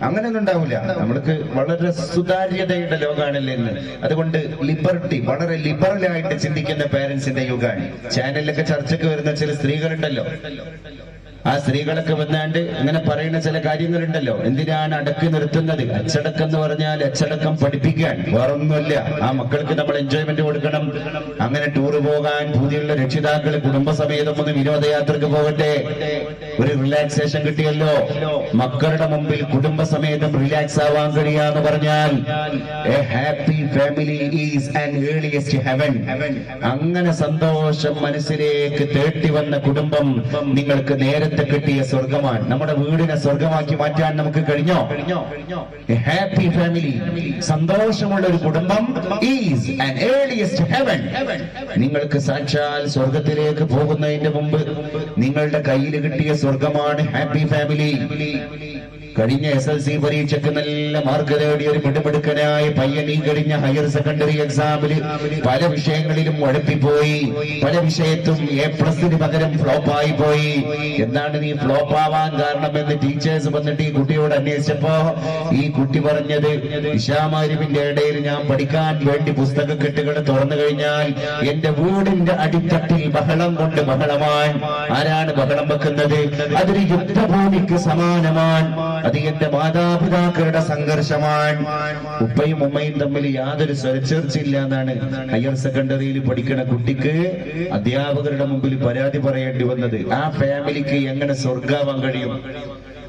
അങ്ങനെയൊന്നും ഉണ്ടാവില്ല. നമ്മൾക്ക് വളരെ സുതാര്യതയുടെ ലോകമാണല്ലേ ഇന്ന്. അതുകൊണ്ട് ലിബർട്ടി, വളരെ ലിബറലായിട്ട് ചിന്തിക്കുന്ന പേരൻസിന്റെ യുഗമാണ്. ചാനലിലൊക്കെ ചർച്ചയ്ക്ക് വരുന്ന ചില സ്ത്രീകളുണ്ടല്ലോ, ആ സ്ത്രീകളൊക്കെ വന്നാണ്ട് ഇങ്ങനെ പറയുന്ന ചില കാര്യങ്ങളുണ്ടല്ലോ. എന്തിനാണ് അടക്കി നിർത്തുന്നത്? അച്ചടക്കം എന്ന് പറഞ്ഞാൽ അച്ചടക്കം പഠിപ്പിക്കാൻ, വേറൊന്നുമില്ല. ആ മക്കൾക്ക് നമ്മൾ എൻജോയ്മെന്റ് കൊടുക്കണം. അങ്ങനെ ടൂറ് പോകാൻ പൂതിയുള്ള രക്ഷിതാക്കൾ കുടുംബസമേതം ഒന്ന് വിനോദയാത്രക്ക് പോകട്ടെ. ഒരു റിലാക്സേഷൻ കിട്ടിയല്ലോ. മക്കളുടെ മുമ്പിൽ കുടുംബസമേതം റിലാക്സ് ആവാൻ കഴിയാന്ന് പറഞ്ഞാൽ A happy family is an earliest heaven. അങ്ങനെ സന്തോഷം മനസ്സിലേക്ക് തേട്ടി വന്ന കുടുംബം നിങ്ങൾക്ക് നേരത്തെ കിട്ടിയ സ്വർഗമാണ്. നമ്മുടെ വീടിനെ സ്വർഗമാക്കി മാറ്റാൻ നമുക്ക് കഴിഞ്ഞോ? ഹാപ്പി ഫാമിലി, സന്തോഷമുള്ള ഒരു കുടുംബം ഈസ് ആൻ ഏർലിയസ്റ്റ് ഹെവൻ. നിങ്ങൾക്ക് സാക്ഷാൽ സ്വർഗത്തിലേക്ക് പോകുന്നതിന്റെ മുമ്പ് നിങ്ങളുടെ കയ്യിൽ കിട്ടിയ സ്വർഗമാണ് ഹാപ്പി ഫാമിലി. കഴിഞ്ഞ SLC പരീക്ഷയ്ക്ക് നല്ല മാർക്ക് നേടിയ ഒരു മിടുമിടുക്കനായ പയ്യൻ ഈ കഴിഞ്ഞ ഹയർ സെക്കൻഡറി എക്സാമില് പല വിഷയങ്ങളിലും ഉഴപ്പിപ്പോയി. പല വിഷയത്തും A+ പകരം ഫ്ലോപ്പായി പോയി. എന്താണ് നീ ഫ്ലോപ്പ് ആവാൻ കാരണമെന്ന് ടീച്ചേഴ്സ് വന്നിട്ട് ഈ കുട്ടിയോട് അന്വേഷിച്ചപ്പോ ഈ കുട്ടി പറഞ്ഞത്, ഇശാമാരിവിന്റെ ഇടയിൽ ഞാൻ പഠിക്കാൻ വേണ്ടി പുസ്തക കെട്ടുകൾ തുറന്നു കഴിഞ്ഞാൽ എന്റെ വീടിന്റെ അടിത്തട്ടിൽ ബഹളം കൊണ്ട് ബഹളമാണ്. ആരാണ് ബഹളം വെക്കുന്നത്? അതൊരു യുദ്ധഭൂമിക്ക് സമാനമാണ്. അത് എന്റെ മാതാപിതാക്കളുടെ സംഘർഷമാണ്. ഉപ്പയും ഉമ്മയും തമ്മിൽ യാതൊരു സ്വരച്ചേർച്ചയില്ല എന്നാണ് ഹയർ സെക്കൻഡറിയിൽ പഠിക്കുന്ന കുട്ടിക്ക് അധ്യാപകരുടെ മുമ്പിൽ പരാതി പറയേണ്ടി വന്നത്. ആ ഫാമിലിക്ക് എങ്ങനെ സ്വർഗാവാൻ കഴിയും?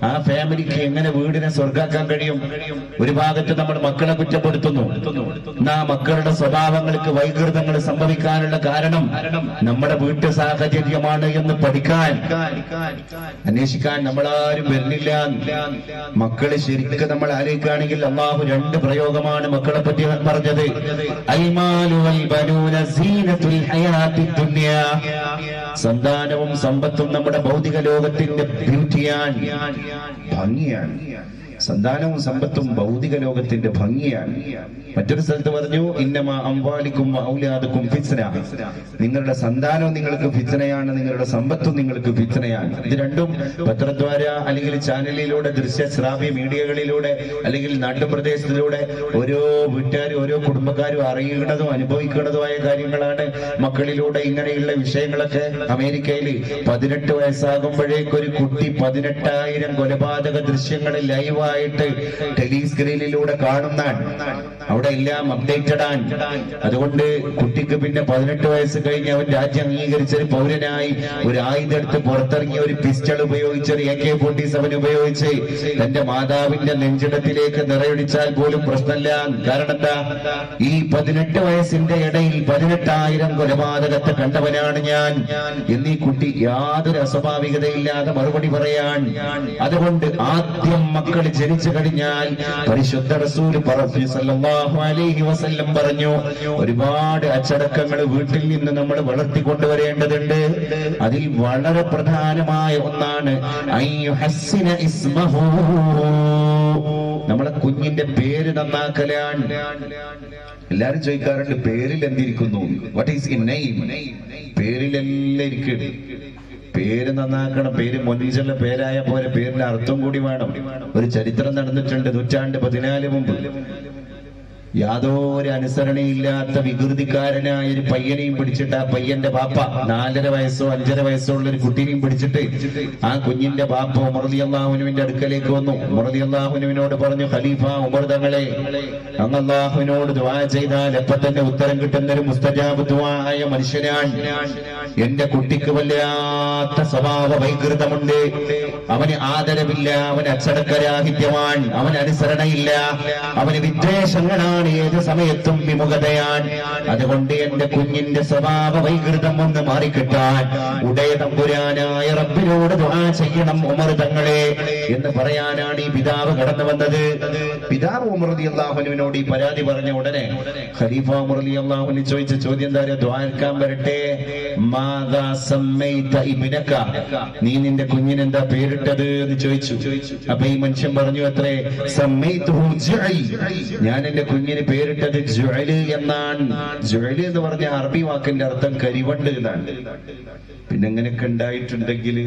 ആ ഫാമിലിക്ക് എങ്ങനെ വീടിനെ സ്വർഗാക്കാൻ കഴിയും? ഒരു ഭാഗത്ത് നമ്മൾ മക്കളെ കുറ്റപ്പെടുത്തുന്നു. ആ മക്കളുടെ സ്വഭാവങ്ങൾക്ക് വൈകൃതങ്ങൾ സംഭവിക്കാനുള്ള കാരണം നമ്മുടെ വീട്ടു സാഹചര്യമാണ് എന്ന് പഠിക്കാൻ, അന്വേഷിക്കാൻ നമ്മളാരും വരുന്നില്ല. മക്കള് ശരിക്കും നമ്മൾ ആലോചിക്കുകയാണെങ്കിൽ അല്ലാഹു 2 പ്രയോഗമാണ് മക്കളെ പറ്റി പറഞ്ഞത്. സന്താനവും സമ്പത്തും നമ്മുടെ ഭൗതിക ലോകത്തിന്റെ ബ്യൂട്ടിയാണ്, ഭംഗിയാണ്. സന്താനവും സമ്പത്തും ഭൗതിക ലോകത്തിന്റെ ഭംഗിയാണ്. മറ്റൊരു സ്ഥലത്ത് പറഞ്ഞു, ഇന്നമാ അംവാലിക്കും ഔലാദുക്കും ഫിത്ന. നിങ്ങളുടെ സന്താനവും നിങ്ങൾക്ക് ഫിത്നയാണ്, നിങ്ങളുടെ സമ്പത്തും നിങ്ങൾക്ക് ഫിത്നയാണ്. ഇത് രണ്ടും പത്രദ്വാര അല്ലെങ്കിൽ ചാനലിലൂടെ, ദൃശ്യ ശ്രാവ്യ മീഡിയകളിലൂടെ അല്ലെങ്കിൽ നാട്ടുപ്രദേശത്തിലൂടെ ഓരോ വീട്ടുകാരും ഓരോ കുടുംബക്കാരും അറിയുന്നതും അനുഭവിക്കുന്നതുമായ കാര്യങ്ങളാണ്. മക്കളിലൂടെ ഇങ്ങനെയുള്ള വിഷയങ്ങളൊക്കെ അമേരിക്കയിൽ 18 വയസ്സാകുമ്പോഴേക്കൊരു കുട്ടി 18,000 കൊലപാതക ദൃശ്യങ്ങൾ ലൈവ് ലൈവായിട്ട് ടെലിസ്ക്രീനിലൂടെ കാണുന്നാണ്. അവിടെ എല്ലാം അപ്ഡേറ്റഡ് ആണ്. അതുകൊണ്ട് കുട്ടിക്ക് പിന്നെ 18 വയസ്സ് കഴിഞ്ഞ് അവൻ രാജ്യം അംഗീകരിച്ചൊരു പൗരനായി ഒരു ആയുധം എടുത്ത് പുറത്തിറങ്ങി ഒരു പിസ്റ്റൾ ഉപയോഗിച്ച് ഒരു AK-47 ഉപയോഗിച്ച് തന്റെ മാതാവിന്റെ നെഞ്ചിടത്തിലേക്ക് നിറയൊടിച്ചാൽ പോലും പ്രശ്നമില്ല. കാരണം എന്താ? ഈ 18 വയസ്സിന്റെ ഇടയിൽ 18,000 കൊലപാതകത്തെ കണ്ടവനാണ് ഞാൻ എന്നീ കുട്ടി യാതൊരു അസ്വാഭാവികതയില്ലാതെ മറുപടി പറയാൻ. അതുകൊണ്ട് ആദ്യം മക്കൾ ജനിച്ചു കഴിഞ്ഞാൽ പരിശുദ്ധ റസൂൽ സല്ലല്ലാഹു അലൈഹി വസല്ലം പറഞ്ഞു, ഒരുപാട് അച്ചടക്കങ്ങൾ വീട്ടിൽ നിന്ന് നമ്മൾ വളർത്തിക്കൊണ്ടുവരേണ്ടതുണ്ട്. അതിൽ വളരെ പ്രധാനമായ ഒന്നാണ് അയ്യുഹസ്സിന ഇസ്മഹു, നമ്മളെ കുഞ്ഞിന്റെ പേര് നന്നാക്കലാണ്. എല്ലാരും ചോദിക്കാറുണ്ട് പേരിൽ എന്തിരിക്കുന്നു, വാട്ട് ഈസ് ഇൻ നെയിം? പേരിലെല്ലാം ഇരിക്കട്ടെ. പേര് നന്നാക്കണം. പേര് മൊഞ്ചുള്ള പേരായ പോലെ പേരിന്റെ അർത്ഥം കൂടി വേണം. ഒരു ചരിത്രം നടന്നിട്ടുണ്ട് 14 മുമ്പ്. യാതൊരു അനുസരണയില്ലാത്ത വികൃതിക്കാരനായ ഒരു പയ്യനെയും പിടിച്ചിട്ട് ആ പയ്യന്റെ ബാപ്പ 4.5 വയസ്സോ 5.5 വയസ്സോ ഉള്ള ഒരു കുട്ടീനെയും പിടിച്ചിട്ട് ആ കുഞ്ഞിന്റെ ബാപ്പ ഉമർ റളിയല്ലാഹു അൻഹുവിന്റെ അടുക്കലേക്ക് വന്നു. ഉമർ റളിയല്ലാഹു അൻഹുവിനോട് പറഞ്ഞു, ഖലീഫ ഉമർ തങ്ങളെ, അങ്ങ് അല്ലാഹുവിനോട് ദുആ ചെയ്താൽ എപ്പോ തന്നെ ഉത്തരം കിട്ടുന്ന ഒരു മുസ്തജാബ് ദുആ ആയ മനുഷ്യനാണ്. എന്റെ കുട്ടിക്ക് വല്ലാത്ത സ്വഭാവ വൈകൃതമുണ്ട്. അവന് ആദരവില്ല, അവന് അച്ചടക്കരാഹിത്യമാണ്, അവന് അനുസരണയില്ല, അവന് വിദ്വേഷങ്ങളാണ്, ഏത് സമയത്തും വിമുഖതയാണ്. അതുകൊണ്ട് എന്റെ കുഞ്ഞിന്റെ സ്വഭാവ വൈകൃതം ഒന്ന് മാറിക്കിട്ടാൻ ഉടയ തമ്പുരാനായ റബ്ബിനോട് ദുആ ചെയ്യണം ഉമർ തങ്ങളെ എന്ന് പറയാനാണ് ഈ പിതാവ് കടന്നു വന്നത്. പിതാവ് ഉമർ റളിയല്ലാഹു അൻഹുവിനോട് ഈ പരാതി പറഞ്ഞ ഉടനെ ഖലീഫ ഉമർ റളിയല്ലാഹു അൻഹു ചോദിച്ച ചോദ്യം എന്താ? ദുആക്കാൻ വരട്ടെ. മാദാ സമ്മൈത ഇബ്നക, നീ നിന്റെ കുഞ്ഞിനെന്താ പേരിട്ടത് എന്ന് ചോദിച്ചു. അപ്പൊ ഈ മനുഷ്യൻ പറഞ്ഞു അത്രേ, സമ്മൈതുഹു ജുഅൽ, ഞാൻ എന്റെ കുഞ്ഞിന് പേരിട്ടത് ജുഅല് എന്നാണ്. ജുഅല് എന്ന് പറഞ്ഞ അറബി വാക്കിന്റെ അർത്ഥം കരിവണ്ട് എന്നാണ്. പിന്നെ എങ്ങനെയൊക്കെ ഉണ്ടായിട്ടുണ്ടെങ്കിൽ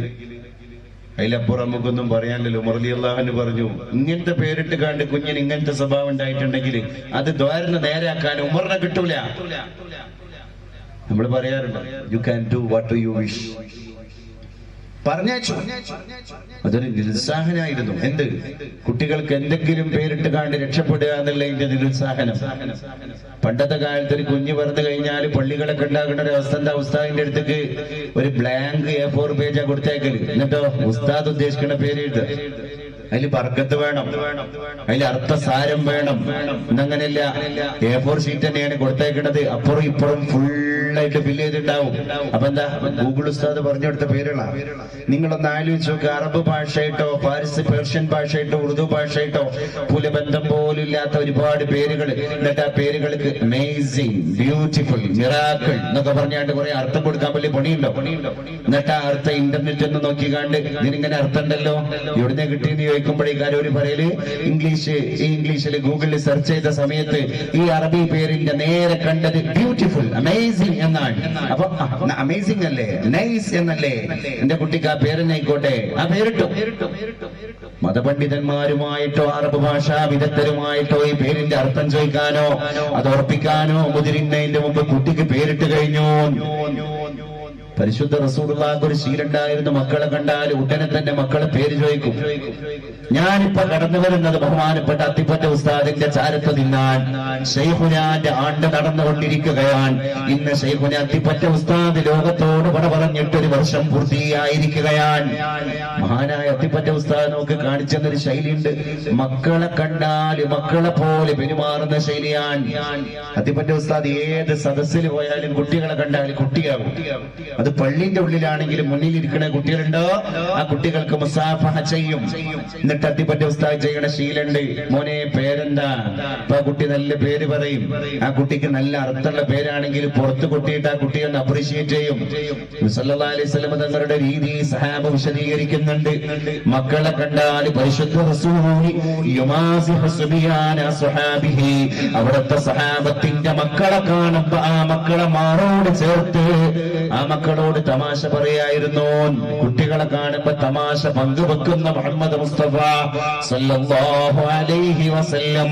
അതിലപ്പുറം നമുക്കൊന്നും പറയാനല്ലോ. ഉമർ റളിയല്ലാഹു അൻഹു പറഞ്ഞു, ഇങ്ങനത്തെ പേരിട്ട് കണ്ട് കുഞ്ഞിന് ഇങ്ങനത്തെ സ്വഭാവം ഉണ്ടായിട്ടുണ്ടെങ്കിൽ അത് ദ്വാരന്ന് നേരെയാക്കാൻ ഉമറിനെ കിട്ടൂല. നമ്മൾ പറയാറുണ്ട്, you can do what you wish. പറഞ്ഞേച്ചു. അതൊരു നിരുത്സാഹനായിരുന്നു. എന്ത്? കുട്ടികൾക്ക് എന്തെങ്കിലും പേരിട്ട് കണ്ട് രക്ഷപ്പെടുക എന്നുള്ളതിന്റെ നിരുത്സാഹനം. പണ്ടത്തെ കാലത്ത് ഒരു കുഞ്ഞ് പറഞ്ഞു കഴിഞ്ഞാൽ പള്ളികളൊക്കെ ഉണ്ടാകുന്ന ഒരു അവസ്ഥ എന്താ? ഉസ്താദിന്റെ അടുത്തേക്ക് ഒരു ബ്ലാങ്ക് A4 പേജാ കൊടുത്തേക്കല്. എന്നിട്ടോ ഉസ്താദ് ഉദ്ദേശിക്കുന്ന പേര് എഴുതുക. അതിൽ ബർക്കത്ത് വേണം, അതിൽ അർത്ഥസാരം വേണം. എന്നങ്ങനെയല്ല, A4 ഷീറ്റ് തന്നെയാണ് കൊടുത്തേക്കുന്നത്. അപ്പുറം ഇപ്പുറം ഫുള്ളായിട്ട് ഫില്ല് ചെയ്തിട്ടുണ്ടാവും. അപ്പൊ എന്താ? ഗൂഗിൾ ഉസ്താദ് പറഞ്ഞു കൊടുത്ത പേരുകളാ. നിങ്ങളൊന്ന് ആലോചിച്ച് നോക്കുക. അറബ് ഭാഷയായിട്ടോ ഫാരിസ് പേർഷ്യൻ ഭാഷയായിട്ടോ ഉറുദു ഭാഷയായിട്ടോ പുലബന്ധം പോലും ഇല്ലാത്ത ഒരുപാട് പേരുകൾ. എന്നിട്ട് ആ പേരുകൾക്ക് അമേസിംഗ്, ബ്യൂട്ടിഫുൾ, മിറാക്കിൾ എന്നൊക്കെ പറഞ്ഞാണ്ട് കുറെ അർത്ഥം കൊടുക്കാൻ വലിയ പണിയുണ്ടോ? എന്നിട്ട് ആ അർത്ഥം ഇന്റർനെറ്റ് ഒന്ന് നോക്കിക്കാണ്ട് ഇതിനിങ്ങനെ അർത്ഥം ഉണ്ടല്ലോ, എവിടുന്ന് കിട്ടിയെന്ന് ചോദിക്കുമ്പോഴേക്കാരും ഒരു പറയല് ഇംഗ്ലീഷിൽ ഗൂഗിളിൽ സെർച്ച് ചെയ്ത സമയത്ത് ഈ അറബി പേരിന്റെ നേരെ കണ്ടത് ബ്യൂട്ടിഫുൾ, അമേസിംഗ് എന്നാണ്. അപ്പൊ അമേസിംഗ് അല്ലേ, നൈസ് എന്നല്ലേ? എന്റെ കുട്ടിക്ക് ആ പേരെന്നായിക്കോട്ടെ, ആ പേരിട്ടു. മതപണ്ഡിതന്മാരുമായിട്ടോ അറബ് ഭാഷാ വിദഗ്ധരുമായിട്ടോ ഈ പേരിന്റെ അർത്ഥം ചോദിക്കാനോ അത് ഉറപ്പിക്കാനോ മുതിരുന്നതിന്റെ മുമ്പ് കുട്ടിക്ക് പേരിട്ട് കഴിഞ്ഞു. പരിശുദ്ധ റസൂലുള്ളാഹിക്ക് ഒരു ശീലമുണ്ടായിരുന്നു, മക്കളെ കണ്ടാൽ ഉടനെ തന്നെ മക്കളെ പേര് ചോദിക്കും. ഞാനിപ്പോ കടന്നു വരുന്നത് ബഹുമാനപ്പെട്ട അത്തിപ്പറ്റ ഉസ്താദിന്റെ ചാരത്ത് നിന്നാൻ. ശൈഖുനാന്റെ ആണ്ട് നടന്നുകൊണ്ടിരിക്കുകയാണ്. ഇന്ന് ശൈഖുന അത്തിപ്പറ്റ ഉസ്താദ് ലോകത്തോട് പട പറഞ്ഞിട്ട് 1 വർഷം പൂർത്തിയായിരിക്കുകയാണ്. മഹാനായ അത്തിപ്പറ്റ ഉസ്താദ് നമുക്ക് കാണിച്ചെന്നൊരു ശൈലിയുണ്ട്. മക്കളെ കണ്ടാൽ മക്കളെ പോലെ പെരുമാറുന്ന ശൈലിയാണ്. അത്തിപ്പറ്റ ഉസ്താദ് ഏത് സദസ്സിൽ പോയാലും കുട്ടികളെ കണ്ടാൽ കുട്ടിയാകും. അത് പള്ളിന്റെ ഉള്ളിലാണെങ്കിലും മുന്നിൽ ഇരിക്കുന്ന കുട്ടികളുണ്ടോ ആ കുട്ടികൾക്ക് മുസാഫഹ ചെയ്യും. എന്നിട്ട് അത്തിപ്പറ്റ ഉസ്താദ് ചെയ്യണ ശീലുണ്ട്. മോനെ പേരെന്താ? അപ്പൊ ആ കുട്ടി നല്ല പേര് പറയും. ആ കുട്ടിക്ക് നല്ല അർത്ഥമുള്ള പേരാണെങ്കിൽ പുറത്ത് കൊട്ടിയിട്ട് ആ കുട്ടിയെ ഒന്ന് അപ്രീഷിയേറ്റ് ചെയ്യും. സല്ലല്ലാഹു അലൈഹി വസല്ലം തങ്ങളുടെ രീതി സഹാബ വിശദീകരിക്കുന്നുണ്ട്. മക്കളെ കണ്ടാൽ പരിശുദ്ധ റസൂൽ യുമാസിഹു സുബിയാന സ്വഹാബിഹി, അവിടുത്തെ സഹാബത്തിന്റെ മക്കളെ കാണുമ്പോ ആ മക്കളെ മാറോട് ചേർത്ത് ആ മക്കളോട് മക്കളോട് തമാശ പറയായിരുന്നു. കുട്ടികളെ കാണുമ്പോ തമാശ പങ്കുവെക്കുന്ന മുഹമ്മദ് മുസ്തഫ സല്ലല്ലാഹു അലൈഹി വസല്ലം.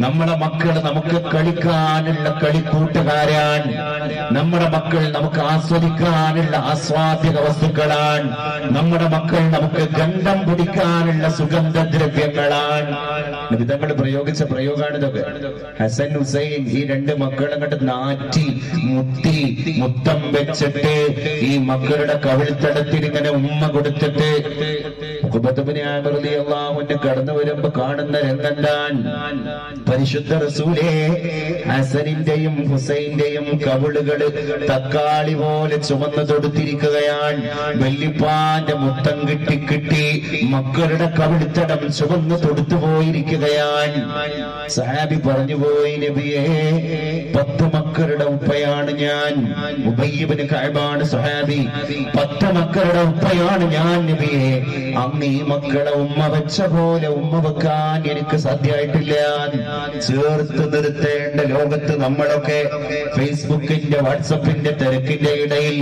നമ്മുടെ മക്കൾ നമുക്ക് കളിക്കാനുള്ള കളിക്കൂട്ടുകാരാണ്. നമ്മുടെ മക്കൾ നമുക്ക് ആസ്വദിക്കാനുള്ള ആസ്വാദ്യക വസ്തുക്കളാണ്. നമ്മുടെ മക്കൾ നമുക്ക് ഗന്ധം പിടിക്കാനുള്ള സുഗന്ധദ്രവ്യങ്ങളാണ്. തങ്ങൾ പ്രയോഗിച്ച പ്രയോഗമാണ് ഇതൊക്കെ. ഹസൻ ഹുസൈൻ ഈ രണ്ട് മക്കളും കണ്ട് നാറ്റി മുട്ടി മുത്തം വെച്ചിട്ട് ഈ മക്കളുടെ കവിൾത്തടത്തിൽ ഇങ്ങനെ ഉമ്മ കൊടുത്തിട്ട് കടന്നു വരുമ്പോ കാണുന്ന രംഗന്താൻ പരിശുദ്ധ റസൂലേ, ഹസനിന്റെയും ഹുസൈന്റെയും കവിളുകള് തക്കാളി പോലെ ചുമന്ന് തൊടുത്തിരിക്കുകയാണ്. വല്ലിപ്പാന്റെ മുത്തം കിട്ടി മക്കളുടെ കവിൾത്തടം ചുമന്ന് തൊടുത്തു പോയിരിക്കുകയാണ്. സഹാബി പറഞ്ഞു പോയി, നബിയേ 10 മക്കളുടെ ഉപ്പയാണ് ഞാൻ. ഉബയ്യ് ഇബ്നു കഅബാണ് സഹാബി. 10 മക്കളുടെ ഉപ്പയാണ് ഞാൻ നബിയേ. അങ്ങ് ഈ മക്കളെ ഉമ്മ വെച്ച പോലെ ഉമ്മ വെക്കാൻ എനിക്ക് സാധ്യമായിട്ടില്ല. ചേർത്ത് നിർത്തേണ്ട ലോകത്ത് നമ്മളൊക്കെ ഫേസ്ബുക്കിന്റെ വാട്സപ്പിന്റെ തിരക്കിന്റെ ഇടയിൽ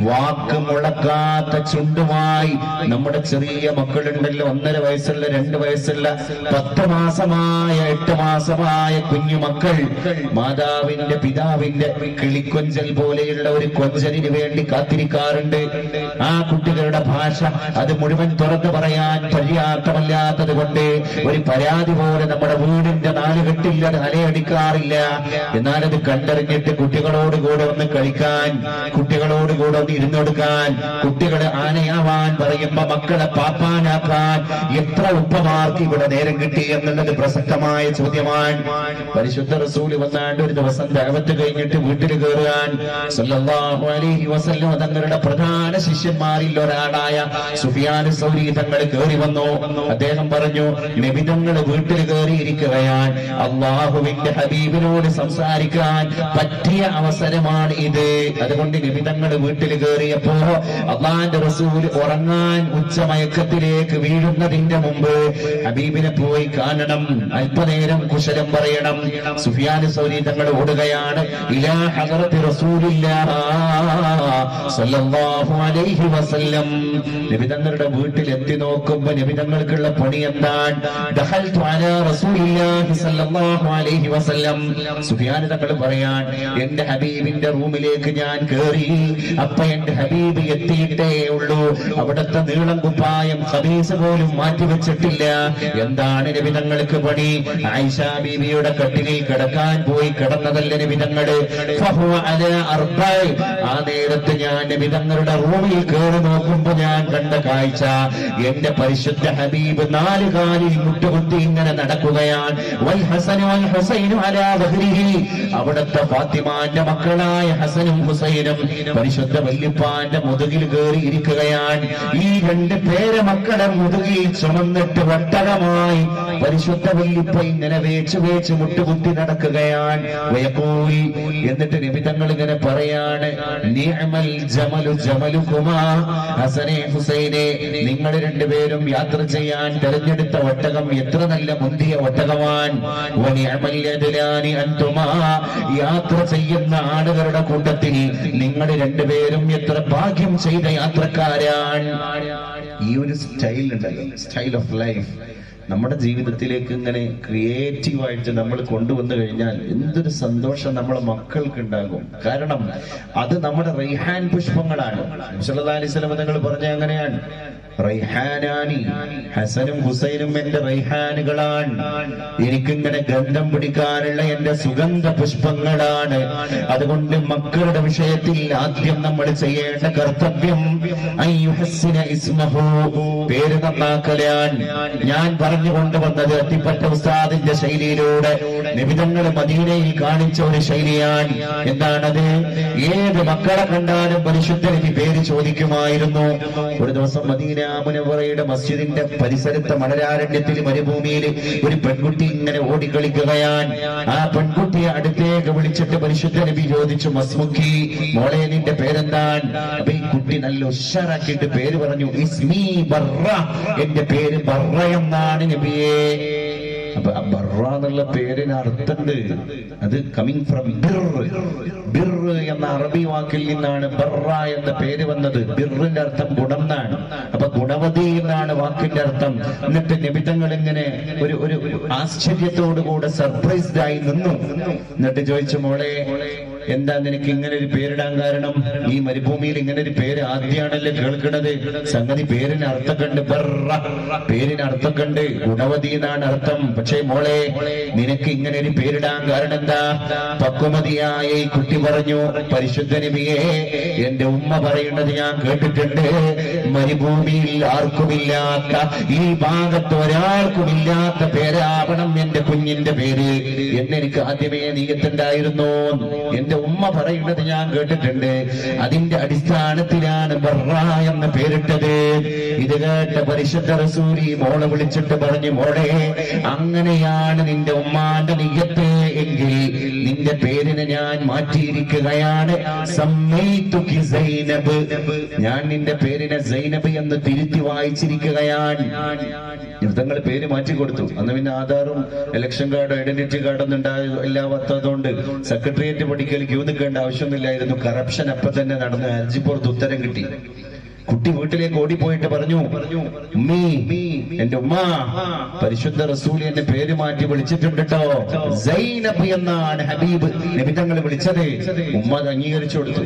വാക്ക് മുളക്കാത്ത ചുണ്ടുമായി നമ്മുടെ ചെറിയ മക്കളുണ്ടല്ലോ, 1.5 വയസ്സുള്ള 2 വയസ്സുള്ള 10 മാസമായ 8 മാസമായ കുഞ്ഞുമക്കൾ മാതാവിന്റെ പിതാവിന്റെ കിളിക്കൊഞ്ചൽ പോലെയുള്ള ഒരു കൊഞ്ചലിന് വേണ്ടി കാത്തിരിക്കാറുണ്ട്. ആ കുട്ടികളുടെ ഭാഷ അത് മുഴുവൻ തുറന്നു പറയാൻ പര്യാപ്തമല്ലാത്തത് കൊണ്ട് ഒരു പരാതി പോലെ നമ്മുടെ വീടിന്റെ നാലുകെട്ടിൽ അത് അലയടിക്കാറില്ല. എന്നാൽ അത് കണ്ടറിഞ്ഞിട്ട് കുട്ടികളോട് കൂടെ ഒന്ന് കളിക്കാൻ, കുട്ടികളോട് കൂടെ ഒന്ന് ഇരുന്നൊടുക്കാൻ, കുട്ടികളെ ആനയാവാൻ പറയുമ്പോ മക്കളെ പാപ്പാനാക്കാൻ എത്ര ഉപ്പമാർക്ക് ഇവിടെ നേരം കിട്ടി എന്നുള്ളത് പ്രസക്തമായ ചോദ്യമാണ്. പരിശുദ്ധ റസൂല് വന്നാണ്ട് ഒരു ദിവസം ദഅവത്ത് കഴിഞ്ഞിട്ട് വീട്ടിൽ കയറുവാൻ സല്ലല്ലാഹു അലൈഹി വസല്ലം തങ്ങളുടെ പ്രധാന ശിഷ്യന്മാരിൽ ഒരാളായ സുഫിയാൻ സൗരി തങ്ങൾ കയറി വന്നു. അദ്ദേഹം പറഞ്ഞു, നബി തങ്ങൾ വീട്ടിൽ കയറിയിരിക്കുകയാണ്. അള്ളാഹുവിന്റെ ഹബീബിനോട് സംസാരിക്കാൻ പറ്റിയ അവസരമാണ് ഇത്. അതുകൊണ്ട് നബി തങ്ങൾ വീട്ടിൽ കയറിയപ്പോ അള്ളാന്റെ റസൂൽ ഉറങ്ങാൻ ഉച്ചമയക്കത്തിലേക്ക് വീഴുന്നതിന്റെ മുമ്പ് ഹബീബിനെ പോയി കാണണം, അല്പനേരം കുശലം പറയണം. സുഫിയാൻ സൗരി തങ്ങൾ ഓടുകയാണ് ഇലാ ഹദറത്തി റസൂലില്ലാഹ് സല്ലല്ലാഹു അലൈഹി വസല്ലം. നബി തങ്ങളുടെ വീട്ടിൽ എത്തി നോക്കുമ്പോ നബി തങ്ങൾക്കുള്ള പണി എന്താണ്? ദഖൽതു അലാ റസൂലില്ലാഹി സല്ലല്ലാഹു അലൈഹി വസല്ലം. സുഫിയാൻ തങ്ങൾ പറയാൻ, എന്റെ ഹബീബിന്റെ റൂമിലേക്ക് ഞാൻ കയറി. അപ്പൊ എന്റെ ഹബീബ് എത്തിയിട്ടേ ഉള്ളൂ. അവിടുത്തെ നീളം കുപ്പായം ഖമീസ് പോലും മാറ്റിവെച്ചിട്ടില്ല. എന്താണ് നബി തങ്ങൾക്ക് പണി? ആയിഷ ബീവിയുടെ കട്ടിലിൽ കിടക്കാൻ പോയി കിടന്നതല്ല നബി തങ്ങള്. ഫഹുവ അലാ അർബഅ. ആ നേരത്ത് ഞാൻ നബി തങ്ങളുടെ റൂമിൽ കയറി നോക്കുമ്പോ ഞാൻ കണ്ട കാഴ്ച, എന്റെ പരിശുദ്ധ ഹബീബ് 4 കാലിൽ മുട്ടുകുത്തി ഇങ്ങനെ നടക്കുകയാണ്. വൽ ഹസനു വൽ ഹുസൈനു അലാ ദഹ്രിഹി. അവിടുത്തെ ഫാത്തിമാന്റെ മക്കളായ ഹസനും ഹുസൈനും പരിശുദ്ധ വല്ലിപ്പാന്റെ മുതുകിൽ കയറി ഇരിക്കുകയാണ്. ഈ 2 പേരമക്കളെ മുതുകിൽ ചുമന്നിട്ട് ഒട്ടകമായി പരിശുദ്ധ വല്ലിപ്പ ഇങ്ങനെ വേച്ച് മുട്ടുകുത്തി നടക്കുകയാണ്. വയഖൂൽ. എന്നിട്ട് നബി തങ്ങൾ ഇങ്ങനെ പറയാണ്, നിഅമൽ ജമലു ജമലുകുമാ. ഹസനെ ഹുസൈനെ, നിങ്ങൾ 2 പേരും യാത്ര ചെയ്യാൻ തെരഞ്ഞെടുത്ത ഒട്ടകം എത്ര നല്ല മുന്തിയ ഒട്ടകമാണ്. വനിഅമൽ യദ്ലാനി അൻതുമാ. യാത്ര ചെയ്യുന്ന ആളുകളുടെ കൂട്ടത്തിൽ നിങ്ങൾ 2 പേരും എത്ര ഭാഗ്യം ചെയ്ത യാത്രക്കാരാണ്. ഈ ഒരു സ്റ്റൈൽ ഉണ്ടല്ലോ, സ്റ്റൈൽ ഓഫ് ലൈഫ്, നമ്മുടെ ജീവിതത്തിലേക്ക് ഇങ്ങനെ ക്രിയേറ്റീവായിട്ട് നമ്മൾ കൊണ്ടുവന്നു കഴിഞ്ഞാൽ എന്തൊരു സന്തോഷം നമ്മളെ മക്കൾക്ക് ഉണ്ടാകും. കാരണം അത് നമ്മുടെ റൈഹാൻ പുഷ്പങ്ങളാണ്. സല്ലല്ലാഹു അലൈഹി വസല്ലം തങ്ങൾ പറഞ്ഞ അങ്ങനെയാണ്, റൈഹാനാനി, ഹസനും ഹുസൈനും എന്റെ റൈഹാനുകളാണ്. എനിക്കിങ്ങനെ ഗന്ധം പിടിക്കാനുള്ള എന്റെ സുഗന്ധ പുഷ്പങ്ങളാണ്. അതുകൊണ്ട് മക്കളുടെ വിഷയത്തിൽ ആദ്യം നമ്മൾ ചെയ്യേണ്ട കർത്തവ്യം അയ്യുഹസ്സിന ഇസ്മഹു, പേര് നന്നാക്കലാണ്. ഞാൻ പറഞ്ഞു കൊണ്ടുവന്നത് അത്തിപ്പറ്റ ഉസ്താദിന്റെ ശൈലിയിലൂടെ നിബിധങ്ങൾ മദീനയിൽ കാണിച്ച ഒരു ശൈലിയാണ്. എന്താണത്? ഏത് മക്കളെ കണ്ടാലും പരിശുദ്ധ നബി പേര് ചോദിക്കുമായിരുന്നു. ഒരു ദിവസം മദീന മുനവ്വറയുടെ മസ്ജിദിന്റെ പരിസരത്തെ മണലാരണ്യത്തിൽ മരുഭൂമിയിൽ ഒരു പെൺകുട്ടി ഇങ്ങനെ ഓടിക്കളിക്കുകയാണ്. ആ പെൺകുട്ടിയെ അടുത്തേക്ക് വിളിച്ചിട്ട് പരിശുദ്ധ നബി ചോദിച്ചു, മസ്മുഖി, മോളെ നിന്റെ പേരെന്താണ്? അപ്പൊ ഈ കുട്ടി നല്ല ഉഷാറാക്കിയിട്ട് പേര് പറഞ്ഞു, ഇസ്മി ബർറ, എന്റെ പേര് ബർറ എന്നാണ് നബിയേ. അപ്പൊ ബർറ എന്നുള്ള പേരിന് അർത്ഥമുണ്ട്. അത് കമ്മിങ് ഫ്രം ബിർ. ബിർ എന്ന അറബി വാക്കിൽ നിന്നാണ് ബർറ എന്ന പേര് വന്നത്. ബിറിന്റെ അർത്ഥം ഗുണം എന്നാണ്. അപ്പൊ ഗുണവതി എന്നാണ് വാക്കിന്റെ അർത്ഥം. എന്നിട്ട് നബിതങ്ങൾ ഇങ്ങനെ ഒരു ആശ്ചര്യത്തോടുകൂടെ സർപ്രൈസ്ഡ് ആയി നിന്നു. എന്നിട്ട് ചോദിച്ചു, മോളെ എന്താ നിനക്ക് ഇങ്ങനെ ഒരു പേരിടാൻ കാരണം? ഈ മരുഭൂമിയിൽ ഇങ്ങനെ ഒരു പേര് ആദ്യമാണല്ലേ കേൾക്കുന്നത്. സംഗതി പേരിന് അർത്ഥക്കുണ്ട്. ബർറ പേരിന് അർത്ഥക്കുണ്ട്. ഗുണവതി എന്നാണ് അർത്ഥം. പക്ഷേ മോളെ നിനക്ക് ഇങ്ങനെ ഒരു പേരിടാൻ കാരണം എന്താ? പക്വമതിയായ ഈ കുട്ടി പറഞ്ഞു, പരിശുദ്ധ നബിയെ, എന്റെ ഉമ്മ പറയുന്നത് ഞാൻ കേട്ടിട്ടുണ്ട്. മരുഭൂമിയിൽ ആർക്കുമില്ലാത്ത, ഈ ഭാഗത്ത് ഒരാൾക്കുമില്ലാത്ത പേരാവണം എന്റെ കുഞ്ഞിന്റെ പേര് എന്നെനിക്ക് ആദ്യമേ നീയത്തുണ്ടായിരുന്നു. എന്റെ ഉമ്മ പറയുന്നത് ഞാൻ കേട്ടിട്ടുണ്ട്. അതിന്റെ അടിസ്ഥാനത്തിലാണ് ബർറ എന്ന പേരിട്ടത്. ഇത് കേട്ട പരിശുദ്ധ റസൂലി മോളെ വിളിച്ചിട്ട് പറഞ്ഞു, മോളെ അങ്ങനെയാണ് നിന്റെ ഉമ്മാന്റെ നിയ്യത്ത് എങ്കിൽ നിന്റെ പേരിനെ ഞാൻ മാറ്റിയിരിക്കുകയാണ്. സമ്മൈതുകി സൈനബ്, ഞാൻ നിന്റെ പേരിനെ സൈനബ് എന്ന് തിരുത്തി വായിച്ചിരിക്കുകയാണ്. തങ്ങൾ പേര് മാറ്റി കൊടുത്തു. അന്ന് പിന്നെ ആധാറും ഇലക്ഷൻ കാർഡും ഐഡന്റിറ്റി കാർഡൊന്നും ഇല്ലാത്തതുകൊണ്ട് സെക്രട്ടേറിയറ്റ് പഠിക്കൽ ക്യൂ നിൽക്കേണ്ട ആവശ്യമൊന്നുമില്ലായിരുന്നു. കറപ്ഷൻ അപ്പൊ തന്നെ നടന്നു. ഹർജിപ്പുറത്ത് ഉത്തരം കിട്ടി. കുട്ടി വീട്ടിലേക്ക് ഓടിപ്പോയിട്ട് പറഞ്ഞു, ഉമ്മീ, എന്റെ ഉമ്മ പരിശുദ്ധ റസൂൽ എന്റെ പേര് മാറ്റി വിളിച്ചിട്ടുണ്ട് കേട്ടോ. സൈനബ് എന്നാണ് ഹബീബ് നബി തങ്ങൾ വിളിച്ചത്. ഉമ്മ അത് അംഗീകരിച്ചു കൊടുത്തു.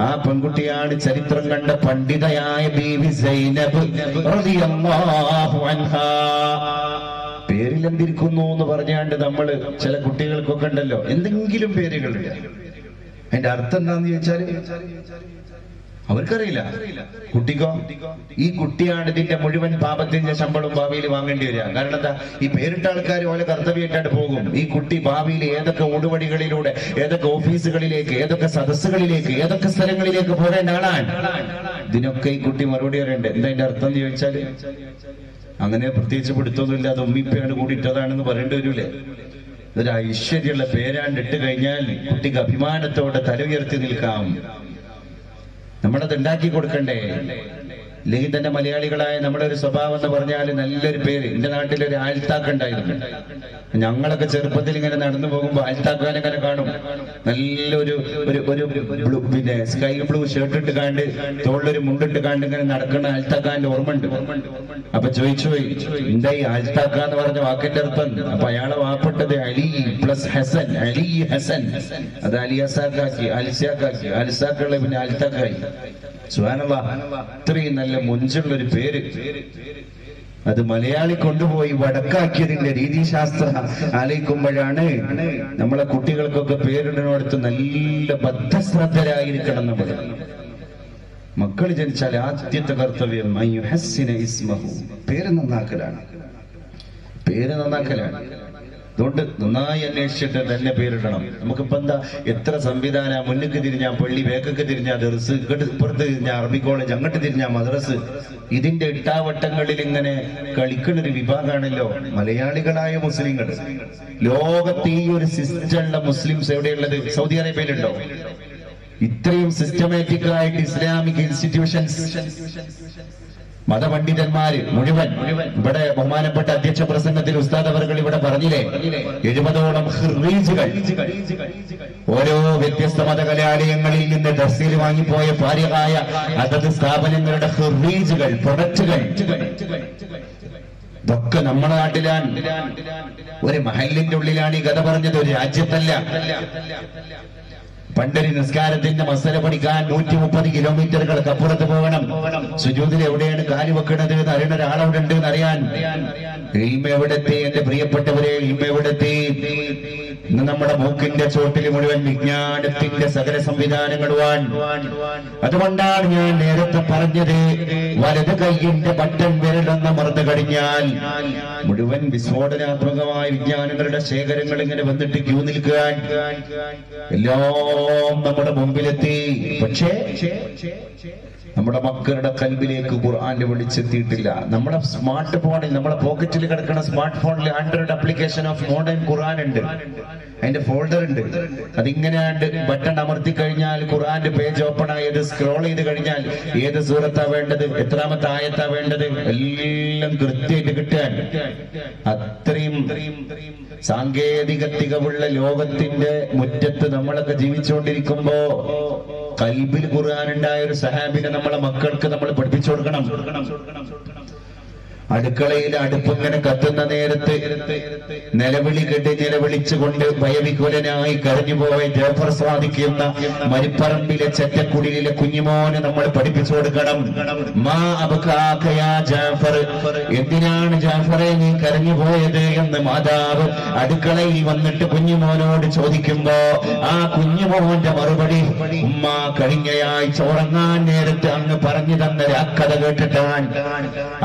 ആ പെൺകുട്ടിയാണ് ചരിത്രം കണ്ട പണ്ഡിതയായ ബീവി സൈനബ് റളിയല്ലാഹു അൻഹാ. പേരിലെന്തിരിക്കുന്നു എന്ന് പറഞ്ഞാണ്ട് നമ്മള് ചില കുട്ടികൾക്കൊക്കെ ഉണ്ടല്ലോ എന്തെങ്കിലും പേരുകളുണ്ട്. അതിന്റെ അർത്ഥം എന്താന്ന് ചോദിച്ചാല് അവർക്കറിയില്ല. കുട്ടിക്കോ ഈ കുട്ടിയാണ് ഇതിന്റെ മുഴുവൻ പാപത്തിന്റെ ശമ്പളം ഭാവിയിൽ വാങ്ങേണ്ടി വരിക. കാരണം എന്താ? ഈ പേരിട്ട ആൾക്കാർ ഓരോ കർത്തവ്യമായിട്ടാണ് പോകും. ഈ കുട്ടി ഭാവിയിൽ ഏതൊക്കെ ഓടുവടികളിലൂടെ, ഏതൊക്കെ ഓഫീസുകളിലേക്ക്, ഏതൊക്കെ സദസ്സുകളിലേക്ക്, ഏതൊക്കെ സ്ഥലങ്ങളിലേക്ക് പോകേണ്ട ആളാണ്. ഇതിനൊക്കെ ഈ കുട്ടി മറുപടി പറയണ്ടേ. എന്താ അതിന്റെ അർത്ഥം എന്ന് ചോദിച്ചാല് അങ്ങനെ പ്രത്യേകിച്ച് പിടുത്തൊന്നുമില്ല. അത് ഉമ്മിപ്പയാണ് കൂടിയിട്ടതാണെന്ന് പറയേണ്ടി വരൂലേ. ഇതൊരു ഐശ്വര്യമുള്ള പേരാണ്ട് ഇട്ട് കഴിഞ്ഞാൽ കുട്ടിക്ക് അഭിമാനത്തോടെ തല ഉയർത്തി നിൽക്കാം. നമ്മളത് ഉണ്ടാക്കി കൊടുക്കണ്ടേ? ഇല്ലെങ്കിൽ തന്നെ മലയാളികളായ നമ്മുടെ ഒരു സ്വഭാവം എന്ന് പറഞ്ഞാൽ നല്ലൊരു പേര്. എന്റെ നാട്ടിലൊരു ആൽത്താക്ക ഉണ്ടായിരുന്നു. ഞങ്ങളൊക്കെ ചെറുപ്പത്തിൽ ഇങ്ങനെ നടന്നു പോകുമ്പോ ആൽത്താക്കാനെ ഇങ്ങനെ കാണും. നല്ലൊരു പിന്നെ സ്കൈ ബ്ലൂ ഷർട്ട് ഇട്ട് കാണ്ട് തോളിലൊരു മുണ്ടിട്ട് കാണ്ട് ഇങ്ങനെ നടക്കുന്ന ആൽത്താക്കാന്റെ ഓർമ്മയുണ്ട്. അപ്പൊ ചോദിച്ചു, എന്താ ഈ ആൽത്താക്ക എന്ന് പറഞ്ഞ വാക്കിന്റെ അർത്ഥം? അപ്പൊ അയാളെ വാപ്പെട്ടത് അലി പ്ലസ് ഹസൻ, അലി ഹസൻ. അത് അലിയസാക്കാക്കി, അൽസാക്കാക്കി, അൽസാക്കുള്ള പിന്നെ ആൽത്താക്കായി. സുബ്ഹാനല്ലാഹ്, ഇത്രയും നല്ല മുഞ്ചുള്ളൊരു പേര്. അത് മലയാളി കൊണ്ടുപോയി വടക്കാക്കിയതിന്റെ രീതിശാസ്ത്രം ആലോചിക്കുമ്പോഴാണ് നമ്മളെ കുട്ടികൾക്കൊക്കെ പേരിടുന്നിടത്ത് നല്ല ബദ്ധശ്രദ്ധരായിരിക്കണം. നമ്മൾ മക്കൾ ജനിച്ചാൽ ആദ്യത്തെ കർത്തവ്യം പേര് നന്നാക്കലാണ്. പേര് നന്നാക്കലാണ്. അതുകൊണ്ട് നന്നായി അന്വേഷിച്ചിട്ട് തന്നെ പേരിടണം. നമുക്കിപ്പോ എന്താ എത്ര സംവിധാന, മുന്നിക്ക് തിരിഞ്ഞാ പള്ളി, വേക്കൊക്കെ തിരിഞ്ഞാ ദർസ്, ഇപ്പുറത്ത് തിരിഞ്ഞാ അറബി കോളേജ്, അങ്ങോട്ട് തിരിഞ്ഞാ മദ്രസ്. ഇതിന്റെ ഇട്ടാവട്ടങ്ങളിൽ ഇങ്ങനെ കളിക്കുന്നൊരു വിഭാഗമാണല്ലോ മലയാളികളായ മുസ്ലിങ്ങൾ. ലോകത്ത് ഈ ഒരു സിസ്റ്റമുള്ള മുസ്ലിംസ് എവിടെയുള്ളത്? സൗദി അറേബ്യയിലുണ്ടോ? ഇത്രയും സിസ്റ്റമാറ്റിക് ആയിട്ട് ഇസ്ലാമിക് ഇൻസ്റ്റിറ്റ്യൂഷൻസ്, മതപണ്ഡിതന്മാര് മുഴുവൻ ഇവിടെ ബഹുമാനപ്പെട്ട അധ്യക്ഷ പ്രസംഗത്തിൽ ഉസ്താദ് അവർകൾ ഇവിടെ പറഞ്ഞില്ലേ, 70ഓളം ഖിർറീജുകൾ ഓരോ വ്യത്യസ്ത മതകലാലയങ്ങളിൽ നിന്ന് ദർസിൽ വാങ്ങിപ്പോയ ഫാരിഗായ അതത് സ്ഥാപനങ്ങളുടെ ഖിർറീജുകൾ, പ്രൊഡക്റ്റുകൾ. ഇതൊക്കെ നമ്മുടെ നാട്ടിലാണ്. ഒരു മഹല്ലിന്റെ ഉള്ളിലാണ് ഈ കഥ പറഞ്ഞത്, ഒരു രാജ്യത്തല്ല. പണ്ടൊരു നിസ്കാരത്തിന്റെ മസല പഠിക്കാൻ 130 കിലോമീറ്ററുകൾക്ക് അപ്പുറത്ത് പോകണം. സുജൂദിൽ എവിടെയാണ് കാല് വെക്കുന്നത് എന്ന് അറിയുന്ന ഒരാളവിടെ ഉണ്ട് എന്ന് അറിയാൻ. ഇൽമ എവിടെത്തി എന്റെ പ്രിയപ്പെട്ടവരെ? ഇൽമ എവിടെത്തി? ഇന്ന് നമ്മുടെ മൂക്കിന്റെ ചോട്ടിൽ മുഴുവൻ വിജ്ഞാനത്തിന്റെ സകല സംവിധാനങ്ങളുമാണ്. അതുകൊണ്ടാണ് ഞാൻ നേരത്തെ പറഞ്ഞത്, വലത് കൈയിന്റെ ബട്ടൺ വിരലെന്ന മറന്നു കഴിഞ്ഞാൽ മുഴുവൻ വിസ്ഫോടനാത്മകമായ വിജ്ഞാനങ്ങളുടെ ശേഖരങ്ങൾ ഇങ്ങനെ വന്നിട്ട് ക്യൂ നിൽക്കാൻ എല്ലാം നമ്മുടെ മുമ്പിലെത്തി. പക്ഷേ നമ്മുടെ മക്കളുടെ കൽബിലേക്ക് ഖുർആന്റെ വിളിച്ചെത്തിയിട്ടില്ല. നമ്മുടെ സ്മാർട്ട് ഫോണിൽ, നമ്മുടെ പോക്കറ്റിൽ കിടക്കുന്ന സ്മാർട്ട് ഫോണിൽ 100 ആപ്ലിക്കേഷൻ ഓഫ് മോഡേൺ ഖുർആൻ ഉണ്ട്. അതിന്റെ ഫോൾഡർ ഉണ്ട്. അതിങ്ങനെ ബട്ടൺ അമർത്തി കഴിഞ്ഞാൽ ഖുർആന്റെ പേജ് ഓപ്പൺ ആയത് സ്ക്രോൾ ചെയ്ത് കഴിഞ്ഞാൽ ഏത് സൂറത്താ വേണ്ടത്, എത്രാമത്തെ ആയത്താ വേണ്ടത്, എല്ലാം കൃത്യമായിട്ട് കിട്ടാൻ. അത്രയും സാങ്കേതിക തികവുള്ള ലോകത്തിന്റെ മുറ്റത്ത് നമ്മളൊക്കെ ജീവിച്ചുകൊണ്ടിരിക്കുമ്പോ കൽബിൽ ഖുർആൻ ഉണ്ടായ ഒരു സഹാബിനെ നമ്മളെ മക്കൾക്ക് നമ്മൾ പഠിപ്പിച്ചു കൊടുക്കണം. അടുക്കളയിൽ അടുപ്പിങ്ങനെ കത്തുന്ന നേരത്ത് നിലവിളി കെട്ടി നിലവിളിച്ചുകൊണ്ട് ഭയവികുലനായി കരഞ്ഞുപോയ ജാഫർ സാദിക്കുന്ന മരിപ്പറമ്പിലെ ചെറ്റക്കുടിയിലെ കുഞ്ഞുമോനെ നമ്മൾ പഠിപ്പിച്ചു കൊടുക്കണം. മാ അബ്കാകയാ ജാഫർ, എന്തിനാണ് ജാഫറെ നീ കരഞ്ഞുപോയത് എന്ന് മാതാവ് അടുക്കളയിൽ വന്നിട്ട് കുഞ്ഞുമോനോട് ചോദിക്കുമ്പോ ആ കുഞ്ഞുമോന്റെ മറുപടി, ഉമ്മ കഴിഞ്ഞയാഴ്ച ഉറങ്ങാൻ നേരത്ത് അങ്ങ് പറഞ്ഞു തന്ന രാക്കഥ കേട്ടിട്ടാണ്.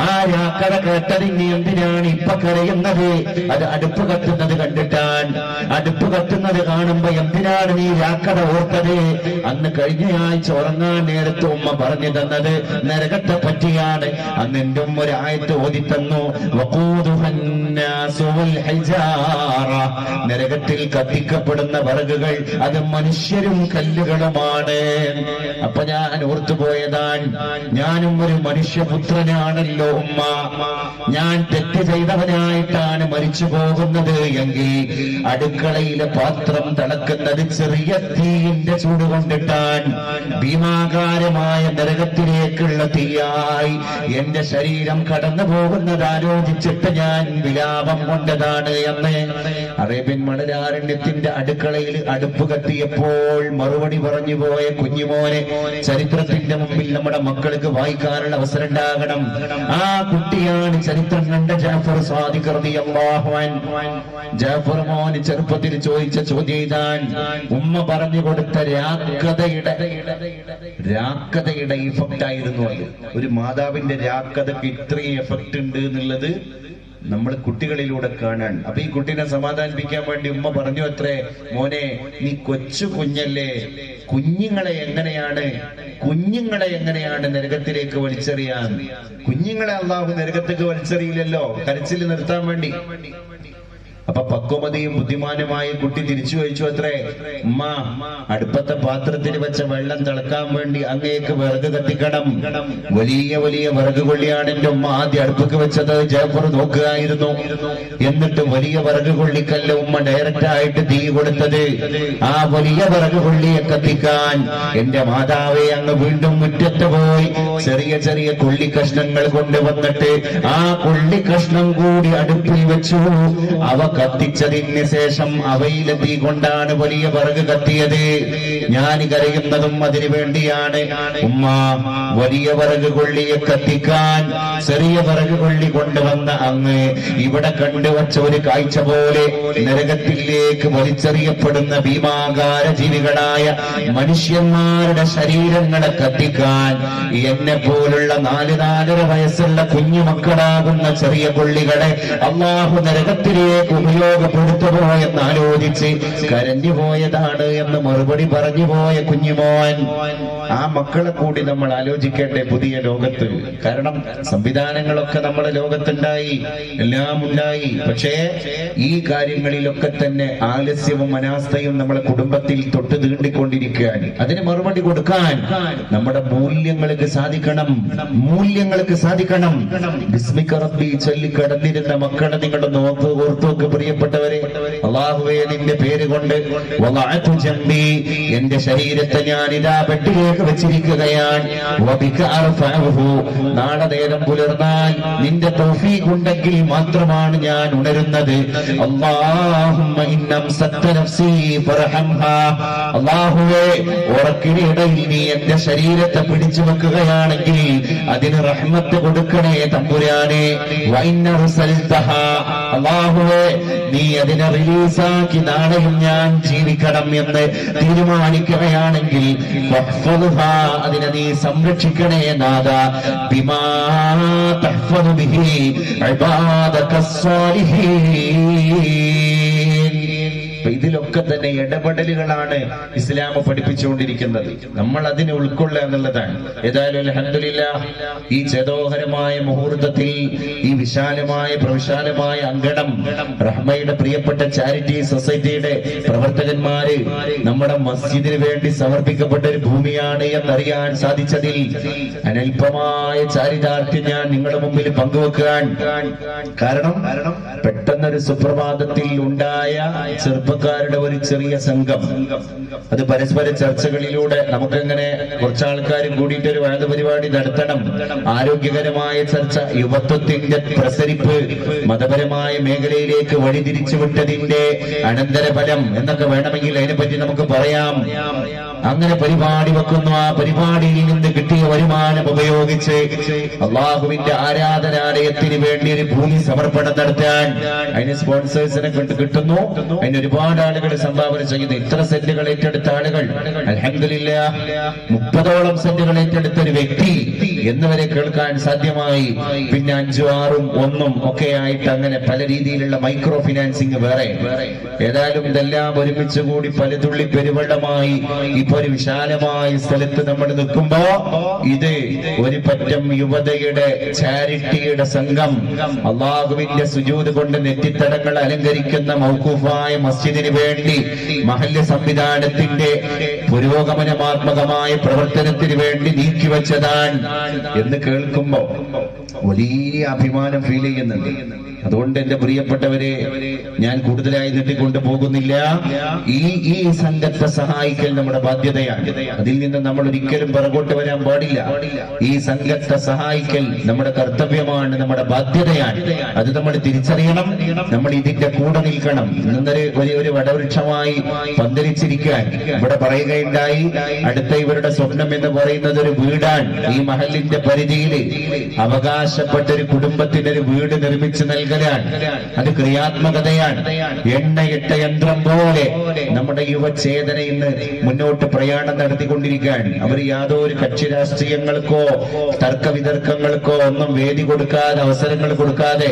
ആ രാക്കഥ കേട്ടതിന് എന്തിനാണ് ഇപ്പൊ കരയുന്നത്? അത് അടുപ്പ് കത്തുന്നത് കണ്ടിട്ടാണ്. അടുപ്പ് കത്തുന്നത് കാണുമ്പോ എന്തിനാണ് നീ രാക്കഥ ഓർത്തത്? അന്ന് കഴിഞ്ഞയാഴ്ച ഉറങ്ങാൻ നേരത്ത് ഉമ്മ പറഞ്ഞു തന്നത് നരകത്തെ പറ്റിയാണ്. അന്ന് എന്റെ ഉമ്മ ഒരു ആയത്ത് ഓതി തന്നു, നരകത്തിൽ കത്തിക്കപ്പെടുന്ന വിറകുകൾ അത് മനുഷ്യരും കല്ലുകളുമാണ്. അപ്പൊ ഞാൻ ഓർത്തുപോയതാണ്, ഞാനും ഒരു മനുഷ്യപുത്രനാണല്ലോ ഉമ്മ. ഞാൻ തെറ്റ് ചെയ്തവനായിട്ടാണ് മരിച്ചു പോകുന്നത് എങ്കിൽ അടുക്കളയിലെ പാത്രം തിളക്കുന്നത് ചെറിയ തീയിന്റെ ചൂട് കൊണ്ടിട്ടാൻ ഭീമാകാരമായ നരകത്തിലേക്കുള്ള തീയായി എന്റെ ശരീരം കടന്നു പോകുന്നത് ആലോചിച്ചിട്ട് ഞാൻ വിലാപം കൊണ്ടതാണ് എന്ന്. അറേബ്യൻ മണലാരണ്യത്തിന്റെ അടുക്കളയിൽ അടുപ്പ് കത്തിയപ്പോൾ മറുപടി പറഞ്ഞു പോയ കുഞ്ഞുമോനെ ചരിത്രത്തിന്റെ മുമ്പിൽ നമ്മുടെ മക്കൾക്ക് വായിക്കാനുള്ള അവസരം ഉണ്ടാകണം. ആ കുട്ടിയാണ് ചരിത്രം കണ്ട ജാഫർ സാദിഖ് റളിയല്ലാഹു അൻഹു. ജാഫർ മോന് ചെറുപ്പത്തിൽ ചോദിച്ച ചോദ്യം ഇതാണ്. ഉമ്മ പറഞ്ഞു കൊടുത്ത രാക്കഥയുടെ ഇഫക്റ്റ് ആയിരുന്നു അത്. ഒരു മാതാവിന്റെ രാക്കഥക്ക് ഇത്രയും എഫക്റ്റ് ഉണ്ട് എന്നുള്ളത് നമ്മൾ കുട്ടികളിലൂടെ കാണാൻ. അപ്പൊ ഈ കുട്ടീനെ സമാധാനിപ്പിക്കാൻ വേണ്ടി ഉമ്മ പറഞ്ഞു അത്രേ, മോനെ നീ കൊച്ചു കുഞ്ഞല്ലേ, കുഞ്ഞുങ്ങളെ എങ്ങനെയാണ് നരകത്തിലേക്ക് വലിച്ചെറിയാൻ? കുഞ്ഞുങ്ങളെ അള്ളാഹു നരകത്തേക്ക് വലിച്ചെറിയില്ലല്ലോ, കരച്ചിൽ നിർത്താൻ വേണ്ടി. അപ്പൊ പക്വമതിയും ബുദ്ധിമാനുമായ കുട്ടി തിരിച്ചു ചോദിച്ചു അത്രേ, ഉമ്മ അടുപ്പത്തെ പാത്രത്തിൽ വെച്ച വെള്ളം തിളക്കാൻ വേണ്ടി അങ്ങേക്ക് വിറക് കത്തിക്കണം. വലിയ വലിയ വിറക് കൊള്ളിയാണ് എന്റെ ഉമ്മ ആദ്യം അടുപ്പൊക്കെ വെച്ചത്. ജാഫർ നോക്കുകയായിരുന്നു. എന്നിട്ട് വലിയ വിറക് കൊള്ളിക്കല്ല ഉമ്മ ഡയറക്റ്റ് ആയിട്ട് തീ കൊടുത്തത്. ആ വലിയ വിറക് കൊള്ളിയെ കത്തിക്കാൻ എന്റെ മാതാവെ അങ്ങ് വീണ്ടും മുറ്റത്ത് പോയി ചെറിയ ചെറിയ കൊള്ളിക്കഷ്ണങ്ങൾ കൊണ്ടുവന്നിട്ട് ആ കൊള്ളിക്കഷ്ണം കൂടി അടുപ്പിൽ വെച്ചു. അവ കത്തിച്ചതിന് ശേഷം അവയിലെ തീ കൊണ്ടാണ് വലിയ വിറക് കത്തിയത്. ഞാൻ കരയുന്നതും അതിനു വേണ്ടിയാണ്. ഉമ്മ വലിയ വിറക് കൊള്ളിയെ കത്തിക്കാൻ ചെറിയ വിറക് കൊള്ളി കൊണ്ടുവന്ന അങ്ങ് ഇവിടെ കണ്ടുവച്ച ഒരു കാഴ്ച പോലെ നരകത്തിലേക്ക് വലിച്ചെറിയപ്പെടുന്ന ഭീമാകാര ജീവികളായ മനുഷ്യന്മാരുടെ ശരീരങ്ങളെ കത്തിക്കാൻ എന്നെ പോലുള്ള 4-4.5 വയസ്സുള്ള കുഞ്ഞുമക്കളാകുന്ന ചെറിയ കൊള്ളികളെ അള്ളാഹു നരകത്തിലേക്ക് ഉപയോഗപ്പെടുത്തുമോ എന്ന് ആലോചിച്ച് കരഞ്ഞുപോയതാണ് എന്ന് മറുപടി പറഞ്ഞു പോയ കുഞ്ഞുമോൻ. ആ മക്കളെ കൂടി നമ്മൾ ആലോചിക്കേണ്ടേ പുതിയ ലോകത്ത്. കാരണം സംവിധാനങ്ങളൊക്കെ നമ്മുടെ ലോകത്തുണ്ടായി, എല്ലാം ഉണ്ടായി. പക്ഷേ ഈ കാര്യങ്ങളിലൊക്കെ തന്നെ ആലസ്യവും അനാസ്ഥയും നമ്മുടെ കുടുംബത്തിൽ തൊട്ട് തീണ്ടിക്കൊണ്ടിരിക്കുകയാണ്. അതിന് മറുപടി കൊടുക്കാൻ നമ്മുടെ മൂല്യങ്ങൾക്ക് സാധിക്കണം. ബിസ്മിക റബ്ബി ചൊല്ലി കടന്നിരുന്ന മക്കളെ നിങ്ങളുടെ ഓർത്തോക്ക് പ്രിയപ്പെട്ടവരെ. അല്ലാഹുവേ നിന്റെ പേര് കൊണ്ട് വളഅതു ജംബി, എന്റെ ശരീരത്തെ ഞാൻ ഇതാ ബെഡിലേക്ക് വെച്ചിരിക്കുകയാണ്. വബിക അർഫഉഹു, നാളെ നേരം പുലർന്നാൽ നിന്റെ തൗഫീഖ് ഉണ്ടെങ്കിൽ മാത്രമാണ് ഞാൻ ഉണരുന്നത്. അല്ലാഹുമ്മ ഇന്നം സത്ത നഫ്സി ഫർഹംഹാ, അല്ലാഹുവേ ഉറക്കിനിടയിൽ നീ എന്റെ ശരീരത്തെ പിടിച്ചു വെക്കുകയാണെങ്കിൽ അതിന് റഹ്മത്ത് കൊടുക്കണേ തമ്പുരാനെ. വഇന്ന റസൽതഹാ, അല്ലാഹുവേ നീ അതിനെ റിലീസാക്കി നാളെയും ഞാൻ ജീവിക്കണം എന്ന് തീരുമാനിക്കുകയാണെങ്കിൽ അതിനെ നീ സംരക്ഷിക്കണേ നാദ. ബിമാ തഹ്ഫദു ബിഹി ഇബാദക സ്വാലിഹീൻ, ഇതിലൊക്കെ തന്നെ ഇടപെടലുകളാണ് ഇസ്ലാം പഠിപ്പിച്ചുകൊണ്ടിരിക്കുന്നത്. നമ്മൾ അതിനെ ഉൾക്കൊള്ളുക എന്നുള്ളതാണ്. ഏതായാലും അൽഹംദുലില്ലാഹ് ഈ ചേതോഹരമായ മുഹൂർത്തത്തിൽ ഈ വിശാലമായ പ്രവിശാലമായ അങ്കണം റഹ്മയുടെ പ്രിയപ്പെട്ട ചാരിറ്റി സൊസൈറ്റിയുടെ പ്രവർത്തകന്മാര് നമ്മുടെ മസ്ജിദിന് വേണ്ടി സമർപ്പിക്കപ്പെട്ട ഒരു ഭൂമിയാണ് എന്നറിയാൻ സാധിച്ചതിൽ അനൽപമായ ചാരിതാർത്ഥ്യം ഞാൻ നിങ്ങളുടെ മുമ്പിൽ പങ്കുവെക്കാൻ കാരണം പെട്ടെന്നൊരു സുപ്രഭാതത്തിൽ ഉണ്ടായ ചെറുപ്പക്കാരുടെ ഒരു ചെറിയ സംഘം, അത് പരസ്പര ചർച്ചകളിലൂടെ നമുക്കെങ്ങനെ കുറച്ചാൾക്കാരും കൂടിയിട്ട് ഒരു വാദ പരിപാടി നടത്തണം, ആരോഗ്യകരമായ ചർച്ച, യുവത്വത്തിന്റെ പ്രസരിപ്പ് മതപരമായ മേഖലയിലേക്ക് വഴിതിരിച്ചുവിട്ടതിന്റെ അനന്തരഫലം എന്നൊക്കെ വേണമെങ്കിൽ അതിനെപ്പറ്റി നമുക്ക് പറയാം. അങ്ങനെ പരിപാടി വെക്കുന്നു. ആ പരിപാടിയിൽ നിന്ന് കിട്ടിയ വരുമാനം ഉപയോഗിച്ച് അള്ളാഹുവിന്റെ ആരാധനാലയത്തിന് വേണ്ടി ഒരു ഭൂമി സമർപ്പണം നടത്താൻ അതിന് സ്പോൺസേഴ്സിനെ കിട്ടുന്നു. അതിന് ഒരുപാട് ആളുകൾ സംഭാവന ചെയ്യുന്നു. ഇത്ര സെന്റുകൾ ഏറ്റെടുത്ത ആളുകൾ അൽഹംദുലില്ലാഹ് 30ഓളം സെന്റുകൾ ഏറ്റെടുത്ത ഒരു വ്യക്തി എന്നിവരെ കേൾക്കാൻ സാധ്യമായി. പിന്നെ 5, 6, 1 ഒക്കെ ആയിട്ട് അങ്ങനെ പല രീതിയിലുള്ള മൈക്രോ ഫിനാൻസിങ് വേറെ. ഏതായാലും ഇതെല്ലാം ഒരുമിച്ച് കൂടി പലതുള്ളി പെരുവെള്ളമായി ഇപ്പൊ ഒരു വിശാലമായ സ്ഥലത്ത് നമ്മൾ നിൽക്കുമ്പോ ഇത് ഒരു പറ്റം യുവതയുടെ ചാരിറ്റിയുടെ സംഘം അള്ളാഹുവിന്റെ സുജൂദ് കൊണ്ട് നെറ്റിത്തടങ്ങൾ അലങ്കരിക്കുന്ന മൗഖൂഫായ മസ്ജിദിന് വേണ്ടി മഹല്ല് സംവിധാനത്തിന്റെ പുരോഗമനാത്മകമായ പ്രവർത്തനത്തിന് വേണ്ടി നീക്കിവെച്ചതാണ് എന്ന് കേൾക്കുമ്പോ വലിയ അഭിമാനം ഫീൽ ചെയ്യുന്നുണ്ട്. അതുകൊണ്ട് എന്റെ പ്രിയപ്പെട്ടവരെ, ഞാൻ കൂടുതലായി നീട്ടിക്കൊണ്ടു പോകുന്നില്ല. ഈ സംഘത്തെ സഹായിക്കൽ നമ്മുടെ ബാധ്യതയാണ്. അതിൽ നിന്ന് നമ്മൾ ഒരിക്കലും പുറകോട്ട് വരാൻ പാടില്ല. ഈ സംഘത്തെ സഹായിക്കൽ നമ്മുടെ കർത്തവ്യമാണ്, നമ്മുടെ ബാധ്യതയാണ്. അത് നമ്മൾ തിരിച്ചറിയണം. നമ്മൾ ഇതിന്റെ കൂടെ നിൽക്കണം. ഒരു വടവൃക്ഷമായി പന്തലിച്ചിരിക്കാൻ ഇവിടെ പറയുകയുണ്ടായി. അടുത്ത ഇവരുടെ സ്വപ്നം എന്ന് പറയുന്നത് ഒരു വീടാണ്. ഈ മഹലിന്റെ പരിധിയിൽ അവകാശപ്പെട്ട ഒരു കുടുംബത്തിന് ഒരു വീട് നിർമ്മിച്ചു നൽകലാണ്. അത് ക്രിയാത്മകതയാണ്. എണ്ണയിട്ട യന്ത്രം പോലെ നമ്മുടെ യുവചേതന ഇന്ന് മുന്നോട്ട് പ്രയാണം നടത്തിക്കൊണ്ടിരിക്കുകയാണ്. അവർ യാതൊരു കക്ഷി രാഷ്ട്രീയങ്ങൾക്കോ തർക്കവിതർക്കങ്ങൾക്കോ ഒന്നും വേദി കൊടുക്കാതെ, അവസരങ്ങൾ കൊടുക്കാതെ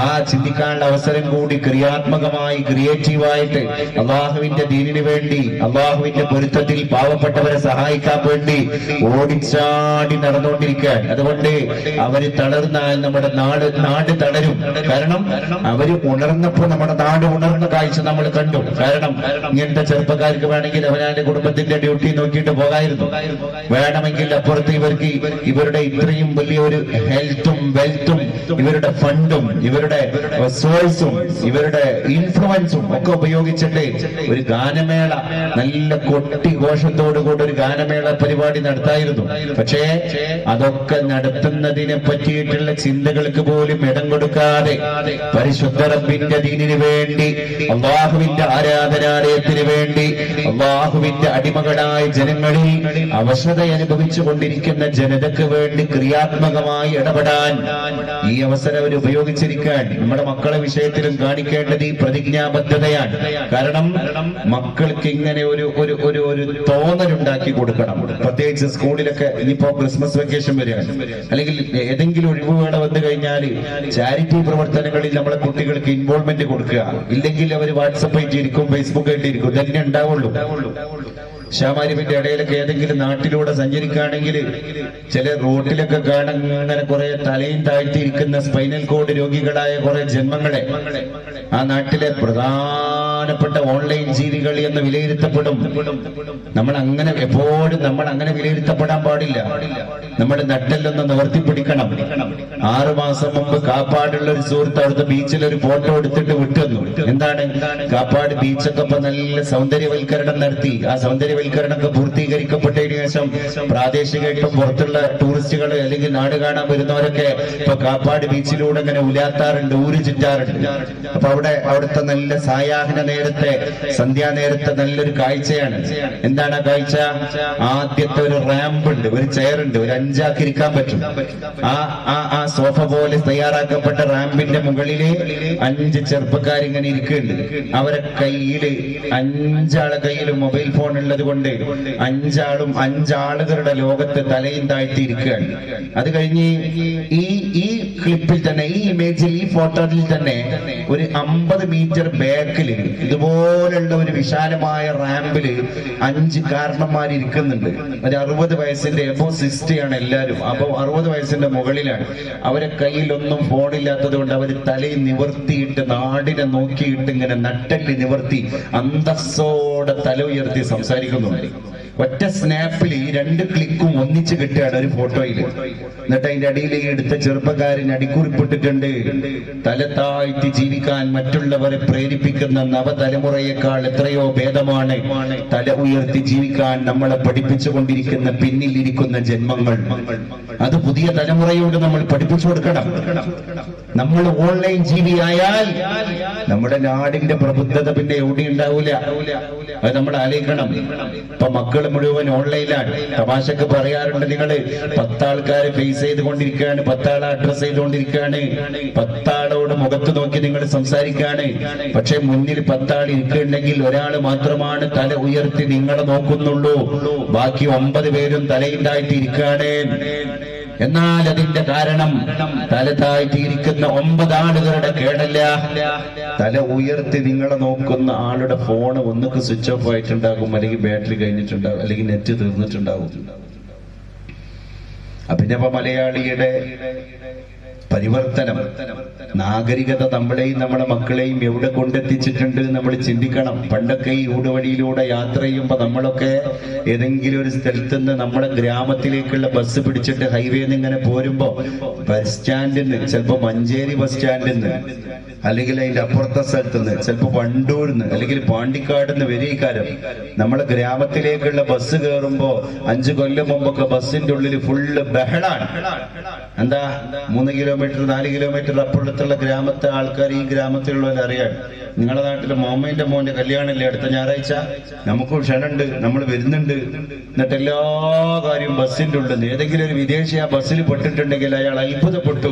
ആ ചിന്തിക്കാനുള്ള അവസരം കൂടി ക്രിയാത്മകമായി ക്രിയേറ്റീവായിട്ട് അള്ളാഹുവിന്റെ ദീനിന് വേണ്ടി, അള്ളാഹുവിന്റെ പൊരുത്തത്തിൽ പാവപ്പെട്ടവരെ സഹായിക്കാൻ വേണ്ടി ഓടിച്ചാടി നടന്നുകൊണ്ടിരിക്കാൻ. അതുകൊണ്ട് അവര് തളർന്നാൽ നമ്മുടെ നാട് തളരും. കാരണം അവര് ഉണർന്നപ്പോ നമ്മുടെ നാട് ഉണർന്ന കാഴ്ച നമ്മൾ കണ്ടു. കാരണം ഇങ്ങനത്തെ ചെറുപ്പക്കാർക്ക് വേണമെങ്കിൽ അവനാന്റെ കുടുംബത്തിന്റെ ഡ്യൂട്ടി നോക്കിയിട്ട് പോകായിരുന്നു. വേണമെങ്കിൽ അപ്പുറത്ത് ഇവരുടെ ഇത്രയും വലിയൊരു ഹെൽത്തും വെൽത്തും ഇവരുടെ ഫണ്ടും ഇവരുടെ സോഴ്സും ഇവരുടെ ഇൻഫ്ലുവൻസും ഒക്കെ ഉപയോഗിച്ചിട്ട് ഒരു ഗാനമേള, നല്ല കൊട്ടിഘോഷത്തോടുകൂടി ഒരു ഗാനമേള പരിപാടി നടത്തായിരുന്നു. പക്ഷേ അതൊക്കെ നടത്തുന്നതിനെ പറ്റിയിട്ടുള്ള ചിന്തകൾക്ക് പോലും ഇടം കൊടുക്കാതെ പരിശുദ്ധ റബ്ബിന്റെ ദീനിന് വേണ്ടി, അള്ളാഹുവിന്റെ ആരാധനാലയത്തിന് വേണ്ടി, അള്ളാഹുവിന്റെ അടിമകളായ ജനങ്ങളിൽ അവശത അനുഭവിച്ചു കൊണ്ടിരിക്കുന്ന ജനതയ്ക്ക് വേണ്ടി ക്രിയാത്മകമായി ഇടപെടാൻ ഈ അവസരം അവർ ഉപയോഗിച്ചിരിക്കാൻ നമ്മുടെ മക്കളെ വിഷയത്തിലും കാണിക്കേണ്ടത് ഈ പ്രതിജ്ഞാബദ്ധതയാണ്. കാരണം മക്കൾക്ക് ഇങ്ങനെ ഒരു തോന്നലുണ്ടാക്കി കൊടുക്കണം. പ്രത്യേകിച്ച് സ്കൂളിലൊക്കെ ഇനിയിപ്പോ ക്രിസ്മസ് വെക്കേഷൻ വരികയാണ്, അല്ലെങ്കിൽ ഏതെങ്കിലും ഒഴിവുവേള വന്നു കഴിഞ്ഞാൽ ചാരിറ്റി പ്രവർത്തനങ്ങളിൽ നമ്മളെ കുട്ടികൾക്ക് ഇൻവോൾവ്മെന്റ് കൊടുക്കുക. ഇല്ലെങ്കിൽ അവർ വാട്സപ്പ് ആയിട്ടിരിക്കും, ഫേസ്ബുക്ക് ആയിട്ടിരിക്കും. ഇതന്നെ ഉണ്ടാവുള്ളൂ. ഷാമാരിമിന്റെ ഇടയിലൊക്കെ ഏതെങ്കിലും നാട്ടിലൂടെ സഞ്ചരിക്കുകയാണെങ്കിൽ ചില റോട്ടിലൊക്കെ കാണാൻ അങ്ങനെ കുറെ തലയും താഴ്ത്തിയിരിക്കുന്ന സ്പൈനൽ കോഡ് രോഗികളായ കുറെ ജന്മങ്ങളെ ആ നാട്ടിലെ പ്രധാനപ്പെട്ട ഓൺലൈൻ ജീവികൾ എന്ന് വിലയിരുത്തപ്പെടും. നമ്മൾ അങ്ങനെ വിലയിരുത്തപ്പെടാൻ പാടില്ല. നമ്മുടെ നട്ടെല്ലൊന്ന് നിവർത്തിപ്പിടിക്കണം. 6 മാസം മുമ്പ് കാപ്പാടുള്ള ഒരു സുഹൃത്ത് അവിടുത്തെ ബീച്ചിൽ ഒരു ഫോട്ടോ എടുത്തിട്ട് വിട്ടുന്നു. എന്താണ്, കാപ്പാട് ബീച്ചൊക്കെ ഇപ്പൊ നല്ല സൗന്ദര്യവൽക്കരണം നടത്തി. ആ സൗന്ദര്യവൽക്കരണമൊക്കെ പൂർത്തീകരിക്കപ്പെട്ടതിന് ശേഷം പ്രാദേശികമായിട്ടും പുറത്തുള്ള ടൂറിസ്റ്റുകൾ അല്ലെങ്കിൽ നാട് കാണാൻ വരുന്നവരൊക്കെ ഇപ്പൊ കാപ്പാട് ബീച്ചിലൂടെ ഇങ്ങനെ ഉലാത്താറുണ്ട്, ഊര് ചുറ്റാറുണ്ട്. അപ്പൊ അവിടുത്തെ നല്ല സായാഹ്ന നേരത്തെ, സന്ധ്യാനേരത്തെ നല്ലൊരു കാഴ്ചയാണ്. എന്താണ് ആ കാഴ്ച? ആദ്യത്തെ ഒരു റാമ്പ് ഉണ്ട്, ഒരു ചെയർ ഉണ്ട്, ഒരു 5 ആക്കി ഇരിക്കാൻ പറ്റും. ആ സോഫ പോലെ തയ്യാറാക്കപ്പെട്ട റാമ്പിന്റെ മുകളില് 5 ചെറുപ്പക്കാരിങ്ങനെ ഇരിക്കുന്നുണ്ട്. അവരെ കയ്യില് 5 ആളെ കയ്യിൽ മൊബൈൽ ഫോൺ ഉള്ളത് കൊണ്ട് 5 ആളും 5 ആളുകളുടെ ലോകത്ത് തലയും താഴ്ത്തി ഇരിക്കുകയാണ്. അത് കഴിഞ്ഞ് ഈ ക്ലിപ്പിൽ തന്നെ, ഈ ഇമേജിൽ, ഈ ഫോട്ടോയിൽ തന്നെ ഒരു 50 മീറ്റർ ബാക്കിൽ ഇതുപോലുള്ള ഒരു വിശാലമായ റാമ്പില് 5 കാരണന്മാർ ഇരിക്കുന്നുണ്ട്. ഒരു 60 വയസ്സിന്റെ എബോ 60 ആണ് എല്ലാവരും. അപ്പൊ 60 വയസ്സിന്റെ മുകളിലാണ്. അവരെ കയ്യിലൊന്നും ഫോണില്ലാത്തത് കൊണ്ട് അവർ തലയിൽ നിവർത്തിയിട്ട് നാടിനെ നോക്കിയിട്ട് ഇങ്ങനെ നട്ടല് നിവർത്തി അന്തസ്സോടെ തല ഉയർത്തി സംസാരിക്കുന്നുണ്ട്. ഒറ്റ സ്നാപ്പിൽ ഈ 2 ക്ലിക്കും ഒന്നിച്ച് കിട്ടുകയാണ് ഒരു ഫോട്ടോയിൽ. എന്നിട്ട് അതിന്റെ അടിയിൽ എടുത്ത ചെറുപ്പക്കാരൻ അടിക്കുറിപ്പിട്ടിട്ടുണ്ട്, തല താഴ്ത്തി ജീവിക്കാൻ മറ്റുള്ളവരെ പ്രേരിപ്പിക്കുന്ന നവതലമുറയേക്കാൾ എത്രയോ ഭേദമാണ് തല ഉയർത്തി ജീവിക്കാൻ നമ്മളെ പഠിപ്പിച്ചുകൊണ്ടിരിക്കുന്ന പിന്നിലിരിക്കുന്ന ജന്മങ്ങൾ. അത് പുതിയ തലമുറയോട് നമ്മൾ പഠിപ്പിച്ചു കൊടുക്കണം. നമ്മൾ ഓൺലൈൻ ജീവിയായാൽ നമ്മുടെ നാടിന്റെ പ്രബുദ്ധത പിന്നെ എവിടെ ഉണ്ടാവൂല. അത് നമ്മൾ ആലോചിക്കണം. ഇപ്പൊ മക്കൾ മുഴുവൻ ഓൺലൈനിലാണ്. തമാശക്ക് പറയാറുണ്ട്, നിങ്ങള് 10 ആൾക്കാരെ ഫേസ് ചെയ്തുകൊണ്ടിരിക്കുകയാണ്, 10 ആളെ അഡ്രസ് ചെയ്തുകൊണ്ടിരിക്കുകയാണ്, 10 ആളോട് മുഖത്ത് നോക്കി നിങ്ങൾ സംസാരിക്കുകയാണ്. പക്ഷെ മുന്നിൽ 10 ആൾ ഇരിക്കുന്നുണ്ടെങ്കിൽ ഒരാൾ മാത്രമാണ് തല ഉയർത്തി നിങ്ങളെ നോക്കുന്നുള്ളൂ. ബാക്കി 9 പേരും തലയിണ്ടായിട്ട് ഇരിക്കുകയാണ്. എന്നാൽ അതിന്റെ കാരണം തല താഴ്ത്തിയിരിക്കുന്ന 9 ആളുകളുടെ കേടല്ല. തല ഉയർത്തി നിങ്ങളെ നോക്കുന്ന ആളുടെ ഫോണ് ഒന്നുക്ക് സ്വിച്ച് ഓഫ് ആയിട്ടുണ്ടാകും, അല്ലെങ്കിൽ ബാറ്ററി കഴിഞ്ഞിട്ടുണ്ടാകും, അല്ലെങ്കിൽ നെറ്റ് തീർന്നിട്ടുണ്ടാകും. അഭിനവ മലയാളിയുടെ പരിവർത്തനം, നാഗരികത നമ്മളെയും നമ്മുടെ മക്കളെയും എവിടെ കൊണ്ടെത്തിച്ചിട്ടുണ്ട് നമ്മൾ ചിന്തിക്കണം. പണ്ടൊക്കെ ഈ ഊടുവഴിയിലൂടെ യാത്ര ചെയ്യുമ്പോൾ നമ്മളൊക്കെ ഏതെങ്കിലും ഒരു സ്ഥലത്ത് നിന്ന് നമ്മുടെ ഗ്രാമത്തിലേക്കുള്ള ബസ് പിടിച്ചിട്ട് ഹൈവേന്ന് ഇങ്ങനെ പോരുമ്പോ ബസ് സ്റ്റാൻഡിൽ നിന്ന്, ചിലപ്പോ മഞ്ചേരി ബസ് സ്റ്റാൻഡിൽ നിന്ന്, അല്ലെങ്കിൽ അതിന്റെ അപ്പുറത്തെ സ്ഥലത്ത് നിന്ന്, ചിലപ്പോ വണ്ടൂരിന്ന്, അല്ലെങ്കിൽ പാണ്ടിക്കാട് നിന്ന് വരികാരം നമ്മളെ ഗ്രാമത്തിലേക്കുള്ള ബസ് കയറുമ്പോ 5 കൊല്ലം മുമ്പൊക്കെ ബസ്സിന്റെ ഉള്ളിൽ ഫുള്ള് ബഹളാണ്. എന്താ, 3 കിലോമീറ്റർ 4 കിലോമീറ്റർ അപ്പുറത്തുള്ള ഗ്രാമത്തെ ആൾക്കാർ ഈ ഗ്രാമത്തിലുള്ളവർ അറിയാൻ, നിങ്ങളുടെ നാട്ടിലെ മോമന്റെ മോന്റെ കല്യാണല്ലേ അടുത്ത ഞായറാഴ്ച, നമുക്കും ക്ഷണുണ്ട്, നമ്മൾ വരുന്നുണ്ട്. എന്നിട്ട് എല്ലാ കാര്യവും ബസ്സിന്റെ ഉള്ളിൽ നിന്ന് ഏതെങ്കിലും ഒരു വിദേശി ആ ബസ്സിൽ പെട്ടിട്ടുണ്ടെങ്കിൽ അയാൾ അത്ഭുതപ്പെട്ടു.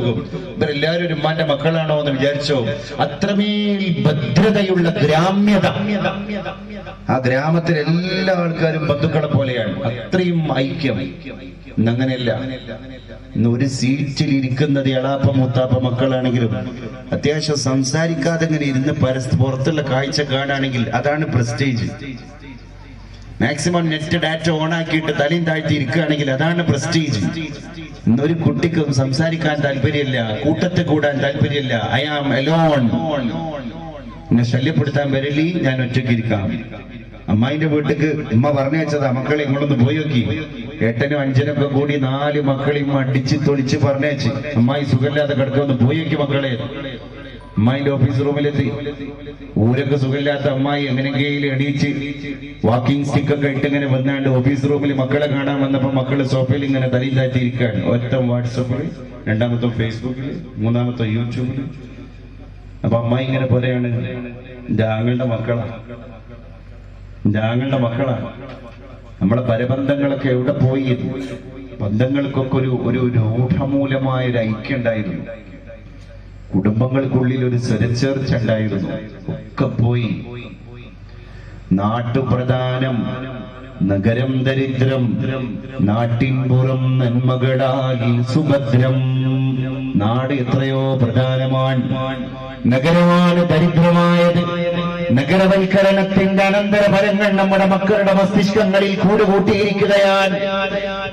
ഇവരെല്ലാവരും ഒരു ഉമ്മാന്റെ മക്കളാണോ എന്ന് വിചാരിച്ചോ. അത്രമേൽ ഭദ്രതയുള്ള ഗ്രാമ്യത. ആ ഗ്രാമത്തിലെ എല്ലാ ആൾക്കാരും ബന്ധുക്കളെ പോലെയാണ്. അത്രയും ഐക്യം. ഇന്നങ്ങനെയല്ല. ഇന്ന് ഒരു സീറ്റിൽ ഇരിക്കുന്നത് എളാപ്പ മൂത്താപ്പ മക്കളാണെങ്കിലും അത്യാവശ്യം സംസാരിക്കാതെ ഇങ്ങനെ ഇരുന്ന് പുറത്തുള്ള കാഴ്ച കാണുകയാണെങ്കിൽ അതാണ് prestige. Maximum net data on ആക്കിയിട്ട് തലയും താഴ്ത്തി ഇരിക്കുകയാണെങ്കിൽ അതാണ് പ്രസ്റ്റേജ്. ഇന്നൊരു കുട്ടിക്കും സംസാരിക്കാൻ താല്പര്യമില്ല, കൂട്ടത്തിൽ കൂടാൻ താല്പര്യമില്ല. ഐ ആം അലോൺ, എന്നെ ശല്യപ്പെടുത്താൻ വരില്ലേ, ഞാൻ ഒറ്റയ്ക്ക് ഇരിക്കാം. അമ്മായിന്റെ വീട്ടിക്ക് ഉമ്മ പറഞ്ഞു വെച്ചതാ, മക്കളെ ഇങ്ങോട്ടൊന്ന് പോയി നോക്കി. 8നും 5നും കൂടി 4 മക്കളെയും അടിച്ച് തൊളിച്ച് പറഞ്ഞേച്ച്, അമ്മായി സുഖമില്ലാതെ കിടക്കൊന്ന് പോയി നോക്കി മക്കളെ. അമ്മായിന്റെ ഓഫീസ് റൂമിലെത്തി. ഊരൊക്കെ സുഖമില്ലാത്ത അമ്മായി എങ്ങനെയെങ്കിലും എണീച്ച് വാക്കിംഗ് സ്റ്റിക്കൊക്കെ ഇട്ട് ഇങ്ങനെ വന്നാണ്ട് ഓഫീസ് റൂമിൽ മക്കളെ കാണാൻ വന്നപ്പോ മക്കള് സോഫയിൽ ഇങ്ങനെ തലയിൽ താഴ്ത്തിയിരിക്കുകയാണ്. ഒറ്റ വാട്സപ്പിൽ, 2ാമത്തെ ഫേസ്ബുക്കിൽ, 3ാമത്തെ യൂട്യൂബിൽ. അപ്പൊ അമ്മായി ഇങ്ങനെ പറയാണ്, എന്റെ ആങ്ങളുടെ മക്കളാ, നമ്മളെ പരബന്ധങ്ങളൊക്കെ എവിടെ പോയി? ബന്ധങ്ങൾക്കൊക്കെ ഒരു രൂഢമൂലമായ ഒരു ഐക്യം ഉണ്ടായിരുന്നു. കുടുംബങ്ങൾക്കുള്ളിൽ ഒരു സ്വരച്ചേർച്ച ഉണ്ടായിരുന്നു. ഒക്കെ പോയി. നാട്ടുപ്രധാനം, നഗരം ദരിദ്രം, നാട്ടിൻപുറം നന്മകളാൽ സുഭദ്രം. നാട് എത്രയോ പ്രധാനമാണ്, നഗരമാണ് ദരിദ്രമായത്. നഗരവൽക്കരണത്തിന്റെ അനന്തരഫലങ്ങൾ നമ്മുടെ മക്കളുടെ മസ്തിഷ്കങ്ങളിൽ കൂടുകൂട്ടിയിരിക്കുകയാണ്.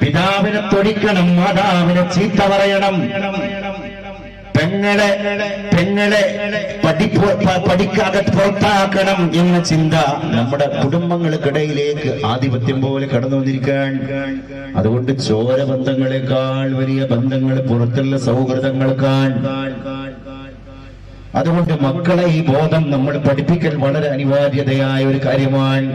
പിതാവിനെ തൊടിക്കണം, മാതാവിനെ ചീത്ത പറയണം, പെങ്ങളെ പഠിക്കാതെ പുറത്താക്കണം എന്ന ചിന്ത നമ്മുടെ കുടുംബങ്ങൾക്കിടയിലേക്ക് ആധിപത്യം പോലെ കടന്നു വന്നിരിക്കാൻ. അതുകൊണ്ട് ചോര ബന്ധങ്ങളെക്കാൾ വലിയ ബന്ധങ്ങൾ പുറത്തുള്ള സൗഹൃദങ്ങൾക്കാണ്. അതുകൊണ്ട് മക്കളെ ഈ ബോധം നമ്മൾ പഠിപ്പിക്കൽ വളരെ അനിവാര്യതയായ ഒരു കാര്യമാണ്.